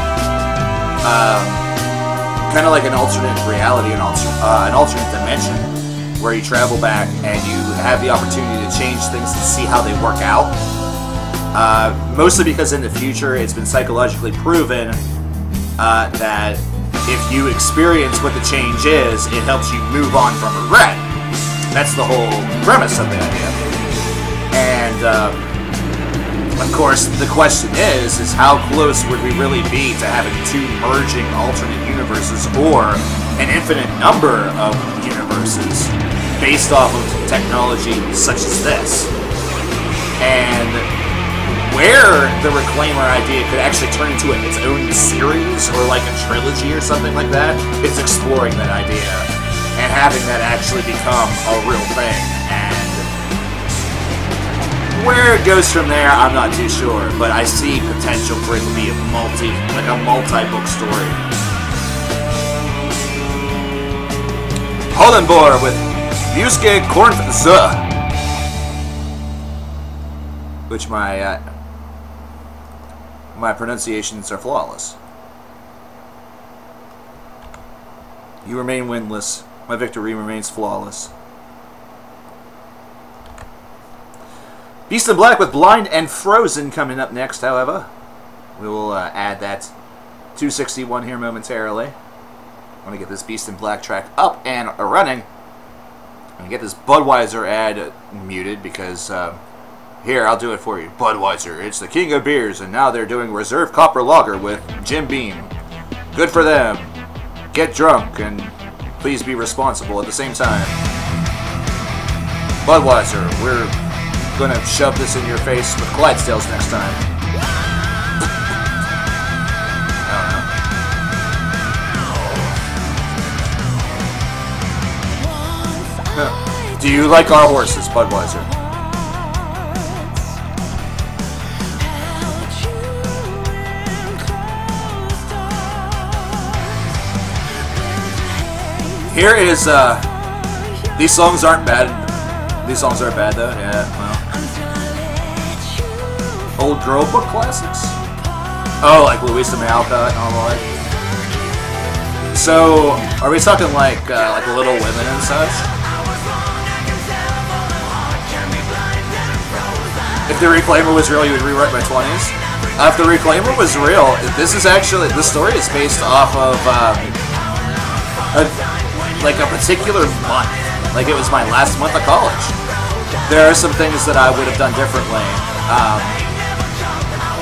Speaker 1: Kind of like an alternate reality, an alternate dimension, where you travel back and you have the opportunity to change things and see how they work out. Mostly because in the future it's been psychologically proven that if you experience what the change is, it helps you move on from regret. That's the whole premise of the idea. And of course, the question is how close would we really be to having two merging alternate universes or an infinite number of universes based off of technology such as this? And where the Reclaimer idea could actually turn into its own series or like a trilogy or something like that, it's exploring that idea and having that actually become a real thing. And where it goes from there, I'm not too sure, but I see potential for it to be a multi-book story. Hollenbohr with Muske Kornze, which my pronunciations are flawless. You remain winless. My victory remains flawless. Beast in Black with Blind and Frozen coming up next, however. We will add that 261 here momentarily. I want to get this Beast in Black track up and running. I'm going to get this Budweiser ad muted because... here, I'll do it for you. Budweiser, it's the king of beers, and now they're doing Reserve Copper Lager with Jim Beam. Good for them. Get drunk, and please be responsible at the same time. Budweiser, we're gonna shove this in your face with Clydesdales next time. I don't know. Do you like our horses, Budweiser? Here is, these songs aren't bad. These songs aren't bad, though. Yeah, well. Old girl book classics? Oh, like Louisa May Alcott and all the like. So, are we talking like Little Women and such? If the Reclaimer was real, you would rewrite my 20s. If the Reclaimer was real, this story is based off of like a particular month. Like it was my last month of college. There are some things that I would have done differently.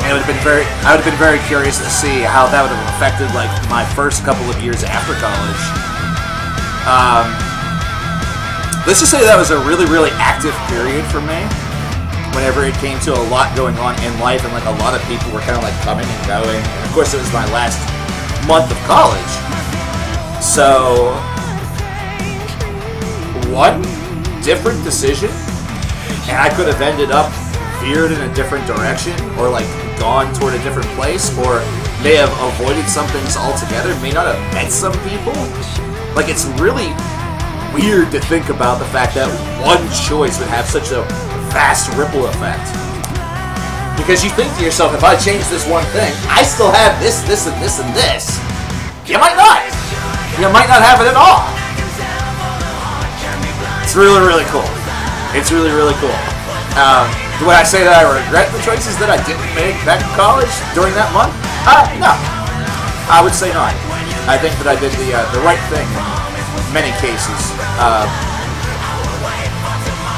Speaker 1: And I would have been very curious to see how that would have affected like my first couple of years after college. Let's just say that was a really, really active period for me. Whenever it came to a lot going on in life, and like a lot of people were kind of like coming and going. And of course, it was my last month of college. So, one different decision, and I could have ended up veered in a different direction, or like gone toward a different place, or may have avoided some things altogether, may not have met some people. Like, it's really weird to think about the fact that one choice would have such a vast ripple effect. Because you think to yourself, if I change this one thing, I still have this, this, and this, and this. You might not. You might not have it at all. It's really, really cool. It's really, really cool. Would I say that I regret the choices that I didn't make back in college during that month? No. I would say not. I think that I did the right thing in many cases.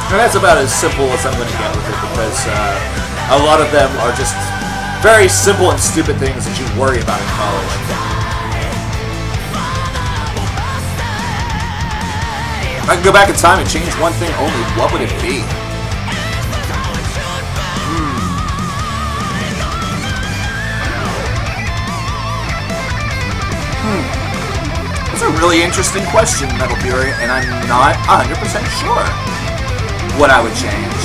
Speaker 1: And that's about as simple as I'm going to get with it, because a lot of them are just very simple and stupid things that you worry about in college. If I could go back in time and change one thing only, what would it be? That's a really interesting question, Metal Fury, and I'm not 100% sure what I would change.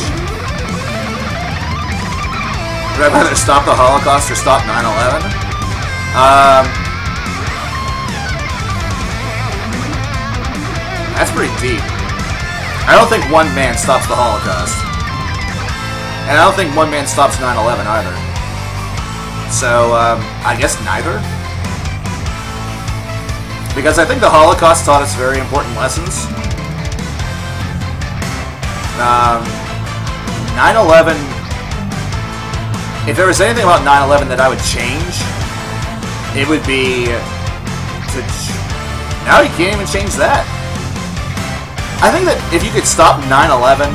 Speaker 1: Would I rather stop the Holocaust or stop 9/11? That's pretty deep. I don't think one man stops the Holocaust. And I don't think one man stops 9/11 either. So, I guess neither. Because I think the Holocaust taught us very important lessons. 9/11, if there was anything about 9/11 that I would change, it would be now you can't even change that. I think that if you could stop 9/11,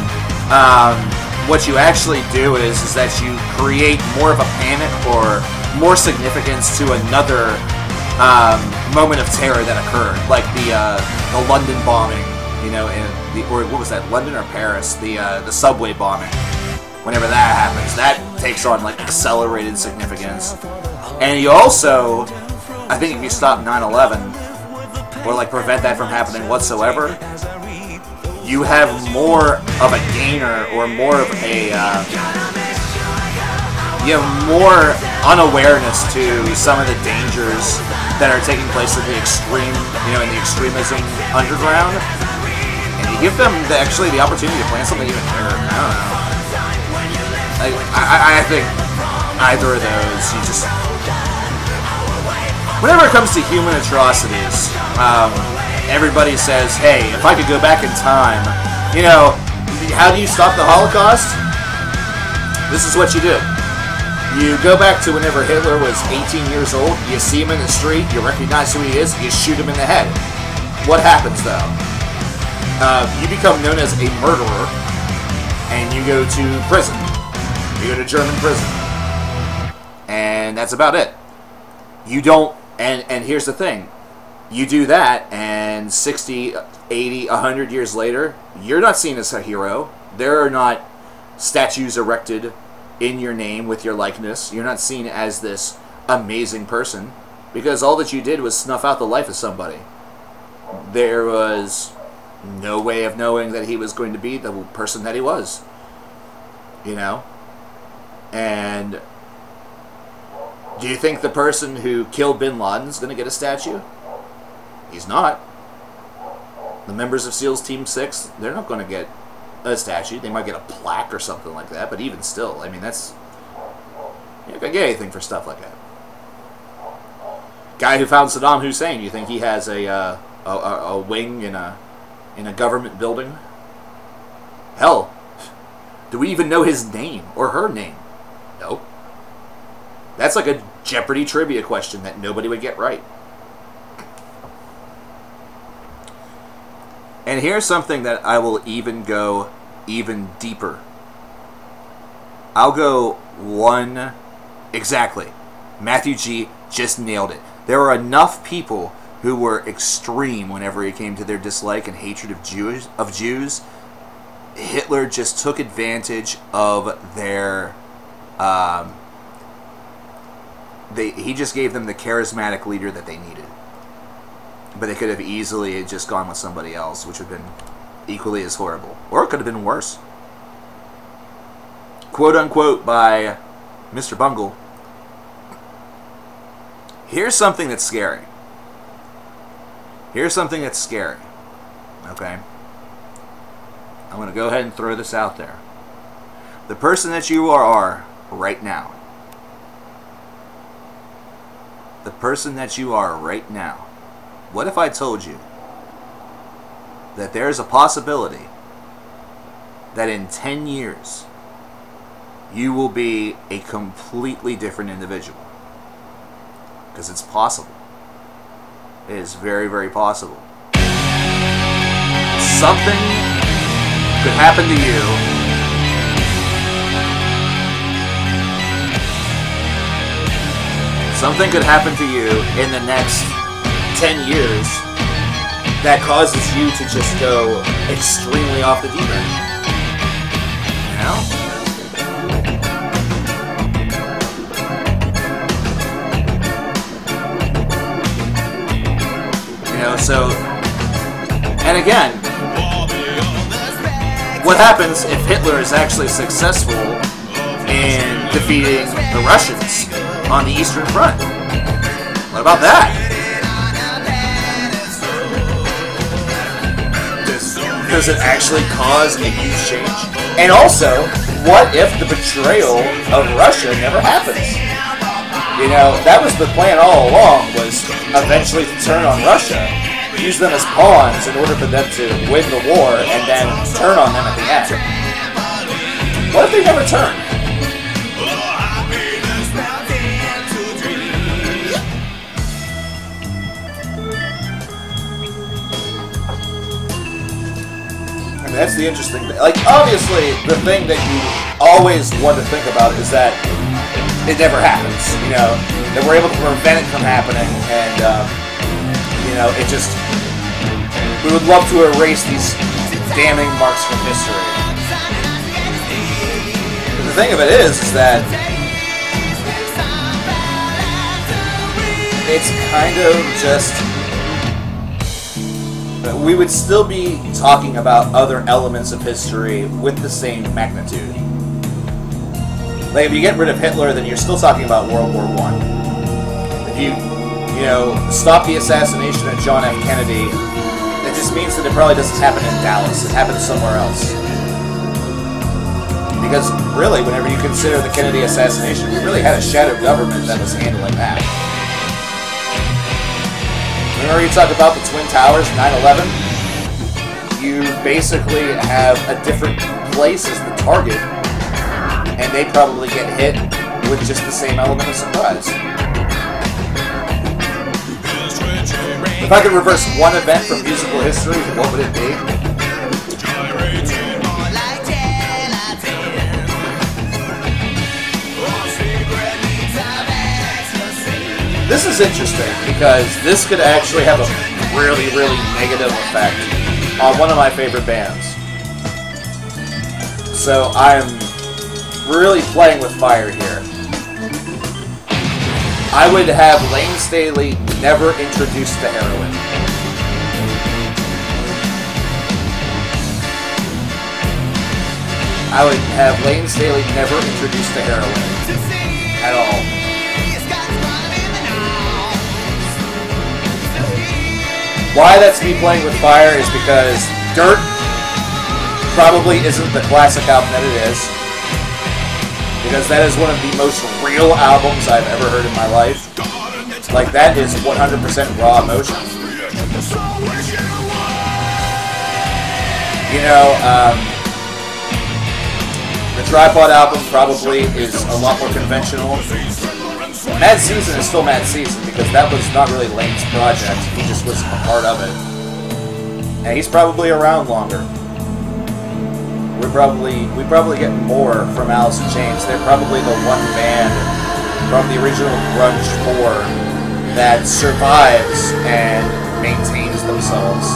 Speaker 1: what you actually do is that you create more of a panic or more significance to another moment of terror that occurred, like the London bombing, you know, or what was that, London or Paris, the subway bombing. Whenever that happens, that takes on like accelerated significance. And you also, I think if you stop 9/11 or like prevent that from happening whatsoever, you have more of a gainer or more of a you have more unawareness to some of the dangers that are taking place in the extreme, you know, in the extremism underground, and you give them actually the opportunity to plan something even bigger. I don't know. I think either of those, you just, whenever it comes to human atrocities, everybody says, hey, if I could go back in time, you know, how do you stop the Holocaust? This is what you do. You go back to whenever Hitler was 18 years old, you see him in the street, you recognize who he is, you shoot him in the head. What happens though? You become known as a murderer, and you go to prison. You go to German prison. And that's about it. You don't, and here's the thing. You do that, and 60, 80, 100 years later, you're not seen as a hero. There are not statues erected in your name with your likeness. You're not seen as this amazing person, because all that you did was snuff out the life of somebody. There was no way of knowing that he was going to be the person that he was. You know? And do you think the person who killed Bin Laden is going to get a statue? He's not. The members of SEALs Team 6, they're not going to get a statue. They might get a plaque or something like that, but even still, I mean, that's, you're not going to get anything for stuff like that. Guy who found Saddam Hussein, you think he has a wing in a government building? Hell, do we even know his name or her name? No. That's like a Jeopardy trivia question that nobody would get right. And here's something that I will even go even deeper. I'll go one... Exactly. Matthew G. just nailed it. There were enough people who were extreme whenever it came to their dislike and hatred of Jews. Hitler just took advantage of their... he just gave them the charismatic leader that they needed. But they could have easily just gone with somebody else, which would have been equally as horrible. Or it could have been worse. Quote unquote by Mr. Bungle. Here's something that's scary. Here's something that's scary. Okay? I'm going to go ahead and throw this out there. The person that you are right now. The person that you are right now. What if I told you that there's a possibility that in 10 years you will be a completely different individual? Because it's possible. It is very, very possible. Something could happen to you Something could happen to you in the next 10 years that causes you to just go extremely off the deep end. You know, so, and again, what happens if Hitler is actually successful in defeating the Russians on the Eastern Front? What about that? Does it actually cause a huge change? And also, what if the betrayal of Russia never happens? You know, that was the plan all along, was eventually to turn on Russia, use them as pawns in order for them to win the war, and then turn on them at the end. What if they never turn? I mean, that's the interesting thing. Like, obviously, the thing that you always want to think about is that it never happens, you know, that we're able to prevent it from happening, and, you know, it just, we would love to erase these damning marks from history. But the thing of it is that it's kind of just, we would still be talking about other elements of history with the same magnitude. Like, if you get rid of Hitler, then you're still talking about World War I. If you know, stop the assassination of John F. Kennedy, it just means that it probably doesn't happen in Dallas. It happens somewhere else. Because, really, whenever you consider the Kennedy assassination, we really had a shadow government that was handling that. Remember you talk about the Twin Towers, 9/11? You basically have a different place as the target, and they probably get hit with just the same element of surprise. If I could reverse one event from musical history, what would it be? This is interesting because this could actually have a really, really negative effect on one of my favorite bands. So I'm really playing with fire here. I would have Lane Staley never introduced to heroin. I would have Lane Staley never introduced to heroin at all. Why that's me playing with fire is because Dirt probably isn't the classic album that it is. Because that is one of the most real albums I've ever heard in my life. Like, that is 100% raw emotion. You know, the Tripod album probably is a lot more conventional. Mad Season is still Mad Season because that was not really Lane's project. He just was a part of it. And he's probably around longer. We probably get more from Alice in Chains. They're probably the one band from the original Grunge 4 that survives and maintains themselves.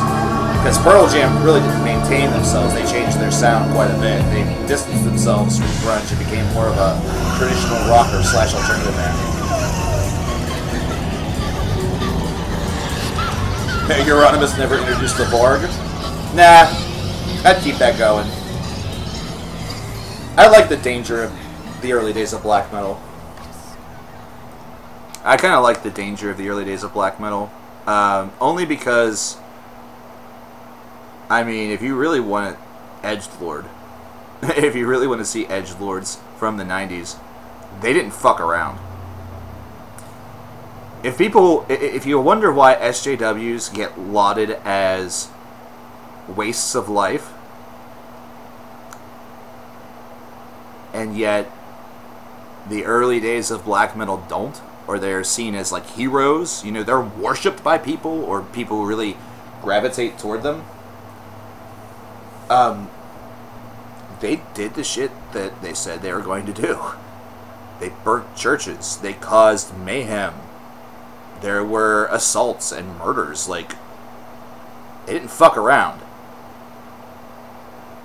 Speaker 1: Because Pearl Jam really didn't maintain themselves. They changed their sound quite a bit. They distanced themselves from grunge and became more of a traditional rocker / alternative band. Euronymous never introduced the Borg? Nah, I'd keep that going. I like the danger of the early days of black metal. I kind of like the danger of the early days of black metal. Only because, I mean, if you really want edgelord, if you really want to see edgelords from the 90s, they didn't fuck around. If you wonder why SJWs get lauded as wastes of life, and yet the early days of black metal don't, or they're seen as like heroes, you know, they're worshipped by people, or people really gravitate toward them. They did the shit that they said they were going to do. They burnt churches. They caused mayhem. There were assaults and murders. Like, they didn't fuck around.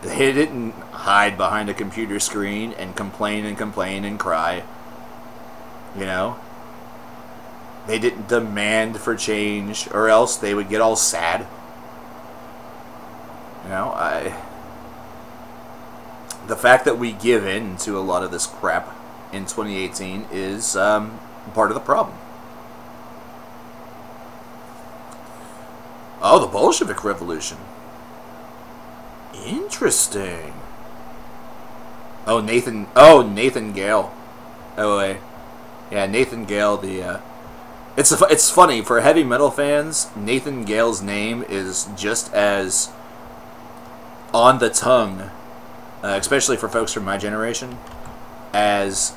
Speaker 1: They didn't hide behind a computer screen and complain and cry. You know? They didn't demand for change, or else they would get all sad. You know, the fact that we give in to a lot of this crap in 2018 is part of the problem. Oh, the Bolshevik Revolution. Interesting. Oh, Nathan Gale. Oh, wait. Yeah, Nathan Gale, the, It's funny, for heavy metal fans, Nathan Gale's name is just as on the tongue, especially for folks from my generation, as,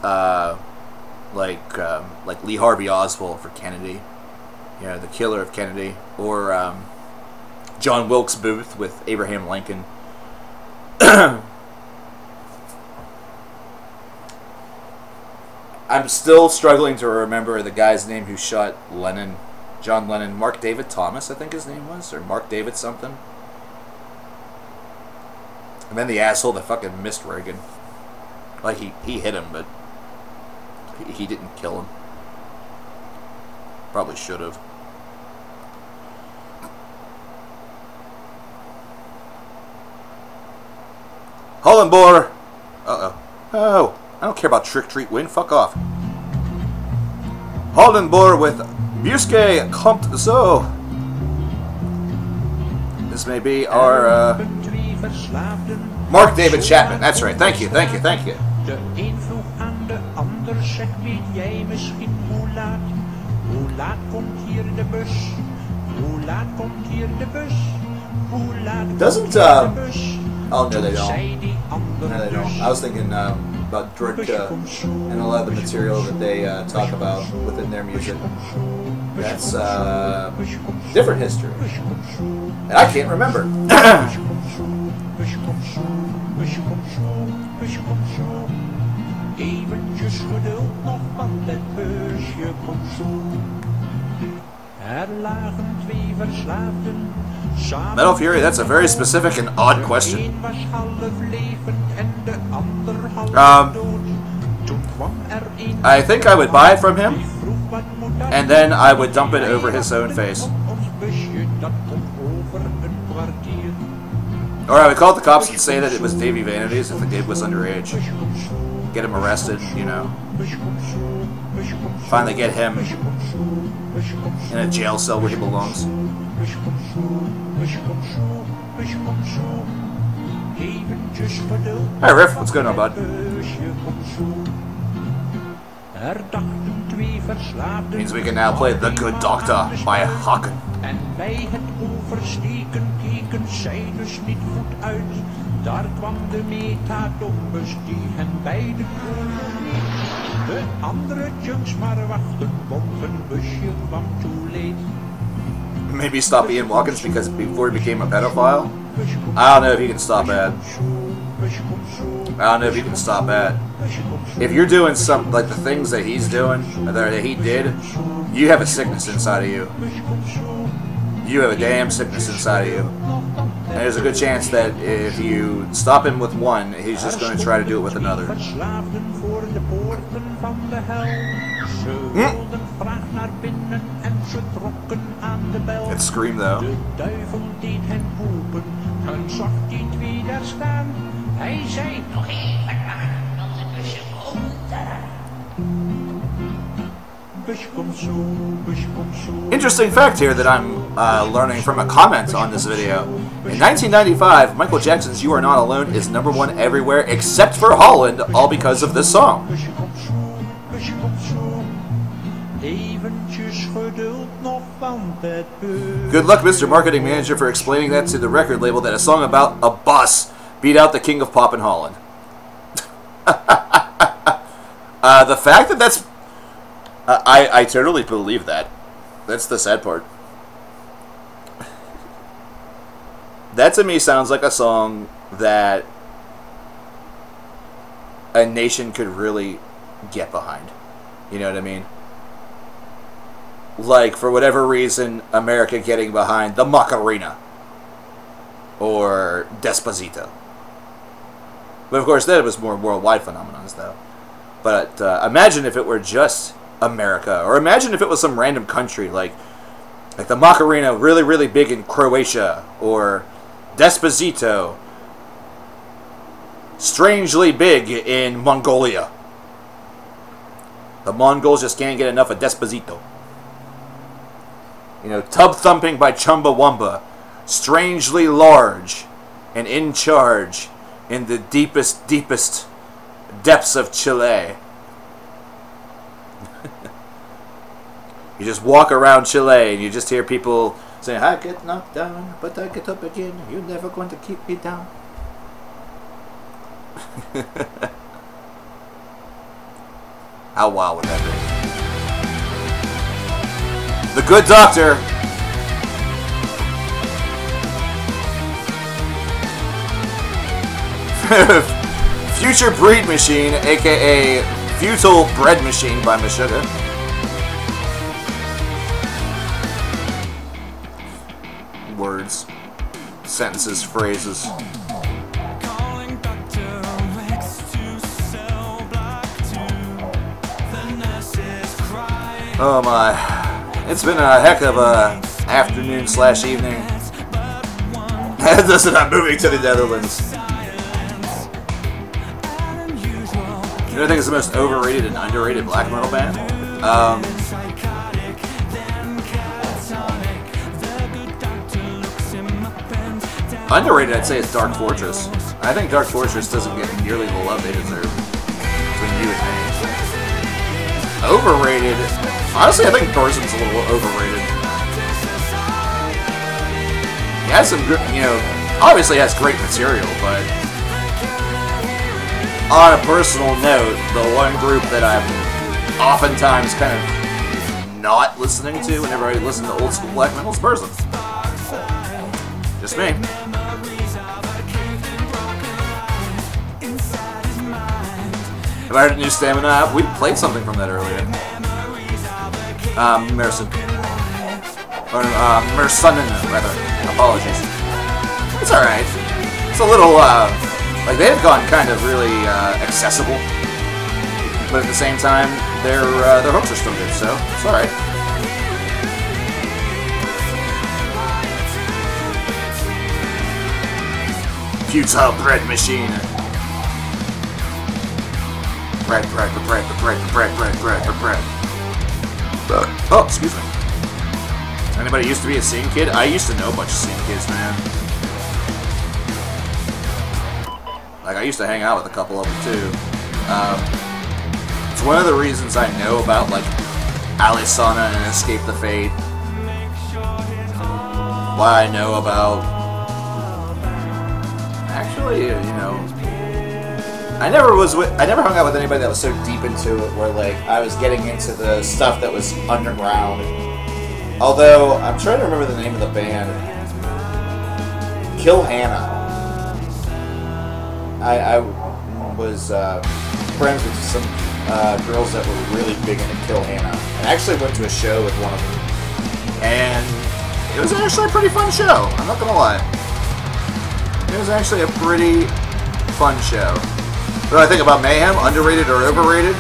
Speaker 1: like Lee Harvey Oswald for Kennedy. You know, the killer of Kennedy. Or, John Wilkes Booth with Abraham Lincoln. I'm still struggling to remember the guy's name who shot Lennon. John Lennon. Mark David Thomas, I think his name was. Or Mark David something. And then the asshole that fucking missed Reagan. Like, he hit him, but he didn't kill him. Probably should have. Hollenbohr! Uh-oh. Oh, I don't care about Trick Treat Win. Fuck off. Hollenbohr with Buske kommt so. This may be our, Mark David Chapman. That's right. Thank you, thank you, thank you.
Speaker 6: De een vroeg aan de ander, zeg weet jij misschien hoe laat? Hoe laat komt hier de bus? Hoe laat komt hier de bus? Hoe laat
Speaker 1: Doesn't,
Speaker 6: komt de bus?
Speaker 1: Oh, no, they don't.
Speaker 6: Zei die
Speaker 1: No,
Speaker 6: andere
Speaker 1: they don't.
Speaker 6: dus.
Speaker 1: I was thinking about Drudka and a lot of the material that they talk about within their music. That's different history. And I can't remember.
Speaker 6: Eventjes geduld nog, want het busje komt zo. Er lagen twee verslaafden samen.
Speaker 1: Metal Fury, that's a very specific and odd
Speaker 6: De
Speaker 1: question.
Speaker 6: een was half levend en de ander half dood. Toen kwam er een
Speaker 1: I think I would buy it from him,
Speaker 6: die vroeg wat moet dat
Speaker 1: and then I would dump it over his own face.
Speaker 6: Ons busje dat komt over een kwartier.
Speaker 1: Or I would call the cops and say that it was Davy Vanities if the kid was underage. Get him arrested, you know. Finally get him in a jail cell where he belongs. Hi Riff, what's going on, bud?
Speaker 6: Er dachten
Speaker 1: Means we can now play The Good Doctor by Haken.
Speaker 6: En bij het oversteken keken zij dus niet goed uit. Daar kwam de metadombus die hen beiden kon. De andere junks maar wachten, want hun busje kwam too late.
Speaker 1: Maybe stop Ian Watkins because before he became a pedophile? I don't know if you can stop that. I don't know if you can stop that. If you're doing some, like the things that he's doing, or that he did, you have a sickness inside of you. You have a damn sickness inside of you. And there's a good chance that if you stop him with one, he's just going to try to do it with another. It's Scream though. Interesting fact here that I'm learning from a comment on this video. In 1995, Michael Jackson's You Are Not Alone is #1 everywhere except for Holland, all because of this song. Good luck, Mr. Marketing Manager, for explaining that to the record label that a song about a bus beat out the king of pop in Holland. The fact that that's... I totally believe that. That's the sad part. That to me sounds like a song that a nation could really get behind. You know what I mean? Like, for whatever reason, America getting behind the Macarena. Or Despacito. But of course, that was more worldwide phenomenons, though. But imagine if it were just America. Or imagine if it was some random country, like the Macarena, really, really big in Croatia. Or Despacito, strangely big in Mongolia. The Mongols just can't get enough of Despacito. You know, Tub Thumping by Chumbawamba, strangely large and in charge in the deepest, deepest depths of Chile. You just walk around Chile and you just hear people saying, I get knocked down, but I get up again. You're never going to keep me down. How wild would that be? The Good Doctor. Future Breed Machine, aka Futile Bread Machine by Meshuggah. Words, sentences, phrases. Oh my, it's been a heck of a afternoon / evening. This is not moving to the Netherlands. You know, I think it's the most overrated and underrated black metal band. Underrated, I'd say, is Dark Fortress. I think Dark Fortress doesn't get nearly the love they deserve between you and me. Overrated, honestly, I think Burzum's a little overrated. He has some good, you know, obviously has great material, but on a personal note, the one group that I'm oftentimes kind of not listening to whenever I listen to old school black metal is Burzum. Just me. Have I heard a new Stamina? We played something from that earlier. Merson. Or, Mersonen, rather. Apologies. It's alright. It's a little, like, they have gone kind of really, accessible. But at the same time, their hooks are still good, so it's alright. Futile Bread Machine. Bread. Oh, excuse me. Anybody used to be a scene kid? I used to know a bunch of scene kids, man. Like, I used to hang out with a couple of them, too. It's one of the reasons I know about, like, Alisana and Escape the Fate. Why I know about... Actually, you know... I never hung out with anybody that was so deep into it where, like, I was getting into the stuff that was underground. Although, I'm trying to remember the name of the band. Kill Hannah. I was friends with some girls that were really big into Kill Hannah. And I actually went to a show with one of them. And it was actually a pretty fun show. I'm not gonna lie. It was actually a pretty fun show. What do I think about Mayhem? Underrated or overrated?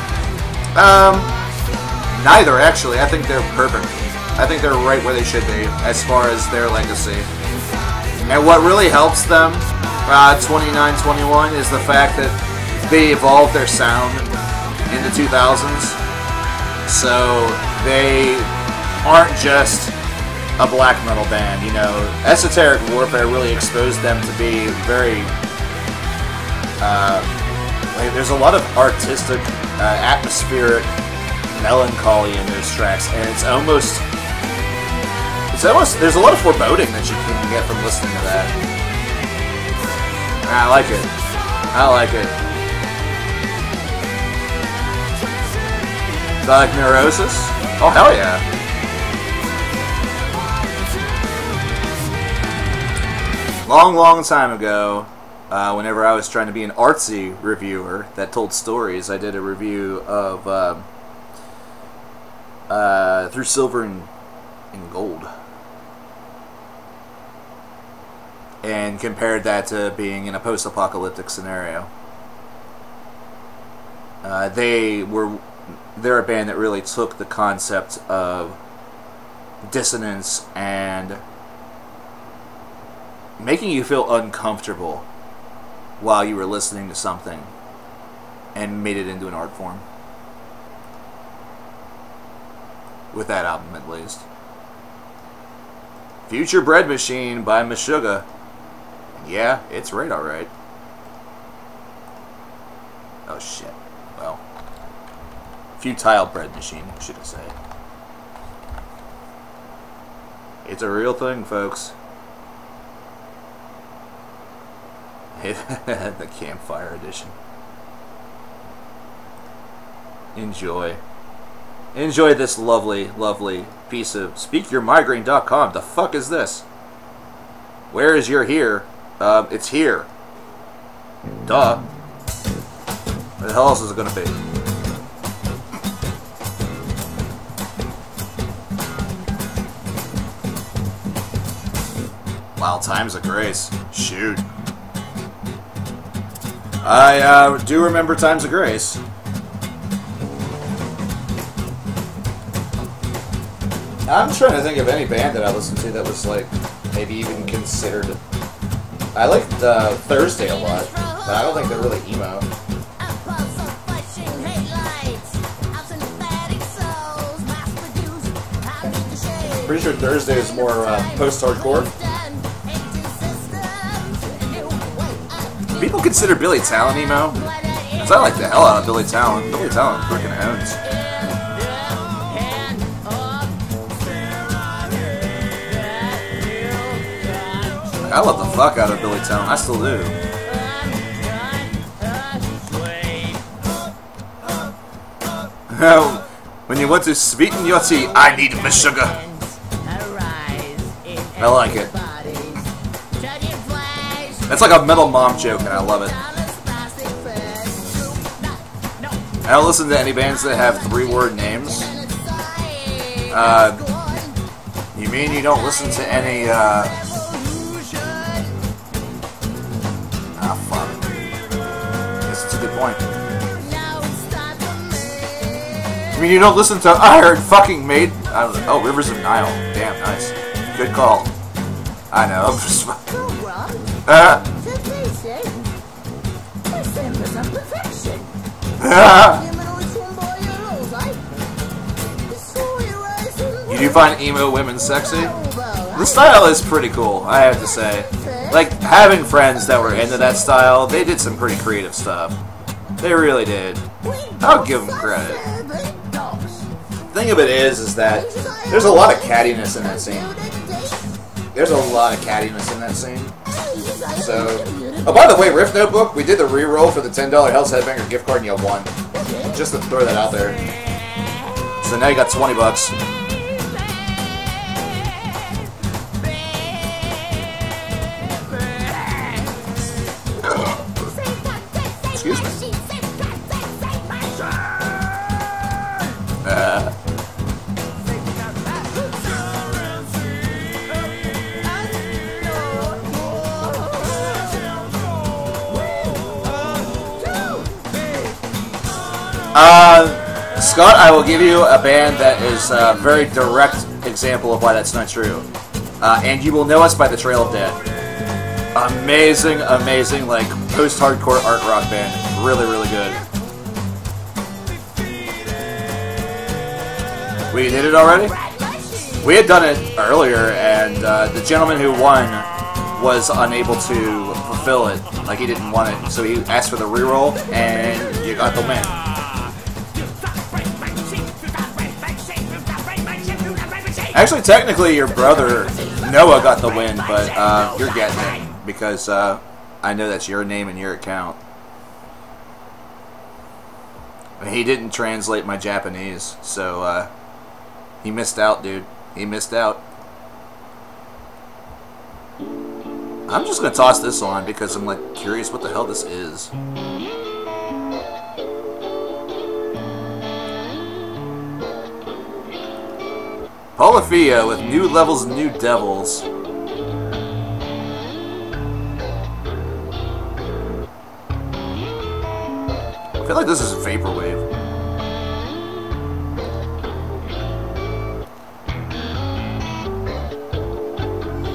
Speaker 1: Neither, actually. I think they're perfect. I think they're right where they should be as far as their legacy. And what really helps them, 29-21, is the fact that they evolved their sound in the 2000s. So they aren't just a black metal band, you know. Esoteric Warfare really exposed them to be very... there's a lot of artistic, atmospheric melancholy in those tracks, and it's almost, there's a lot of foreboding that you can get from listening to that. I like it. I like it. Do I like Neurosis? Oh, hell yeah. Long time ago, whenever I was trying to be an artsy reviewer that told stories, I did a review of Through Silver and Gold, and compared that to being in a post-apocalyptic scenario. They're a band that really took the concept of dissonance and making you feel uncomfortable while you were listening to something and made it into an art form. With that album, at least. Future Bread Machine by Meshuggah. Yeah, it's right, alright. Oh shit. Well. Futile Bread Machine, should I say. It's a real thing, folks. The Campfire Edition. Enjoy. Enjoy this lovely, lovely piece of SpeakYourMigraine.com. The fuck is this? Where is your here? It's here. Duh. Where the hell else is it gonna be? Wow, Times of Grace. Shoot. I do remember Times of Grace. I'm trying to think of any band that I listened to that was, like, maybe even considered... I liked Thursday a lot, but I don't think they're really emo. Pretty sure Thursday is more post-hardcore. People consider Billy Talent emo? Because I like the hell out of Billy Talent. Billy Talent freaking owns. I love the fuck out of Billy Talent. I still do. When you want to sweeten your tea, I need Meshuggah. I like it. That's like a metal mom joke, and I love it. I don't listen to any bands that have 3-word names. You mean you don't listen to any, fuck. Guess it's a good point. You mean you don't listen to Iron fucking Maiden? Oh, Rivers of Nile. Damn, nice. Good call. I know. You do find emo women sexy? The style is pretty cool, I have to say. Like, having friends that were into that style, they did some pretty creative stuff. They really did. I'll give him credit. The thing of it is that there's a lot of cattiness in that scene. There's a lot of cattiness in that scene. So, oh, by the way, Rift Notebook, we did the re-roll for the $10 Hell's Headbanger gift card and you won. Just to throw that out there. So now you got 20 bucks. Excuse me. Scott, I will give you a band that is a very direct example of why that's not true. And you will know us by the Trail of Dead. Amazing, amazing, like, post-hardcore art rock band. Really, really good. We did it already? We had done it earlier, and the gentleman who won was unable to fulfill it. Like, he didn't want it, so he asked for the reroll, and you got the win. Actually, technically, your brother, Noah, got the win, but you're getting it, because I know that's your name and your account. And he didn't translate my Japanese, so he missed out, dude. He missed out. I'm just going to toss this on, because I'm, like, curious what the hell this is. Polyphia with New Levels, New Devils. I feel like this is Vaporwave.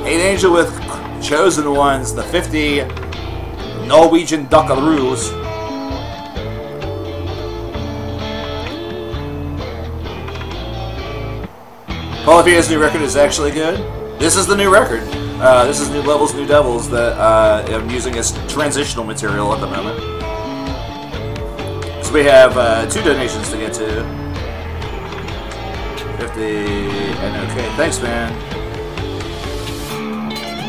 Speaker 1: Hate Angel with Chosen Ones, the 50 Norwegian Duckaroos. Polyphia's new record is actually good. This is the new record. This is New Levels, New Devils that I'm using as transitional material at the moment. So we have 2 donations to get to. 50 and okay. Thanks, man.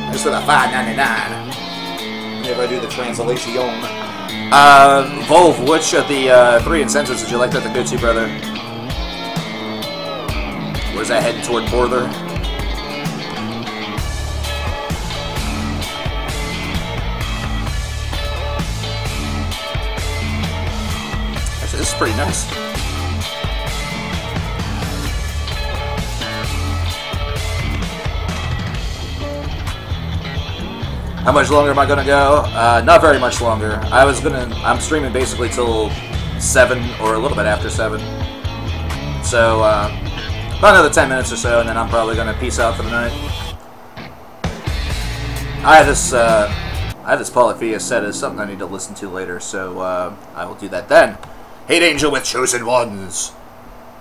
Speaker 1: Thanks for the $5.99. If I do the translation. Volv, which of the 3 incentives would you like that to go to, brother? Where's that heading toward Borther? Actually, this is pretty nice. How much longer am I gonna go? Not very much longer. I'm streaming basically till 7 or a little bit after 7. So, about another 10 minutes or so, and then I'm probably going to peace out for the night. I have this Polyphia set as something I need to listen to later, so I will do that then. Hate Angel with Chosen Ones.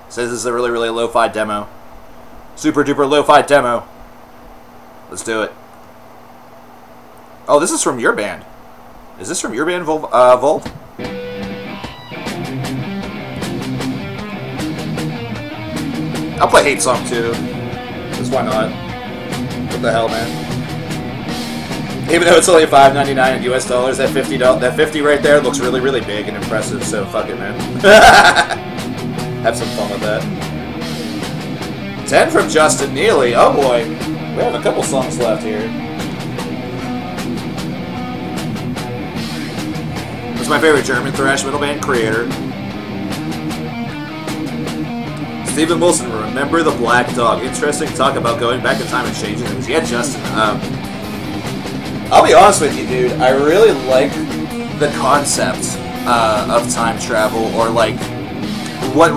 Speaker 1: Says this is a really, really lo-fi demo. Super duper lo-fi demo. Let's do it. Oh, this is from your band. Is this from your band, Volt? I'll play Hate Song too. Because why not? What the hell, man? Even though it's only $5.99 in US dollars, that $50 right there looks really, really big and impressive. So fuck it, man. Have some fun with that. 10 from Justin Neely. Oh boy, we have a couple songs left here. It's my favorite German thrash metal band, Creator. Stephen Wilson, remember the Black Dog. Interesting talk about going back in time and changing things. Yeah, Justin. I'll be honest with you, dude. I really like the concept of time travel, or like what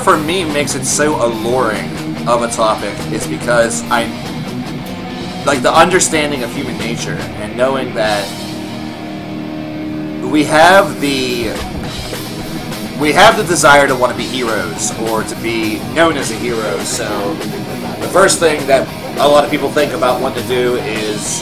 Speaker 1: for me makes it so alluring of a topic is because I like the understanding of human nature and knowing that we have the desire to want to be heroes or to be known as a hero. So the first thing that a lot of people think about wanting to do is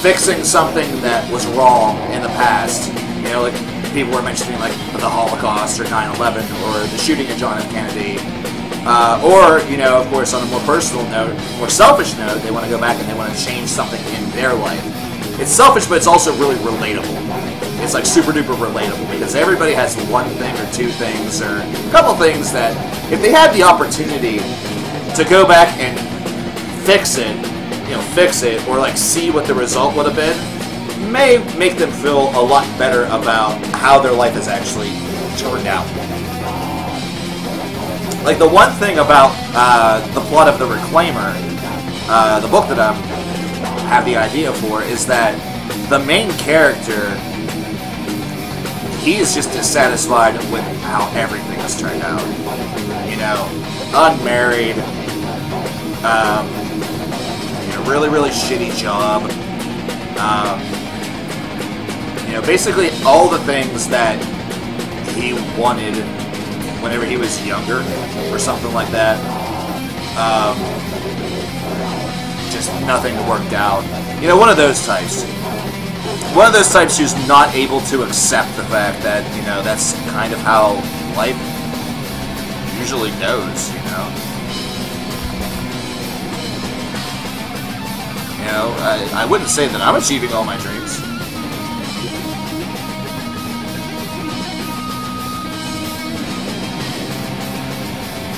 Speaker 1: fixing something that was wrong in the past You know, like people were mentioning like the Holocaust or 9/11 or the shooting of John F. Kennedy. Or, you know, of course, on a more personal note, more selfish note, they want to go back and they want to change something in their life. It's selfish, but it's also really relatable. It's like super duper relatable because everybody has one thing or two things or a couple things that if they had the opportunity to go back and fix it, or like see what the result would have been, may make them feel a lot better about how their life has actually turned out. Like the one thing about the plot of The Reclaimer, the book that I have the idea for, is that the main character, he is just dissatisfied with how everything has turned out. You know, unmarried, really, really shitty job. You know, basically all the things that he wanted whenever he was younger, or something like that. Just nothing worked out. You know, one of those types. One of those types who's not able to accept the fact that, you know, that's kind of how life usually goes, you know. You know, I wouldn't say that I'm achieving all my dreams.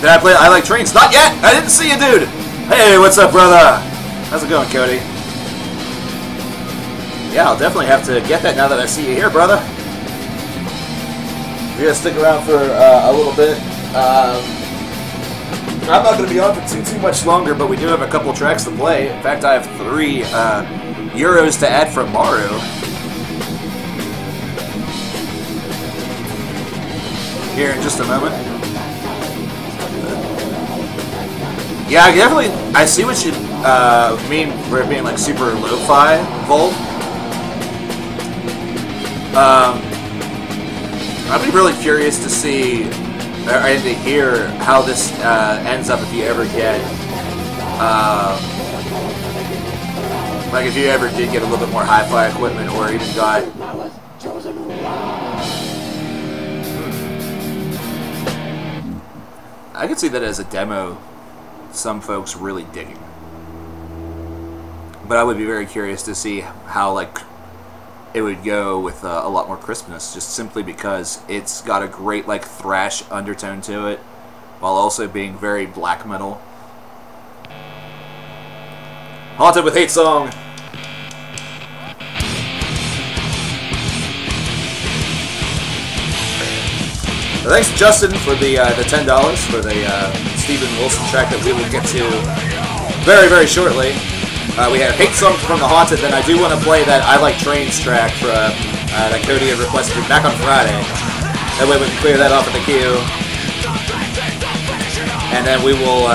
Speaker 1: Did I play I Like Trains? Not yet! I didn't see you, dude! Hey, what's up, brother? How's it going, Cody? Yeah, I'll definitely have to get that now that I see you here, brother. We're gonna stick around for a little bit. I'm not gonna be on for too much longer, but we do have a couple tracks to play. In fact, I have 3 euros to add from Maru. Here in just a moment. Yeah, I see what you mean for it being like super lo-fi Volt. I'd be really curious to see and to hear how this ends up if you ever get like if you ever did get a little bit more hi-fi equipment or even got I could see that as a demo some folks really digging. But I would be very curious to see how like it would go with a lot more crispness, just simply because it's got a great like thrash undertone to it, while also being very black metal. Haunted with Hate Song. Thanks to Justin for the $10 for the Steven Wilson track that we will get to very, very shortly. We have Hate Song from The Haunted, then I do want to play that I Like Trains track for, that Cody had requested back on Friday. That way we can clear that off in the queue. And then we will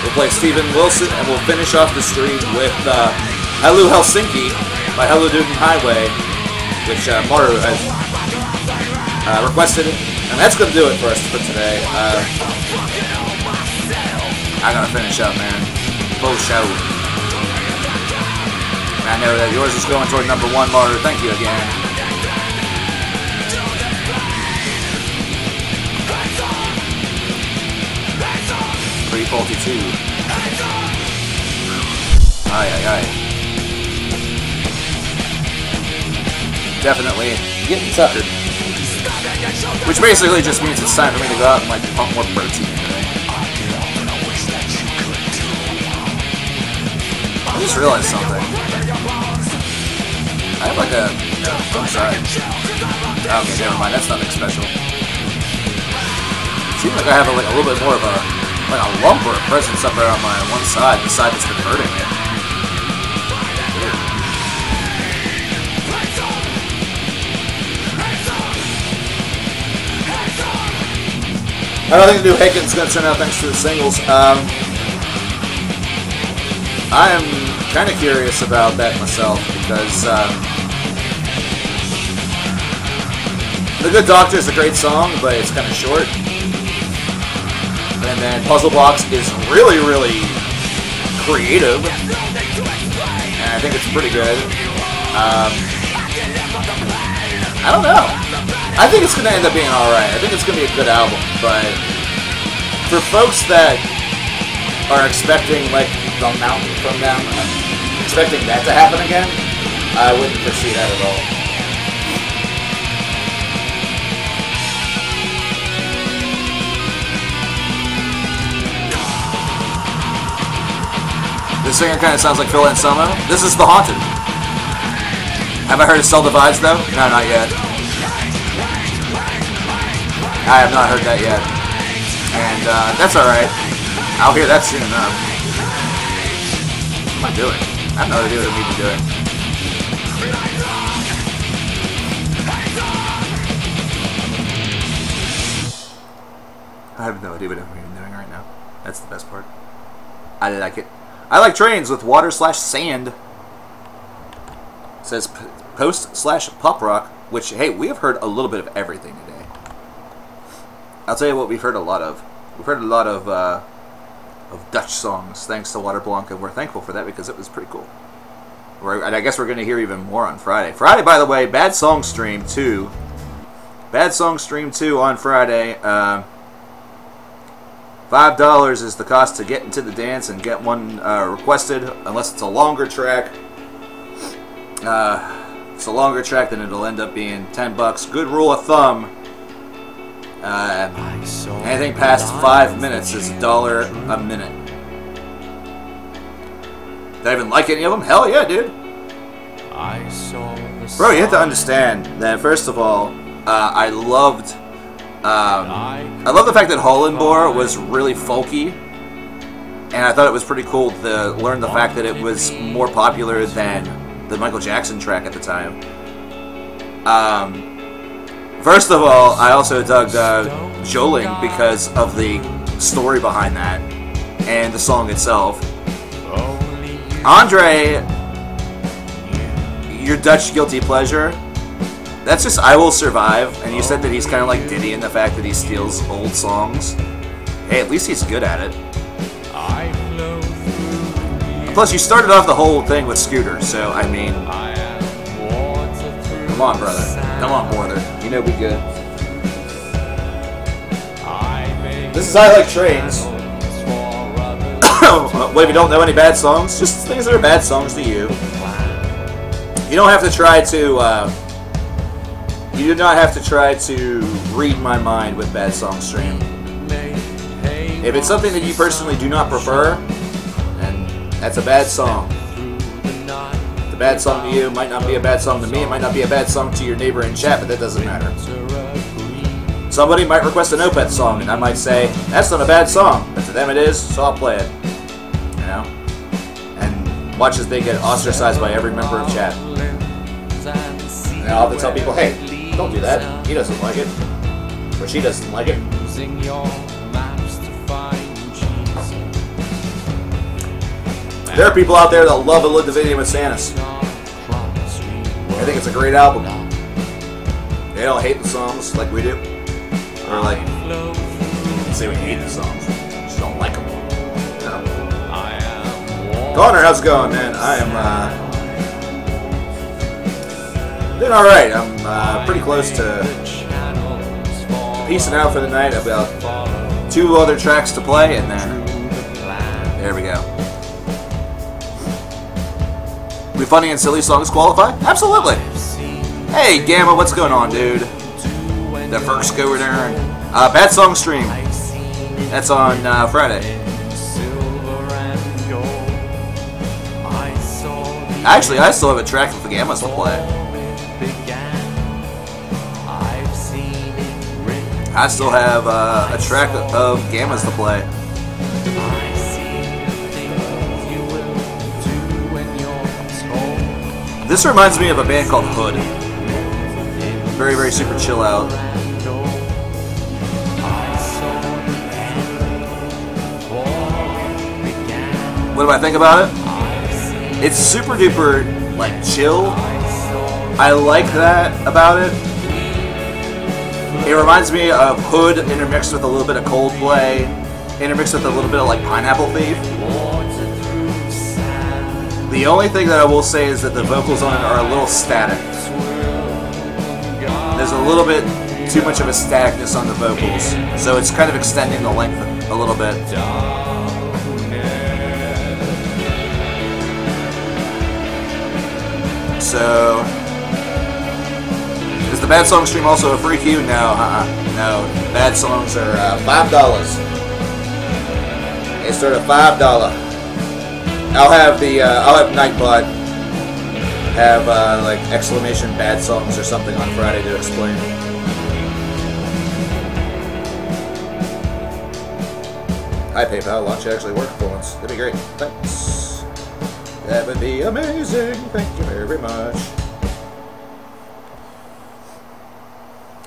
Speaker 1: we'll play Steven Wilson, and we'll finish off the stream with Hello Helsinki by Hello Duden Highway, which Maru has requested, and that's going to do it for us for today. I gotta finish up, man. Full show. And I know that yours is going toward number 1, Maru. Thank you again. Pretty faulty too. Aye, aye, aye. Definitely getting tuckered. Which basically just means it's time for me to go out and like pump more protein today. I just realized something. I have like a... No, I'm sorry. Okay, never mind. That's nothing special. It seems like I have like a little bit more of a lump or a presence up there on my one side, the side that's been hurting it. I don't think the new Haken's going to turn out thanks to the singles. I am kind of curious about that myself because The Good Doctor is a great song, but it's kind of short. And then Puzzle Box is really, really creative, and I think it's pretty good. I don't know. I think it's gonna end up being alright. I think it's gonna be a good album, but for folks that are expecting like the mountain from them, expecting that to happen again, I wouldn't foresee that at all. This singer kind of sounds like Phil Anselmo. This is The Haunted. Have I heard of Cell Divides though? No, not yet. I have not heard that yet. And that's alright. I'll hear that soon enough. What am I doing? I have no idea what I'm even doing. I have no idea what I'm even doing right now. That's the best part. I like it. I like trains with water/sand. It says post/pop rock, which, hey, we have heard a little bit of everything today. I'll tell you what we've heard a lot of. We've heard a lot of Dutch songs, thanks to Water Blanc, and we're thankful for that because it was pretty cool. And I guess we're going to hear even more on Friday. Friday, by the way, Bad Song Stream 2. Bad Song Stream 2 on Friday. $5 is the cost to get into the dance and get one requested, unless it's a longer track. If it's a longer track, then it'll end up being $10. Good rule of thumb. Anything past 5 minutes is $1 a minute. Did I even like any of them? Hell yeah, dude. Bro, you have to understand that, first of all, I love the fact that Hollenbor was really folky, and I thought it was pretty cool to learn the fact that it was more popular than the Michael Jackson track at the time. First of all, I also dug Joling because of the story behind that and the song itself. Andre, your Dutch guilty pleasure, that's just I Will Survive, and you said that he's kind of like Diddy in the fact that he steals old songs. Hey, at least he's good at it. Plus, you started off the whole thing with Scooter, so, I mean... Come on, brother. Come on, brother. You know we good. This is I Like Trains. What if you don't know any bad songs? Just things that are bad songs to you. You don't have to try to... You do not have to try to read my mind with Bad Song Stream. If it's something that you personally do not prefer, then that's a bad song. The bad song to you might not be a bad song to me. It might not be a bad song to your neighbor in chat, but that doesn't matter. Somebody might request an Opeth song, and I might say, that's not a bad song, but to them it is, so I'll play it. You know? And watch as they get ostracized by every member of chat. And I'll have to tell people, hey, don't do that. He doesn't like it. Or she doesn't like it. There are people out there that love A Dividium with Sanus. I think it's a great album. They don't hate the songs like we do. Or like, they say we hate the songs. We just don't like them. No. Connor, how's it going, man? I am, doing alright. I'm pretty close to piecing out for the night. I've got 2 other tracks to play, and then there we go. We funny and silly songs qualify? Absolutely. Hey, Gamma, what's going on, dude? The first go return. Bad Song Stream. That's on Friday. Actually, I still have a track of the Gammas to play. I still have a track of Gammas to play. This reminds me of a band called Hood. Very, very super chill out. What do I think about it? It's super duper, like, chill. I like that about it. It reminds me of Hood intermixed with a little bit of Coldplay, intermixed with a little bit of like Pineapple Thief. The only thing that I will say is that the vocals on it are a little static. there's a little bit too much of a staticness on the vocals, so it's kind of extending the length a little bit. So, is the Bad Song stream also a free queue? No, no. Bad Songs are $5. They start at $5. I'll have Nightbot have like exclamation Bad Songs or something on Friday to explain. Hi PayPal, watch it actually work for once. That'd be great. Thanks. That would be amazing. Thank you very much.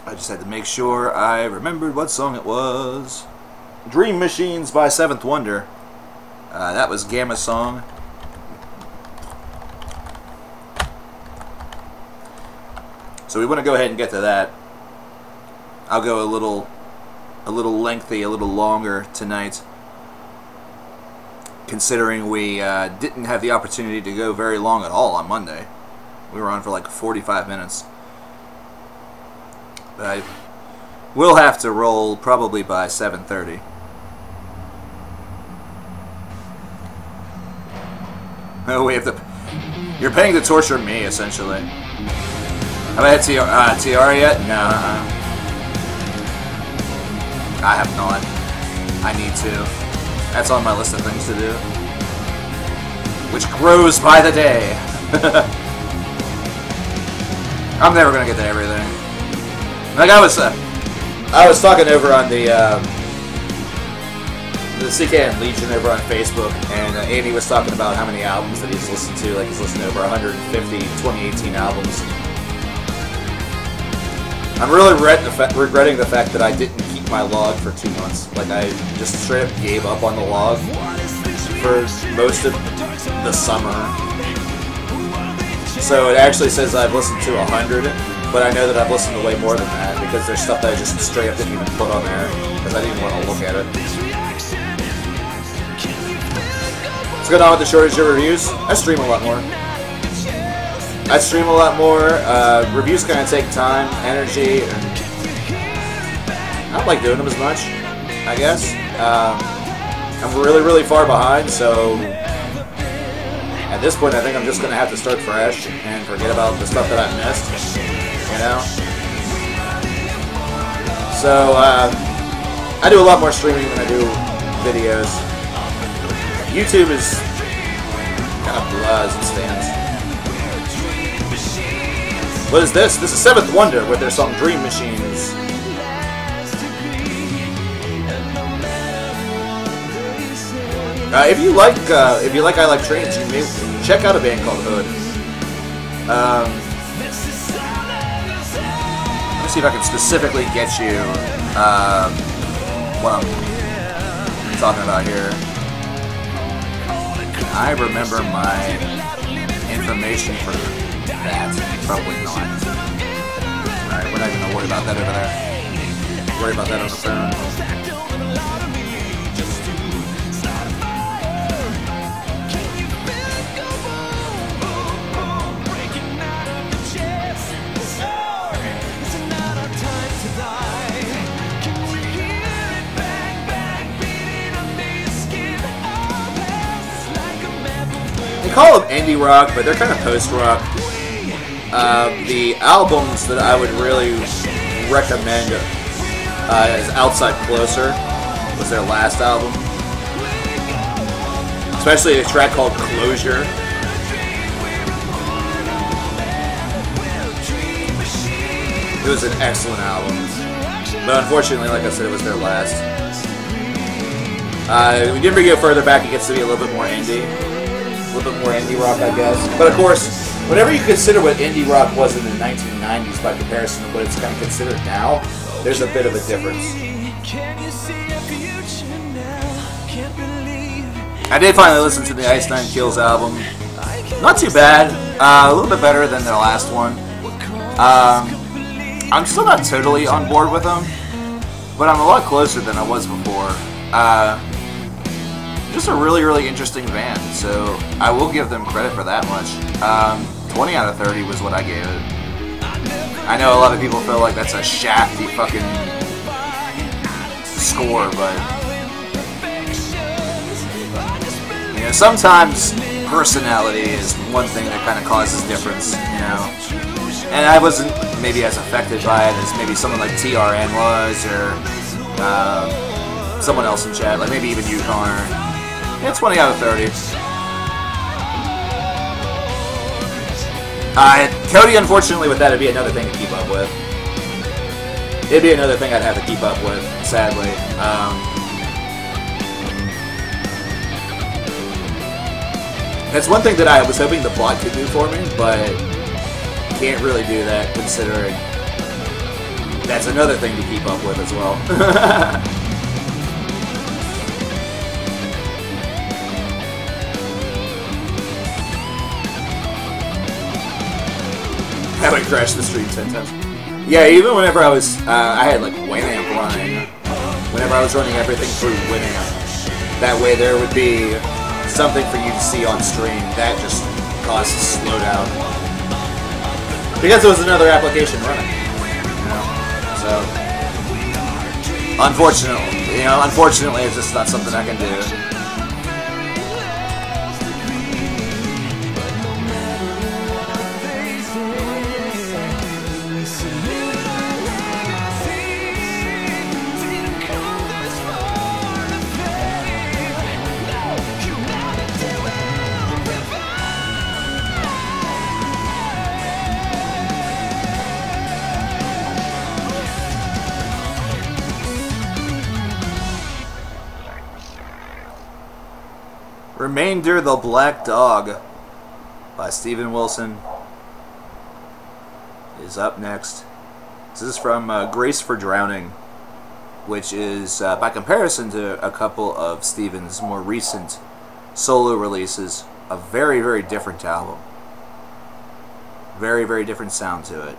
Speaker 1: I just had to make sure I remembered what song it was. Dream Machines by Seventh Wonder. That was Gamma's song. So we want to go ahead and get to that. I'll go a little lengthy, a little longer tonight, considering we didn't have the opportunity to go very long at all on Monday. We were on for like 45 minutes. But I will have to roll probably by 7:30. Oh, we have to... You're paying to torture me, essentially. Have I had TR yet? No. I have not. I need to. That's on my list of things to do. Which grows by the day. I'm never gonna get to everything. Like I was talking over on the CKN Legion over on Facebook, and Andy was talking about how many albums that he's listened to. Like he's listened to over 150 2018 albums. I'm really regretting the fact that I didn't keep my log for 2 months. Like I just straight up gave up on the log for most of the summer. So it actually says I've listened to 100, but I know that I've listened to way more than that because there's stuff that I just straight up didn't even put on there because I didn't want to look at it. What's going on with the shortage of reviews? I stream a lot more. Reviews kind of take time, energy, and I don't like doing them as much, I guess. I'm really far behind, so at this point I think I'm just going to have to start fresh and forget about the stuff that I've missed, you know? So, I do a lot more streaming than I do videos. YouTube is kind of blah as it stands. What is this? This is Seventh Wonder with their song Dream Machines. If you like I Like Trains, you may check out a band called Hood. Let me see if I can specifically get you what I'm talking about here. I remember my information for that. Probably not. Alright, we're not going to worry about that over there. Worry about that on the phone. They call them indie rock, but they're kind of post-rock. The albums that I would really recommend is Outside Closer, was their last album. Especially a track called Closure. It was an excellent album. But unfortunately, like I said, it was their last. We didn't go further back, it gets to be a little bit more indie. A little bit more indie rock, I guess. But of course, whenever you consider what indie rock was in the 1990s by comparison to what it's kind of considered now, there's a bit of a difference. I did finally listen to the Ice Nine Kills album. Not too bad. A little bit better than their last one. I'm still not totally on board with them, but I'm a lot closer than I was before. Just a really interesting band, so I will give them credit for that much. 20 out of 30 was what I gave it. I know a lot of people feel like that's a shafty fucking score, but you know, sometimes personality is one thing that kind of causes difference, you know. And I wasn't maybe as affected by it as maybe someone like TRN was, or someone else in chat, like maybe even you, Connor. Yeah, 20 out of 30. Cody, unfortunately, with that, it'd be another thing to keep up with. It'd be another thing I'd have to keep up with, sadly. That's one thing that I was hoping the bot could do for me, but can't really do that, considering that's another thing to keep up with as well. I would crash the stream 10 times. Yeah, even whenever I was, I had like Winamp running. Whenever I was running everything through Winamp, that way there would be something for you to see on stream. That just caused a slowdown. Because there was another application running. You know? So, unfortunately, it's just not something I can do. Remainder the Black Dog by Steven Wilson is up next. This is from Grace for Drowning, which is, by comparison to a couple of Steven's more recent solo releases, a very, very different album. Very, very different sound to it.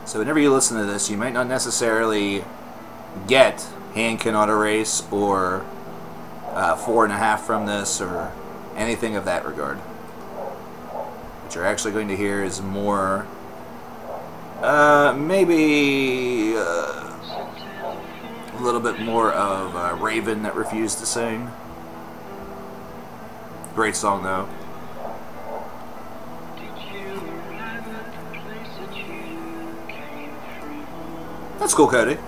Speaker 1: So whenever you listen to this, you might not necessarily get Hand Cannot Erase or 4.5 from this, or anything of that regard. What you're actually going to hear is more, maybe a little bit more of Raven That Refused to Sing. Great song though. That's cool, Cody.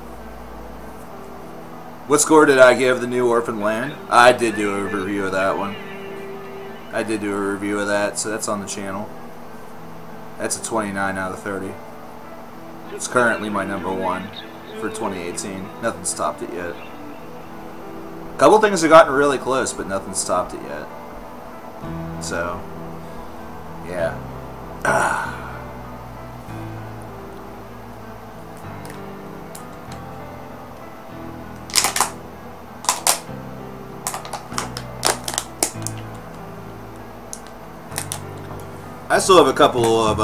Speaker 1: What score did I give The New Orphan Land? I did do a review of that one. I did do a review of that, so that's on the channel. That's a 29 out of 30. It's currently my #1 for 2018. Nothing's topped it yet. A couple things have gotten really close, but nothing's topped it yet. So, yeah. I still have a couple of,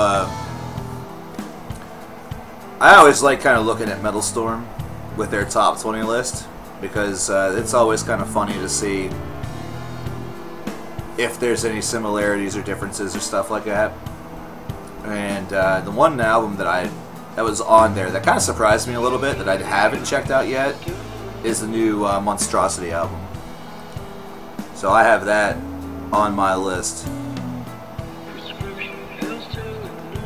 Speaker 1: I always like kind of looking at Metal Storm with their top 20 list, because it's always kind of funny to see if there's any similarities or differences or stuff like that. And the one album that was on there that kind of surprised me a little bit that I haven't checked out yet is the new Monstrosity album. So I have that on my list.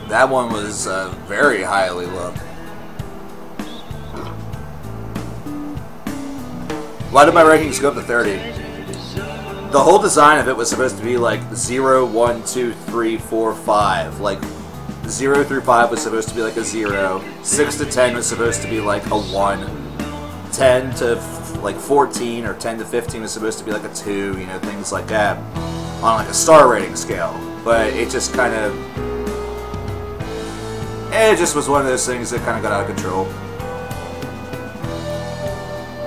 Speaker 1: That one was very highly loved. Why did my rankings go up to 30? The whole design of it was supposed to be like 0, 1, 2, 3, 4, 5. Like 0 through 5 was supposed to be like a 0. 6 to 10 was supposed to be like a 1. 10 to like 14 or 10 to 15 was supposed to be like a 2. You know, things like that on like a star rating scale. But it just kind of... it just was one of those things that kind of got out of control.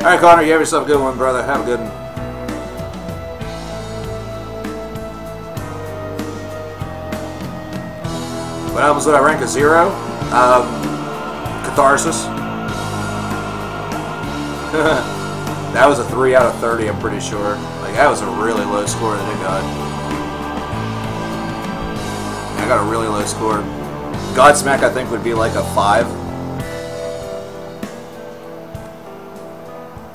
Speaker 1: Alright, Connor, you have yourself a good one, brother. Have a good one. What albums would I rank a 0? Catharsis. That was a 3 out of 30, I'm pretty sure. Like, that was a really low score that they got. I got a really low score. Godsmack, I think, would be like a 5.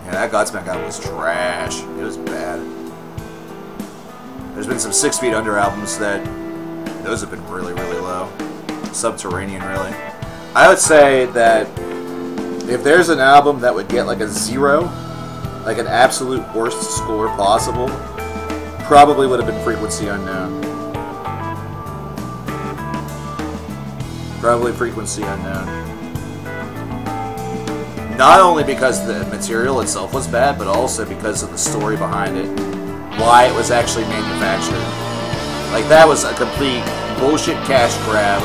Speaker 1: Yeah, that Godsmack album was trash. It was bad. There's been some 6 Feet Under albums that those have been really, really low. Subterranean, really. I would say that if there's an album that would get like a 0, like an absolute worst score possible, probably would have been Frequency Unknown. Probably Frequency Unknown. Not only because the material itself was bad, but also because of the story behind it. Why it was actually manufactured. Like, that was a complete bullshit cash grab.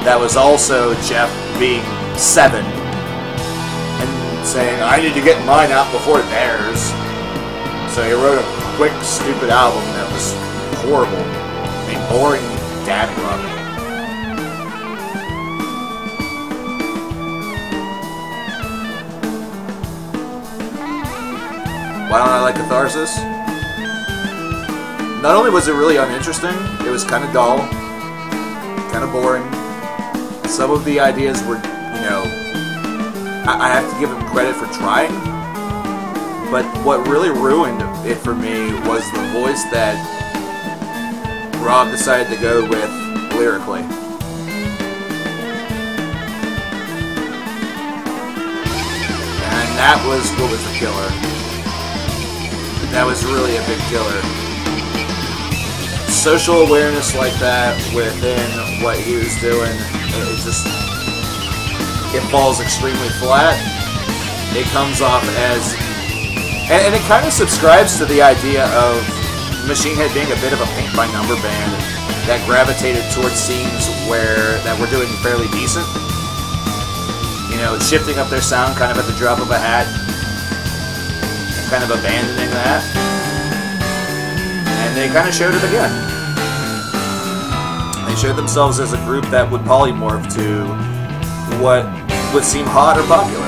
Speaker 1: That was also Jeff being 7 and saying, I need to get mine out before theirs. So he wrote a quick, stupid album that was horrible. I mean, boring dad rock. Why don't I like Catharsis? Not only was it really uninteresting, it was kind of dull, kind of boring. Some of the ideas were, you know, I have to give him credit for trying, but what really ruined it for me was the voice that Rob decided to go with lyrically. And that was what was the killer. That was really a big killer. Social awareness like that within what he was doing, it falls extremely flat. It comes off as, and it kind of subscribes to the idea of Machine Head being a bit of a paint-by-number band that gravitated towards scenes that were doing fairly decent. You know, shifting up their sound kind of at the drop of a hat. Kind of abandoning that, and they kind of showed it again. They showed themselves as a group that would polymorph to what would seem hot or popular.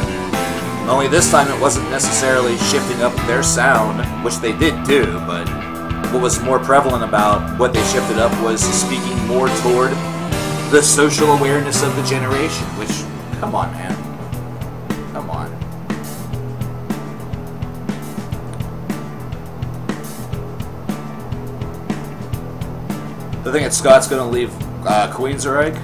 Speaker 1: Only this time it wasn't necessarily shifting up their sound, which they did do, but what was more prevalent about what they shifted up was speaking more toward the social awareness of the generation, which, come on, man. Come on. The thing that Scott's going to leave Queensryche.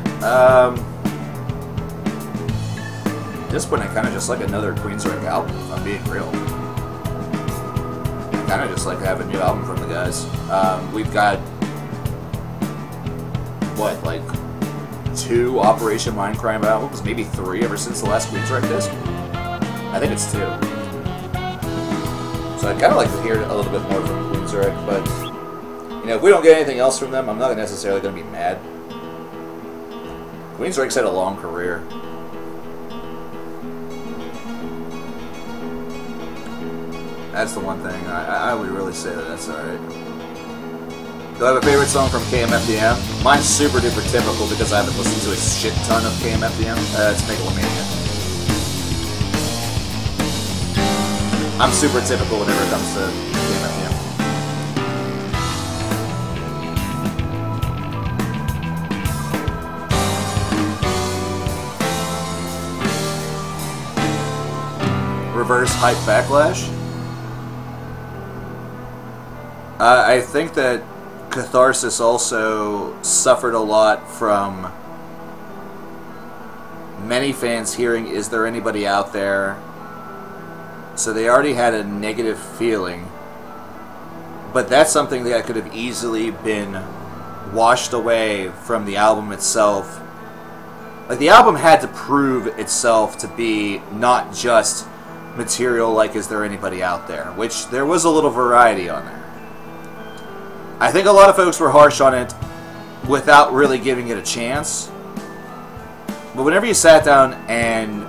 Speaker 1: At this point, I kind of just like another Queensryche album, if I'm being real. I kind of just like to have a new album from the guys. We've got, what, like 2 Operation Mindcrime albums, maybe 3 ever since the last Queensryche disc? I think it's 2. So I'd kind of like to hear a little bit more from Queensryche, but you know, if we don't get anything else from them, I'm not necessarily going to be mad. Queensryche's had a long career. That's the one thing. I would really say that that's alright. Do I have a favorite song from KMFDM? Mine's super duper typical because I haven't listened to a shit ton of KMFDM. It's Megalomania. I'm super typical whenever it comes to KMFDM. Reverse hype backlash. I think that Catharsis also suffered a lot from many fans hearing, is there anybody out there? So they already had a negative feeling. But that's something that could have easily been washed away from the album itself. Like, the album had to prove itself to be not just material like Is There Anybody Out There, which there was a little variety on there. I think a lot of folks were harsh on it without really giving it a chance. But whenever you sat down and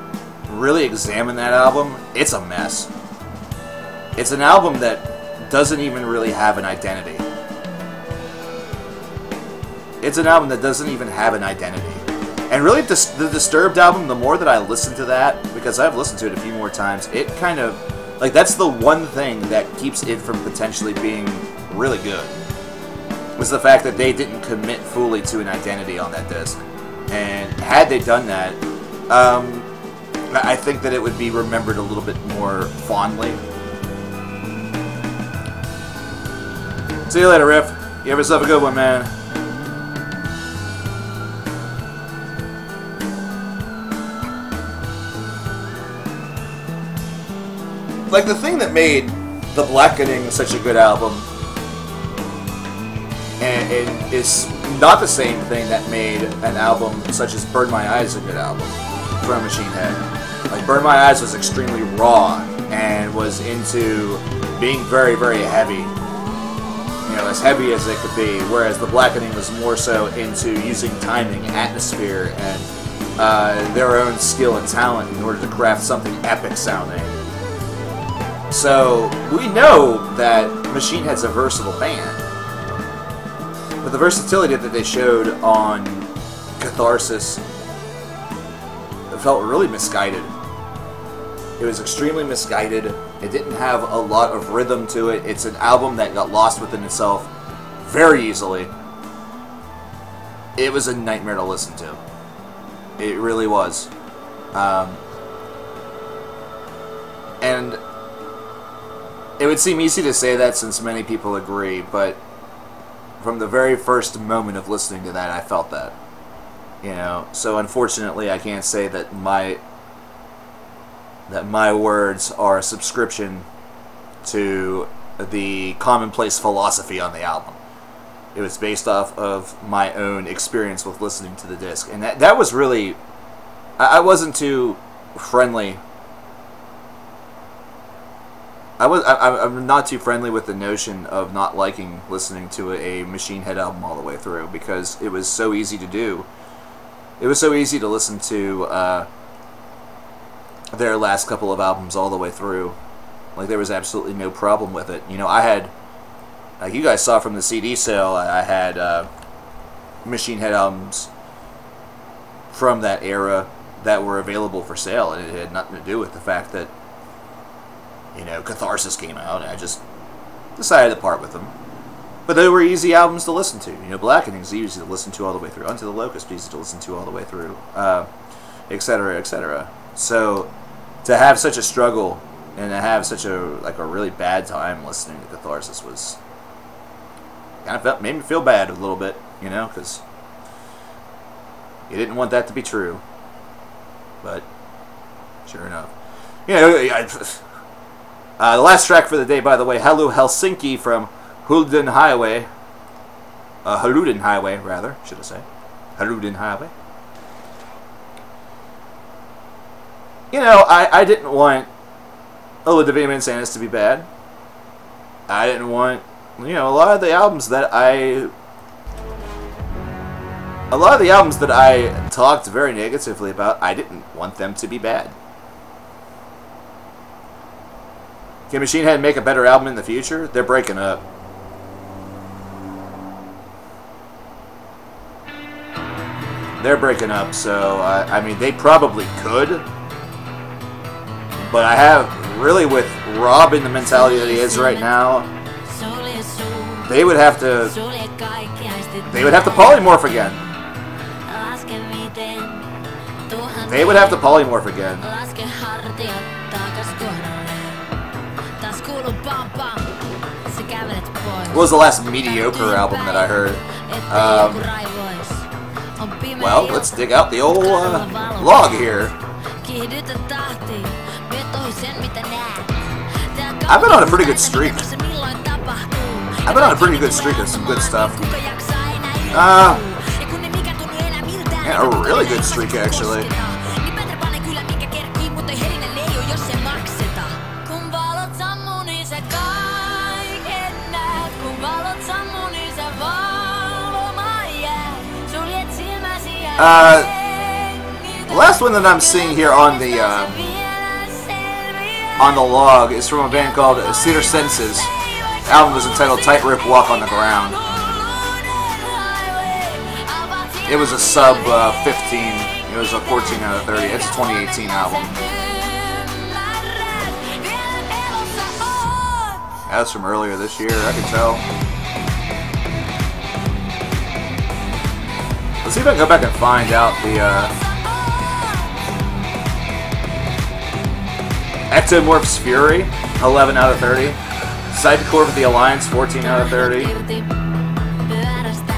Speaker 1: really examined that album, it's a mess. It's an album that doesn't even really have an identity. It's an album that doesn't even have an identity. And really, the Disturbed album, the more that I listen to that, because I've listened to it a few more times, it kind of, like, that's the one thing that keeps it from potentially being really good, was the fact that they didn't commit fully to an identity on that disc. And had they done that, I think that it would be remembered a little bit more fondly. See you later, Riff. You have yourself a good one, man. Like, the thing that made The Blackening such a good album, and it is not the same thing that made an album such as Burn My Eyes a good album from Machine Head. Like, Burn My Eyes was extremely raw and was into being very, very heavy. You know, as heavy as it could be, whereas The Blackening was more so into using timing, atmosphere, and their own skill and talent in order to craft something epic sounding. So, we know that Machine Head's a versatile band. But the versatility that they showed on Catharsis felt really misguided. It was extremely misguided. It didn't have a lot of rhythm to it. It's an album that got lost within itself very easily. It was a nightmare to listen to. It really was. And it would seem easy to say that since many people agree, but from the very first moment of listening to that, I felt that. You know, so unfortunately, I can't say that my words are a subscription to the commonplace philosophy on the album. It was based off of my own experience with listening to the disc, and that was really, I wasn't too friendly. I'm not too friendly with the notion of not liking listening to a Machine Head album all the way through, because it was so easy to do. It was so easy to listen to their last couple of albums all the way through. Like, there was absolutely no problem with it. You know, I had, like you guys saw from the CD sale, I had Machine Head albums from that era that were available for sale, and it had nothing to do with the fact that, you know, Catharsis came out, and I just decided to part with them. But they were easy albums to listen to. You know, Blackening's easy to listen to all the way through. Unto the Locust, easy to listen to all the way through, etc., etc. So, to have such a struggle and to have such a really bad time listening to Catharsis was kind of made me feel bad a little bit, you know, because you didn't want that to be true. But sure enough, you know, the last track for the day, by the way, Hello Helsinki from Huluden Highway. Haluden Highway, rather, should I say. Haluden Highway. You know, I didn't want Ola Devine Insanus to be bad. I didn't want, you know, a lot of the albums that I talked very negatively about, I didn't want them to be bad. Can Machine Head make a better album in the future? They're breaking up. They're breaking up, so, I mean, they probably could. But I have, really, with Rob in the mentality that he is right now, they would have to polymorph again. They would have to polymorph again. What was the last mediocre album that I heard? Well, let's dig out the old log here. I've been on a pretty good streak. I've been on a pretty good streak of some good stuff. Yeah, a really good streak, actually. The last one that I'm seeing here on the log is from a band called Cedar Senses. The album was entitled Tightrope Walk on the Ground. It was a sub 15. It was a 14 out of 30. It's a 2018 album. That's from earlier this year, I can tell. Let's see if I can go back and find out the Ectomorph's Fury, 11 out of 30. Sidecore with the Alliance, 14 out of 30.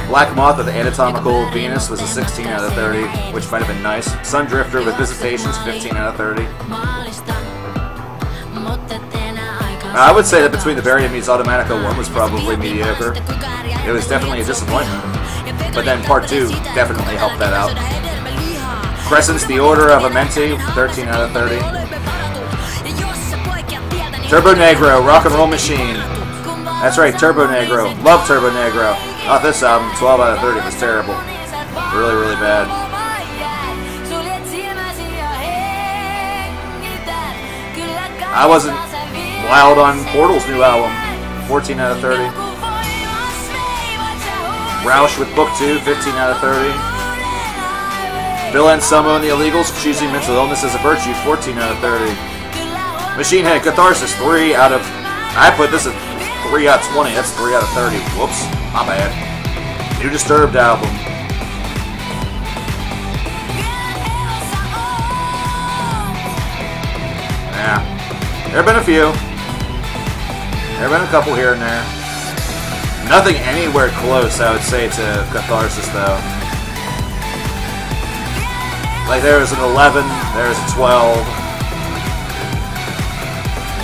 Speaker 1: Black Moth with the Anatomical Venus was a 16 out of 30, which might have been nice. Sundrifter with Visitations, 15 out of 30. I would say that between the Barry and Me's Automatica, 1 was probably mediocre. It was definitely a disappointment. But then Part 2 definitely helped that out. Crescent's The Order of Amenti, 13 out of 30. Turbo Negro, Rock and Roll Machine. That's right, Turbo Negro. Love Turbo Negro. Not this album, 12 out of 30 was terrible. Really, really bad. I wasn't wild on Portal's new album, 14 out of 30. Roush with Book 2, 15 out of 30. Bill Anselmo and the Illegals, Choosing Mental Illness as a Virtue, 14 out of 30. Machine Head Catharsis, 3 out of... I put this at 3 out of 20, that's 3 out of 30. Whoops, my bad. New Disturbed album. Yeah. There have been a few. There have been a couple here and there. Nothing anywhere close, I would say, to Catharsis, though. Like, there was an 11, there was a 12.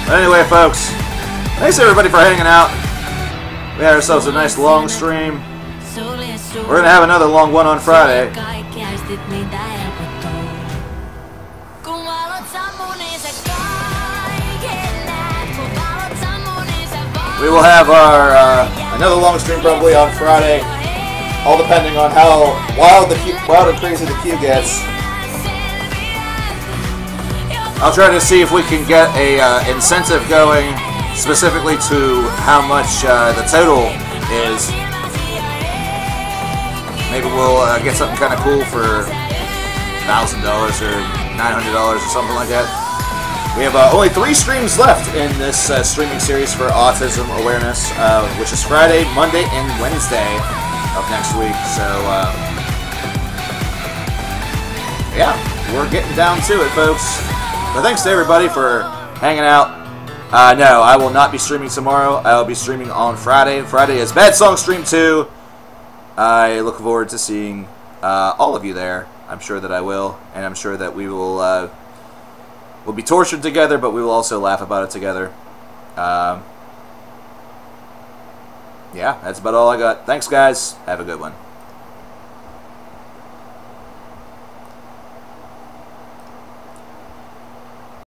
Speaker 1: But anyway, folks, thanks everybody for hanging out. We had ourselves a nice long stream. We're going to have another long one on Friday. We will have our another long stream probably on Friday, all depending on how wild and crazy the queue gets. I'll try to see if we can get a incentive going specifically to how much the total is. Maybe we'll get something kind of cool for $1,000 or $900 or something like that. We have only 3 streams left in this streaming series for autism awareness, which is Friday, Monday, and Wednesday of next week. So, yeah, we're getting down to it, folks. But thanks to everybody for hanging out. No, I will not be streaming tomorrow. I will be streaming on Friday. Friday is Bad Song Stream 2. I look forward to seeing all of you there. I'm sure that I will, and I'm sure that we will we'll be tortured together, but we will also laugh about it together. Yeah, that's about all I got. Thanks, guys. Have a good one.